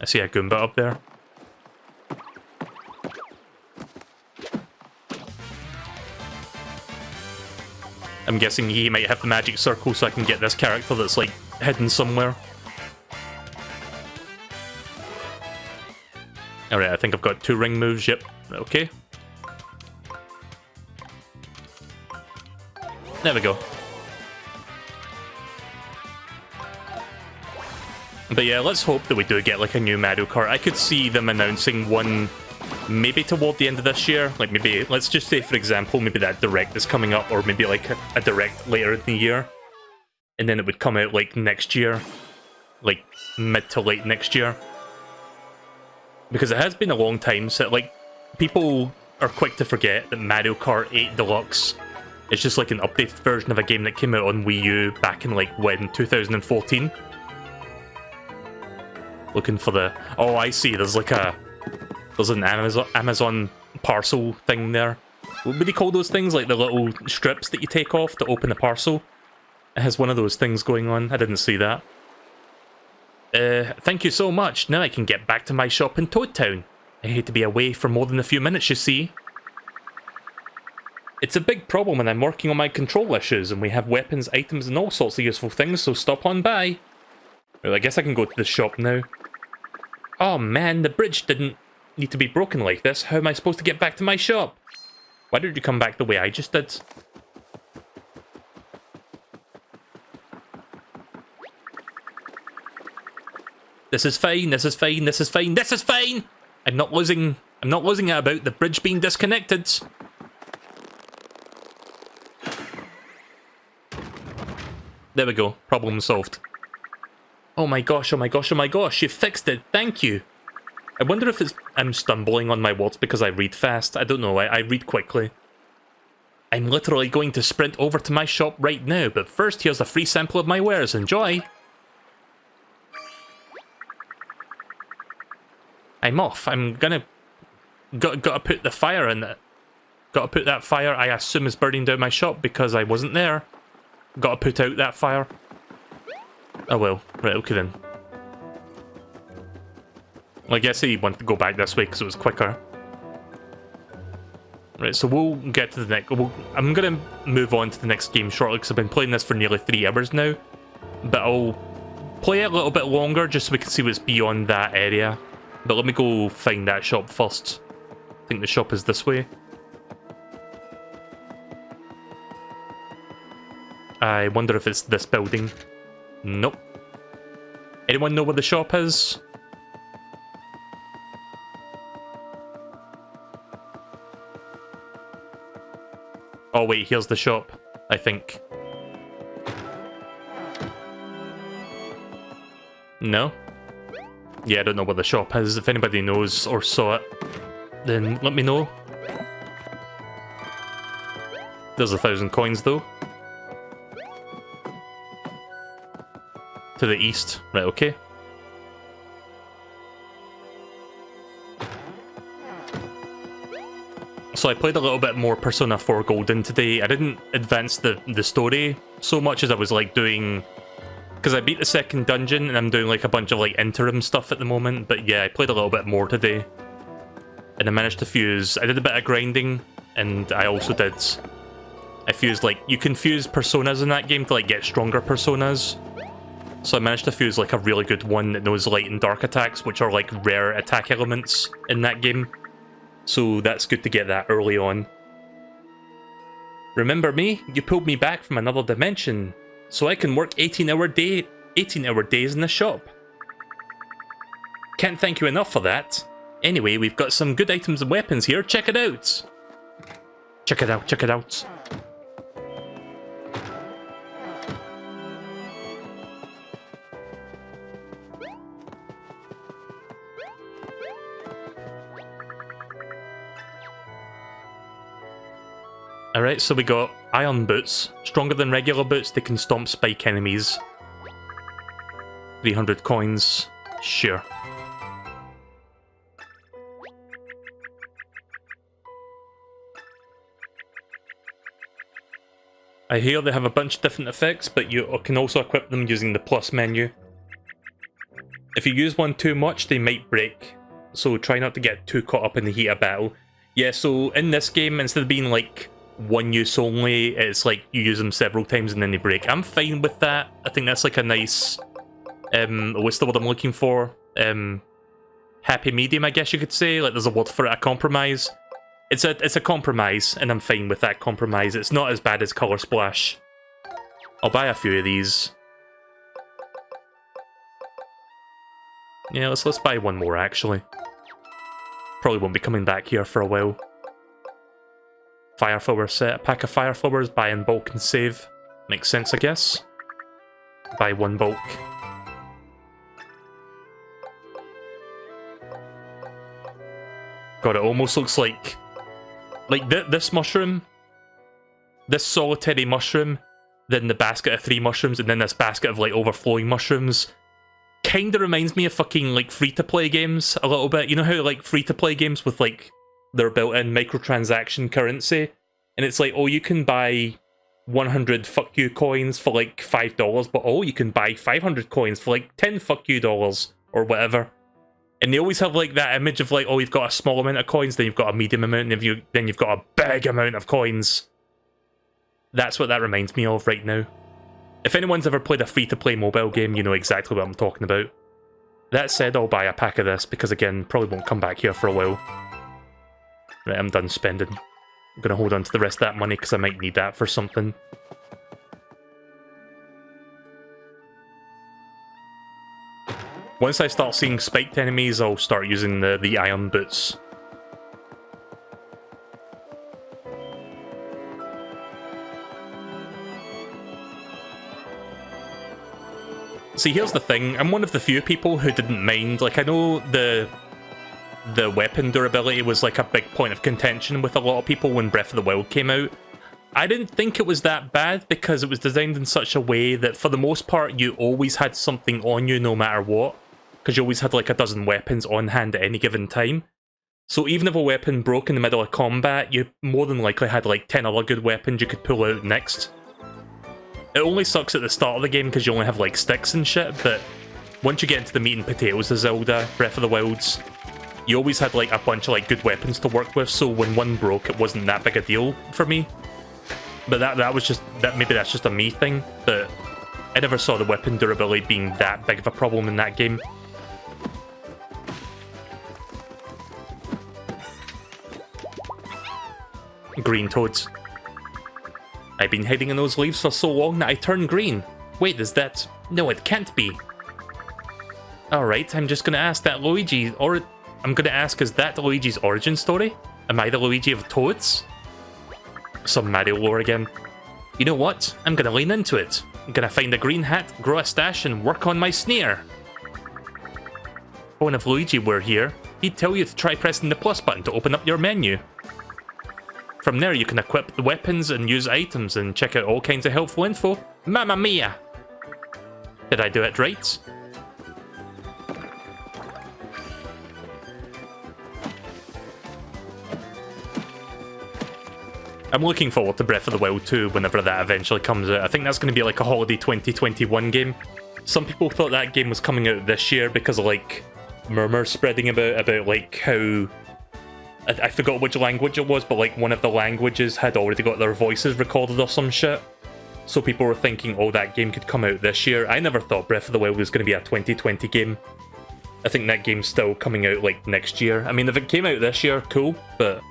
I see a Goomba up there. I'm guessing he might have the magic circle so I can get this character that's like hidden somewhere. Alright, I think I've got 2 ring moves, yep. Okay. There we go. But yeah, let's hope that we do get like a new Mario Kart. I could see them announcing one maybe toward the end of this year. Like maybe, let's just say for example, maybe that Direct is coming up, or maybe like a Direct later in the year. And then it would come out like next year. Like mid to late next year. Because it has been a long time, so like people are quick to forget that Mario Kart 8 Deluxe is just like an updated version of a game that came out on Wii U back in like when, 2014? Looking for the... Oh, I see, there's like a... There's an Amazon parcel thing there. What would you call those things? Like the little strips that you take off to open a parcel? It has one of those things going on. I didn't see that. Thank you so much. Now I can get back to my shop in Toad Town. I hate to be away for more than a few minutes, you see. It's a big problem when I'm working on my control issues, and we have weapons, items, and all sorts of useful things, so stop on by. Well, I guess I can go to the shop now. Oh man, the bridge didn't need to be broken like this. How am I supposed to get back to my shop? Why did you come back the way I just did? This is fine, this is fine, this is fine, this is fine! I'm not losing it about the bridge being disconnected. There we go, problem solved. Oh my gosh, oh my gosh, oh my gosh, you fixed it, thank you. I wonder if I'm stumbling on my words because I read fast. I don't know, I read quickly. I'm literally going to sprint over to my shop right now, but first here's a free sample of my wares. Enjoy! I'm off. I'm gonna... Gotta put the fire in it. Gotta put that fire I assume is burning down my shop because I wasn't there. Gotta put out that fire. Oh well. Right, okay then. Well, I guess he wanted to go back this way because it was quicker. Right, so we'll get to the next... I'm going to move on to the next game shortly because I've been playing this for nearly 3 hours now. But I'll play it a little bit longer just so we can see what's beyond that area. But let me go find that shop first. I think the shop is this way. I wonder if it's this building. Nope. Anyone know where the shop is? Oh wait, here's the shop, I think. No? Yeah, I don't know where the shop is. If anybody knows or saw it, then let me know. There's 1,000 coins though. To the east. Right, okay. So I played a little bit more Persona 4 Golden today. I didn't advance the story so much as I was like doing... Because I beat the second dungeon and I'm doing like a bunch of like interim stuff at the moment. But yeah, I played a little bit more today. And I managed to fuse... I did a bit of grinding and I also did... I fused like... You can fuse personas in that game to like get stronger personas. So I managed to fuse like a really good one that knows light and dark attacks, which are like rare attack elements in that game. So that's good to get that early on. Remember me? You pulled me back from another dimension, so I can work 18-hour days in the shop. Can't thank you enough for that. Anyway, we've got some good items and weapons here. Check it out. Check it out, check it out. Alright, so we got iron boots. Stronger than regular boots, they can stomp spike enemies. 300 coins. Sure. I hear they have a bunch of different effects, but you can also equip them using the plus menu. If you use one too much, they might break. So try not to get too caught up in the heat of battle. Yeah, so in this game, instead of being like one use only, it's like you use them several times and then they break. I'm fine with that. I think that's like a nice, what's the word I'm looking for? Happy medium, I guess you could say. Like there's a word for it, a compromise. It's a compromise, and I'm fine with that compromise. It's not as bad as Color Splash. I'll buy a few of these. Yeah, let's buy one more actually. Probably won't be coming back here for a while. Fire flower set, a pack of fire flowers, buy in bulk and save. Makes sense, I guess. Buy one bulk. God, it almost looks like this mushroom, this solitary mushroom, then the basket of 3 mushrooms, and then this basket of like overflowing mushrooms. Kinda reminds me of fucking like free-to-play games a little bit. You know how like free-to-play games with like their built-in microtransaction currency, and it's like, oh, you can buy 100 fuck you coins for like $5, but oh, you can buy 500 coins for like 10 fuck you dollars or whatever. And they always have like that image of like, oh, you've got a small amount of coins, then you've got a medium amount, and then you've got a big amount of coins. That's what that reminds me of right now. If anyone's ever played a free-to-play mobile game, you know exactly what I'm talking about. That said, I'll buy a pack of this, because again, probably won't come back here for a while. Right, I'm done spending. I'm gonna hold on to the rest of that money, because I might need that for something. Once I start seeing spiked enemies, I'll start using the iron boots. See, here's the thing. I'm one of the few people who didn't mind. Like, I know the weapon durability was like a big point of contention with a lot of people when Breath of the Wild came out. I didn't think it was that bad because it was designed in such a way that for the most part you always had something on you no matter what, because you always had like a dozen weapons on hand at any given time. So even if a weapon broke in the middle of combat, you more than likely had like 10 other good weapons you could pull out next. It only sucks at the start of the game because you only have like sticks and shit, but once you get into the meat and potatoes of Zelda, Breath of the Wilds, you always had like a bunch of like good weapons to work with, so when one broke it wasn't that big a deal for me. But that was just, maybe that's just a me thing, but I never saw the weapon durability being that big of a problem in that game. Green toads. I've been hiding in those leaves for so long that I turned green. Wait, is that... No, it can't be. Alright, I'm just gonna ask that Luigi, or... I'm gonna ask, is that Luigi's origin story? Am I the Luigi of Toads? Some Mario lore again. You know what? I'm gonna lean into it. I'm gonna find a green hat, grow a stash, and work on my sneer. Oh, and if Luigi were here, he'd tell you to try pressing the plus button to open up your menu. From there, you can equip the weapons and use items and check out all kinds of helpful info. Mamma mia! Did I do it right? I'm looking forward to Breath of the Wild 2 whenever that eventually comes out. I think that's going to be like a holiday 2021 game. Some people thought that game was coming out this year because of like murmurs spreading about like how... I forgot which language it was, but like one of the languages had already got their voices recorded or some shit. So people were thinking, oh, that game could come out this year. I never thought Breath of the Wild was going to be a 2020 game. I think that game's still coming out like next year. I mean, if it came out this year, cool, but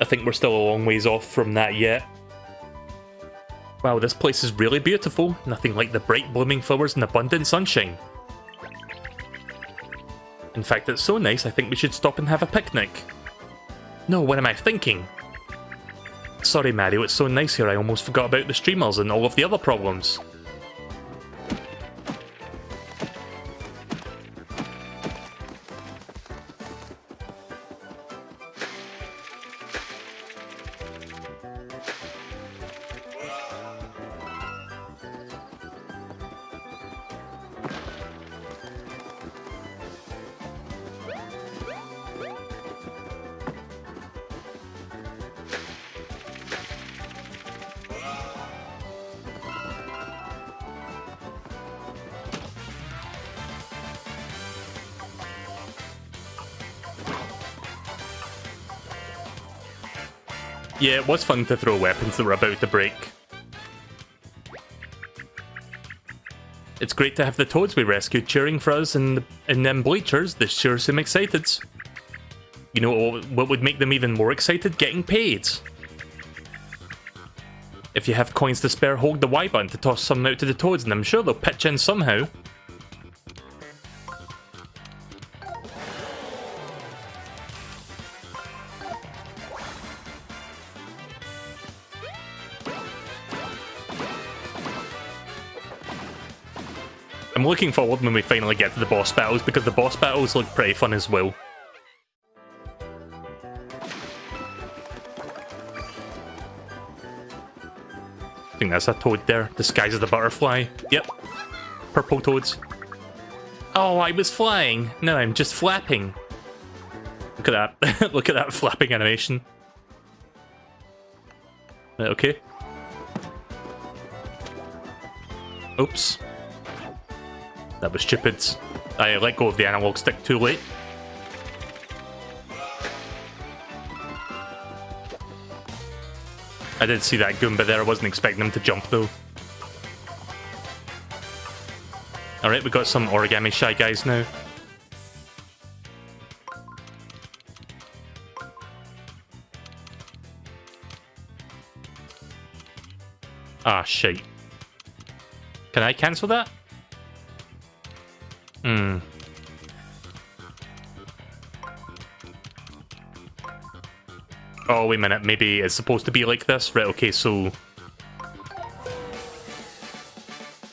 I think we're still a long ways off from that yet. Wow, this place is really beautiful. Nothing like the bright blooming flowers and abundant sunshine. In fact, it's so nice I think we should stop and have a picnic. No, what am I thinking? Sorry Mario, it's so nice here I almost forgot about the streamers and all of the other problems. Yeah, it was fun to throw weapons that were about to break. It's great to have the toads we rescued cheering for us and them bleachers. This sure seem excited. You know what would make them even more excited? Getting paid. If you have coins to spare, hold the Y button to toss some out to the toads and I'm sure they'll pitch in somehow. I'm looking forward when we finally get to the boss battles, because the boss battles look pretty fun as well. I think that's a toad there, disguised as a butterfly. Yep. Purple toads. Oh, I was flying. No, I'm just flapping. Look at that. Look at that flapping animation. Okay. Oops. That was stupid. I let go of the analog stick too late. I did see that Goomba there, I wasn't expecting him to jump though. Alright, we got some Origami Shy Guys now. Ah, shite. Can I cancel that? Oh, wait a minute. Maybe it's supposed to be like this? Right, okay, so...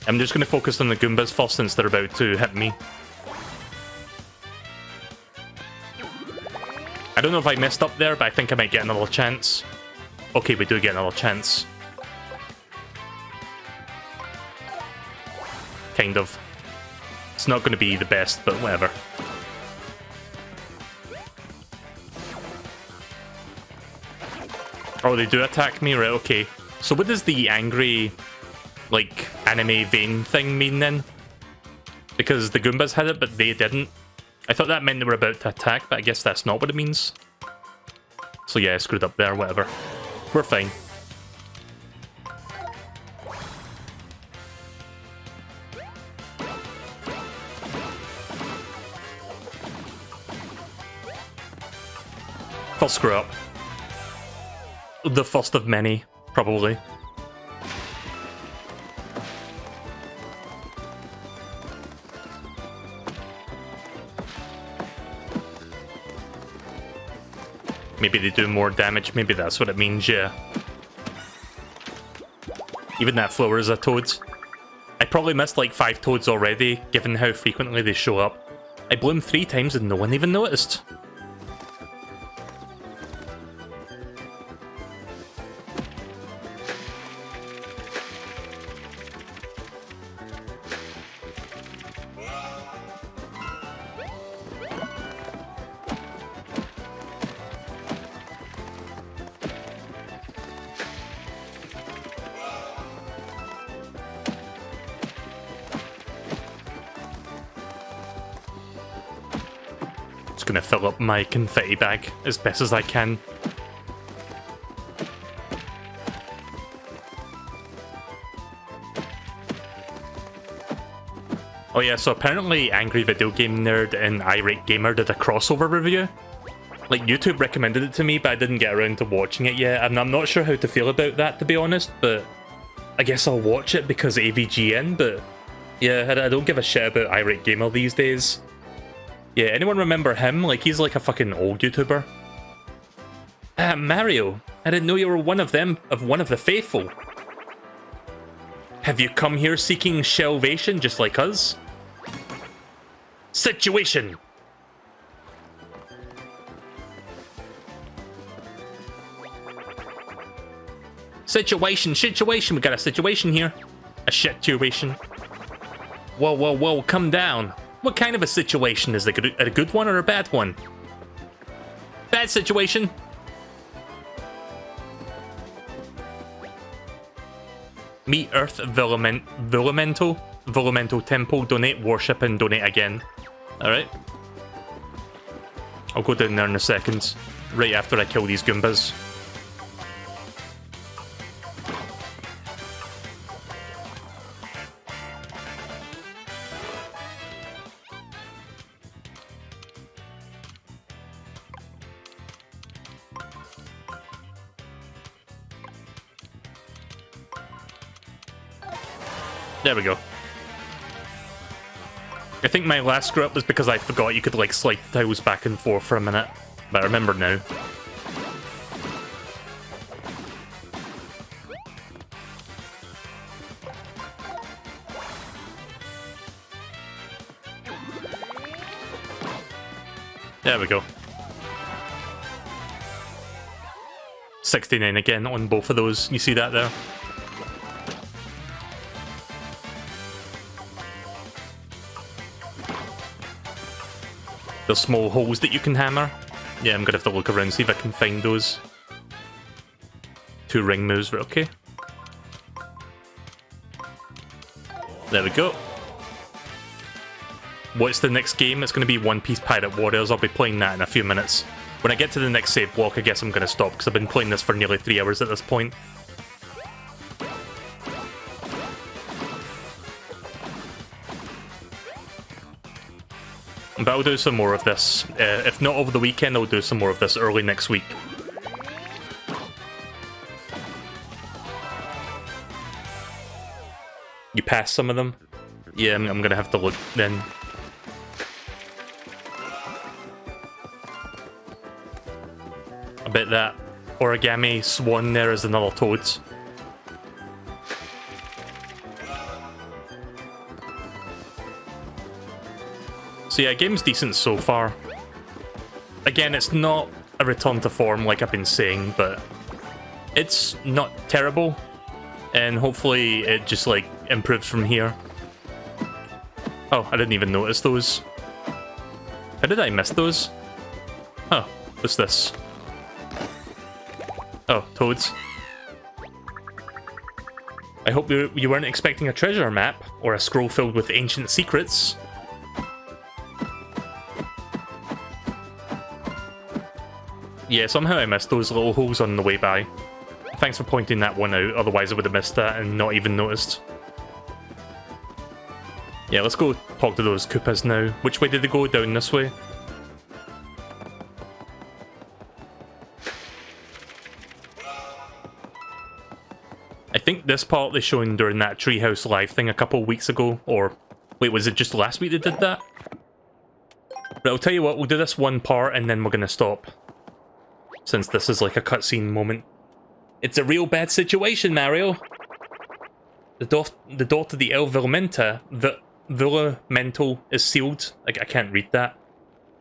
I'm just going to focus on the Goombas first since they're about to hit me. don't know if I messed up there, but I think I might get another chance. Okay, we do get another chance. Kind of. It's not going to be the best, but whatever. Oh, they do attack me? Right, okay. So what does the angry, like, anime vein thing mean then? Because the Goombas had it, but they didn't. I thought that meant they were about to attack, but I guess that's not what it means. So yeah, I screwed up there, whatever. We're fine. First screw up. The first of many, probably. Maybe they do more damage, maybe that's what it means, yeah. Even that flower is a toad. I probably missed like 5 toads already, given how frequently they show up. I blew them 3 times and no one even noticed. Gonna fill up my confetti bag as best as I can. Oh yeah, so apparently Angry Video Game Nerd and Irate Gamer did a crossover review. Like, YouTube recommended it to me, but I didn't get around to watching it yet, and I'm not sure how to feel about that, to be honest, but I guess I'll watch it because AVGN, but yeah, I don't give a shit about Irate Gamer these days. Yeah, anyone remember him? Like, he's like a fucking old YouTuber. Mario, I didn't know you were one of them, one of the faithful. Have you come here seeking salvation just like us? Situation! Situation, we got a situation here. A shit-tuation. Whoa, come down. What kind of a situation? Is it a good one or a bad one? Bad situation. Meet Earth Villamento Temple, donate, worship, and donate again. Alright. I'll go down there in a second. Right after I kill these Goombas. There we go. I think my last screw up was because I forgot you could like slide the tiles back and forth for a minute. But I remember now. There we go. 69 again on both of those. You see that there? The small holes that you can hammer. Yeah, I'm gonna have to look around, see if I can find those. 2 ring moves, right, okay. There we go. What's the next game? It's gonna be One Piece Pirate Warriors. I'll be playing that in a few minutes. When I get to the next save block, I guess I'm gonna stop, because I've been playing this for nearly 3 hours at this point. But I'll do some more of this. If not over the weekend, I'll do some more of this early next week. You pass some of them? Yeah, I'm gonna have to look then. I bet that Origami Swan there is another toad. So yeah, game's decent so far. Again, it's not a return to form, like I've been saying, but it's not terrible, and hopefully it just, like, improves from here. Oh, I didn't even notice those. How did I miss those? Oh, what's this? Oh, toads. I hope you weren't expecting a treasure map, or a scroll filled with ancient secrets. Yeah, somehow I missed those little holes on the way by. Thanks for pointing that one out, otherwise I would have missed that and not even noticed. Yeah, let's go talk to those Koopas now. Which way did they go? Down this way? I think this part they shown during that Treehouse Live thing a couple weeks ago, or... Wait, was it just last week they did that? But I'll tell you what, we'll do this one part and then we're gonna stop. Since this is like a cutscene moment. It's a real bad situation, Mario! The door to the El Villamenta, the Villamento is sealed. Like, I can't read that.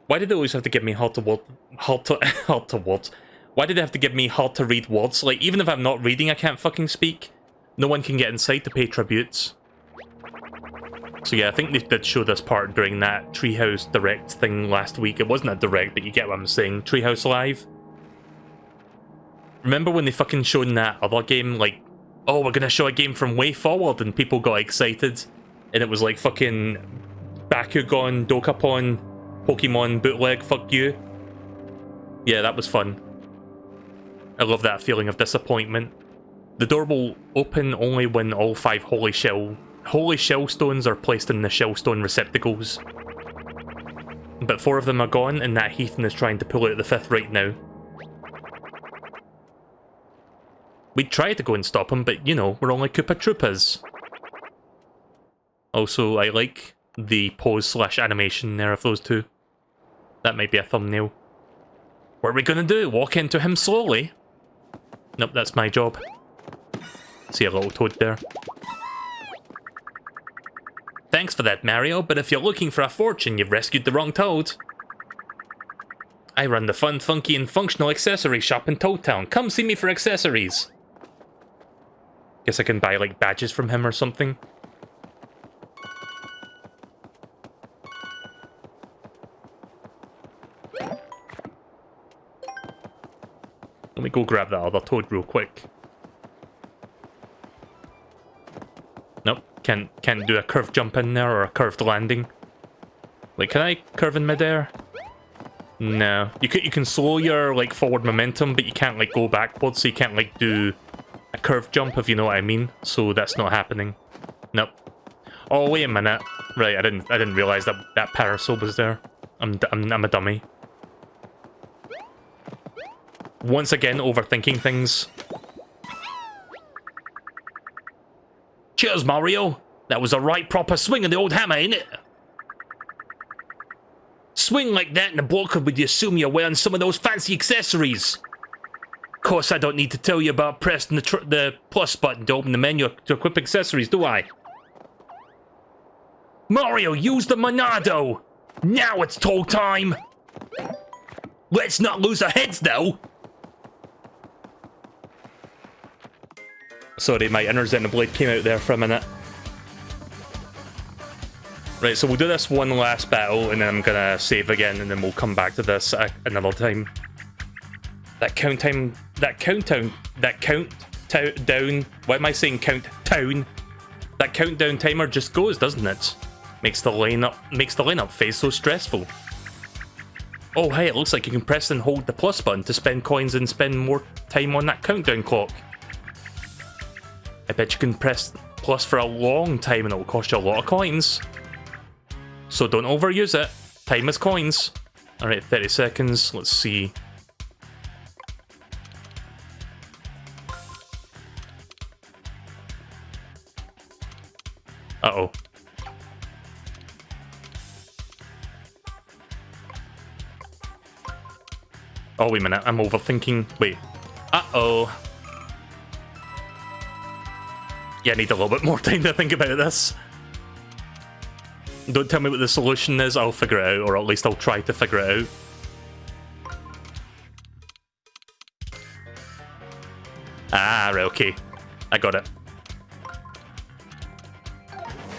Why did they always have to give me hard to words? Why did they have to give me hard to read words? Like, even if I'm not reading, I can't fucking speak. No one can get inside to pay tributes. So yeah, I think they did show this part during that Treehouse Direct thing last week. It wasn't a Direct, but you get what I'm saying. Treehouse Live. Remember when they fucking shown that other game, like, oh, we're gonna show a game from Way Forward, and people got excited, and it was like fucking Bakugan, Dokapon, Pokemon bootleg, fuck you. Yeah, that was fun. I love that feeling of disappointment. The door will open only when all 5 holy shell stones are placed in the shellstone receptacles. But 4 of them are gone, and that heathen is trying to pull out the 5th right now. We'd try to go and stop him, but, you know, we're only Koopa Troopas. Also, I like the pose/animation there of those two. That might be a thumbnail. What are we gonna do? Walk into him slowly? Nope, that's my job. See a little toad there. Thanks for that, Mario, but if you're looking for a fortune, you've rescued the wrong toad. I run the fun, funky, and functional accessory shop in Toad Town. Come see me for accessories. Guess I can buy, like, badges from him or something. Let me go grab that other toad real quick. Nope, can't do a curved jump in there or a curved landing. Wait, can I curve in midair? No. You can slow your, like, forward momentum, but you can't, like, go backwards, so you can't, like, do a curved jump, if you know what I mean. So that's not happening. Nope. Oh, wait a minute. Right, I didn't realize that that parasol was there. I'm a dummy. Once again, overthinking things. Cheers, Mario. That was a right proper swing of the old hammer, ain't it? Swing like that and the bloke would assume you're wearing some of those fancy accessories. Of course, I don't need to tell you about pressing the plus button to open the menu to equip accessories, do I? Mario, use the Monado! Now it's toll time! Let's not lose our heads, though! Sorry, my inner Xenoblade came out there for a minute. Right, so we'll do this one last battle, and then I'm gonna save again, and then we'll come back to this another time. That countdown, why am I saying countdown? That countdown timer just goes, doesn't it? Makes the lineup phase so stressful. Oh hey, it looks like you can press and hold the plus button to spend coins and spend more time on that countdown clock. I bet you can press plus for a long time and it'll cost you a lot of coins. So don't overuse it. Time is coins. Alright, 30 seconds. Let's see. Uh-oh. Oh, wait a minute. I'm overthinking. Wait. Uh-oh. Yeah, I need a little bit more time to think about this. Don't tell me what the solution is, I'll figure it out, or at least I'll try to figure it out. Ah, right, okay. I got it.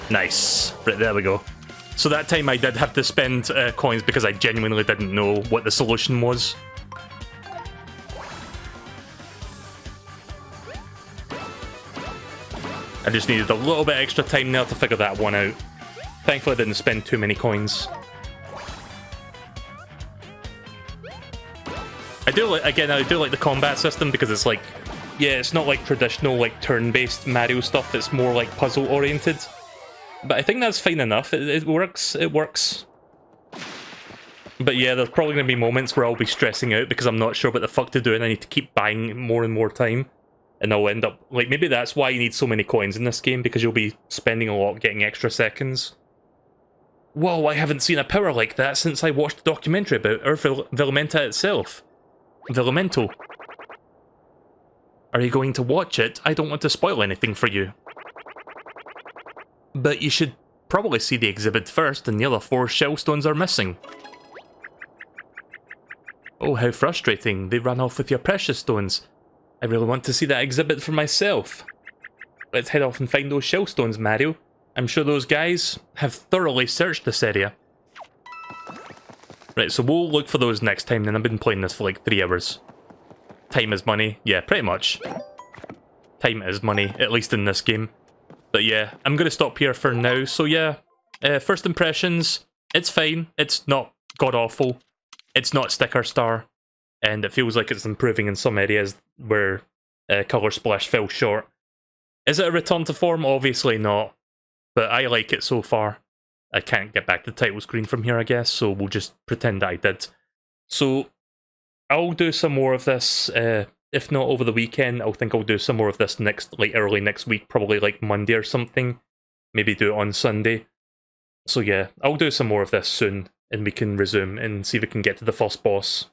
Nice. Right, there we go. So that time I did have to spend coins because I genuinely didn't know what the solution was. I just needed a little bit extra time there to figure that one out. Thankfully I didn't spend too many coins. I do like the combat system because it's like, yeah, it's not like traditional like turn-based Mario stuff, it's more like puzzle oriented. But I think that's fine enough, it works, it works. But yeah, there's probably going to be moments where I'll be stressing out because I'm not sure what the fuck to do and I need to keep buying more and more time. And I'll end up, like, maybe that's why you need so many coins in this game, because you'll be spending a lot getting extra seconds. Whoa, I haven't seen a power like that since I watched the documentary about Villamenta itself. Villamento. Are you going to watch it? I don't want to spoil anything for you. But you should probably see the exhibit first, and the other 4 shell stones are missing. Oh, how frustrating. They ran off with your precious stones. I really want to see that exhibit for myself. Let's head off and find those shell stones, Mario. I'm sure those guys have thoroughly searched this area. Right, so we'll look for those next time then. I've been playing this for like 3 hours. Time is money. Yeah, pretty much. Time is money, at least in this game. But yeah, I'm going to stop here for now. So yeah, first impressions, it's fine. It's not god-awful. It's not sticker star. And it feels like it's improving in some areas where Colour Splash fell short. Is it a return to form? Obviously not. But I like it so far. I can't get back to the title screen from here, I guess, so we'll just pretend I did. So, I'll do some more of this, if not over the weekend. I think I'll do some more of this early next week, probably like Monday or something. Maybe do it on Sunday. So yeah, I'll do some more of this soon, and we can resume and see if we can get to the first boss.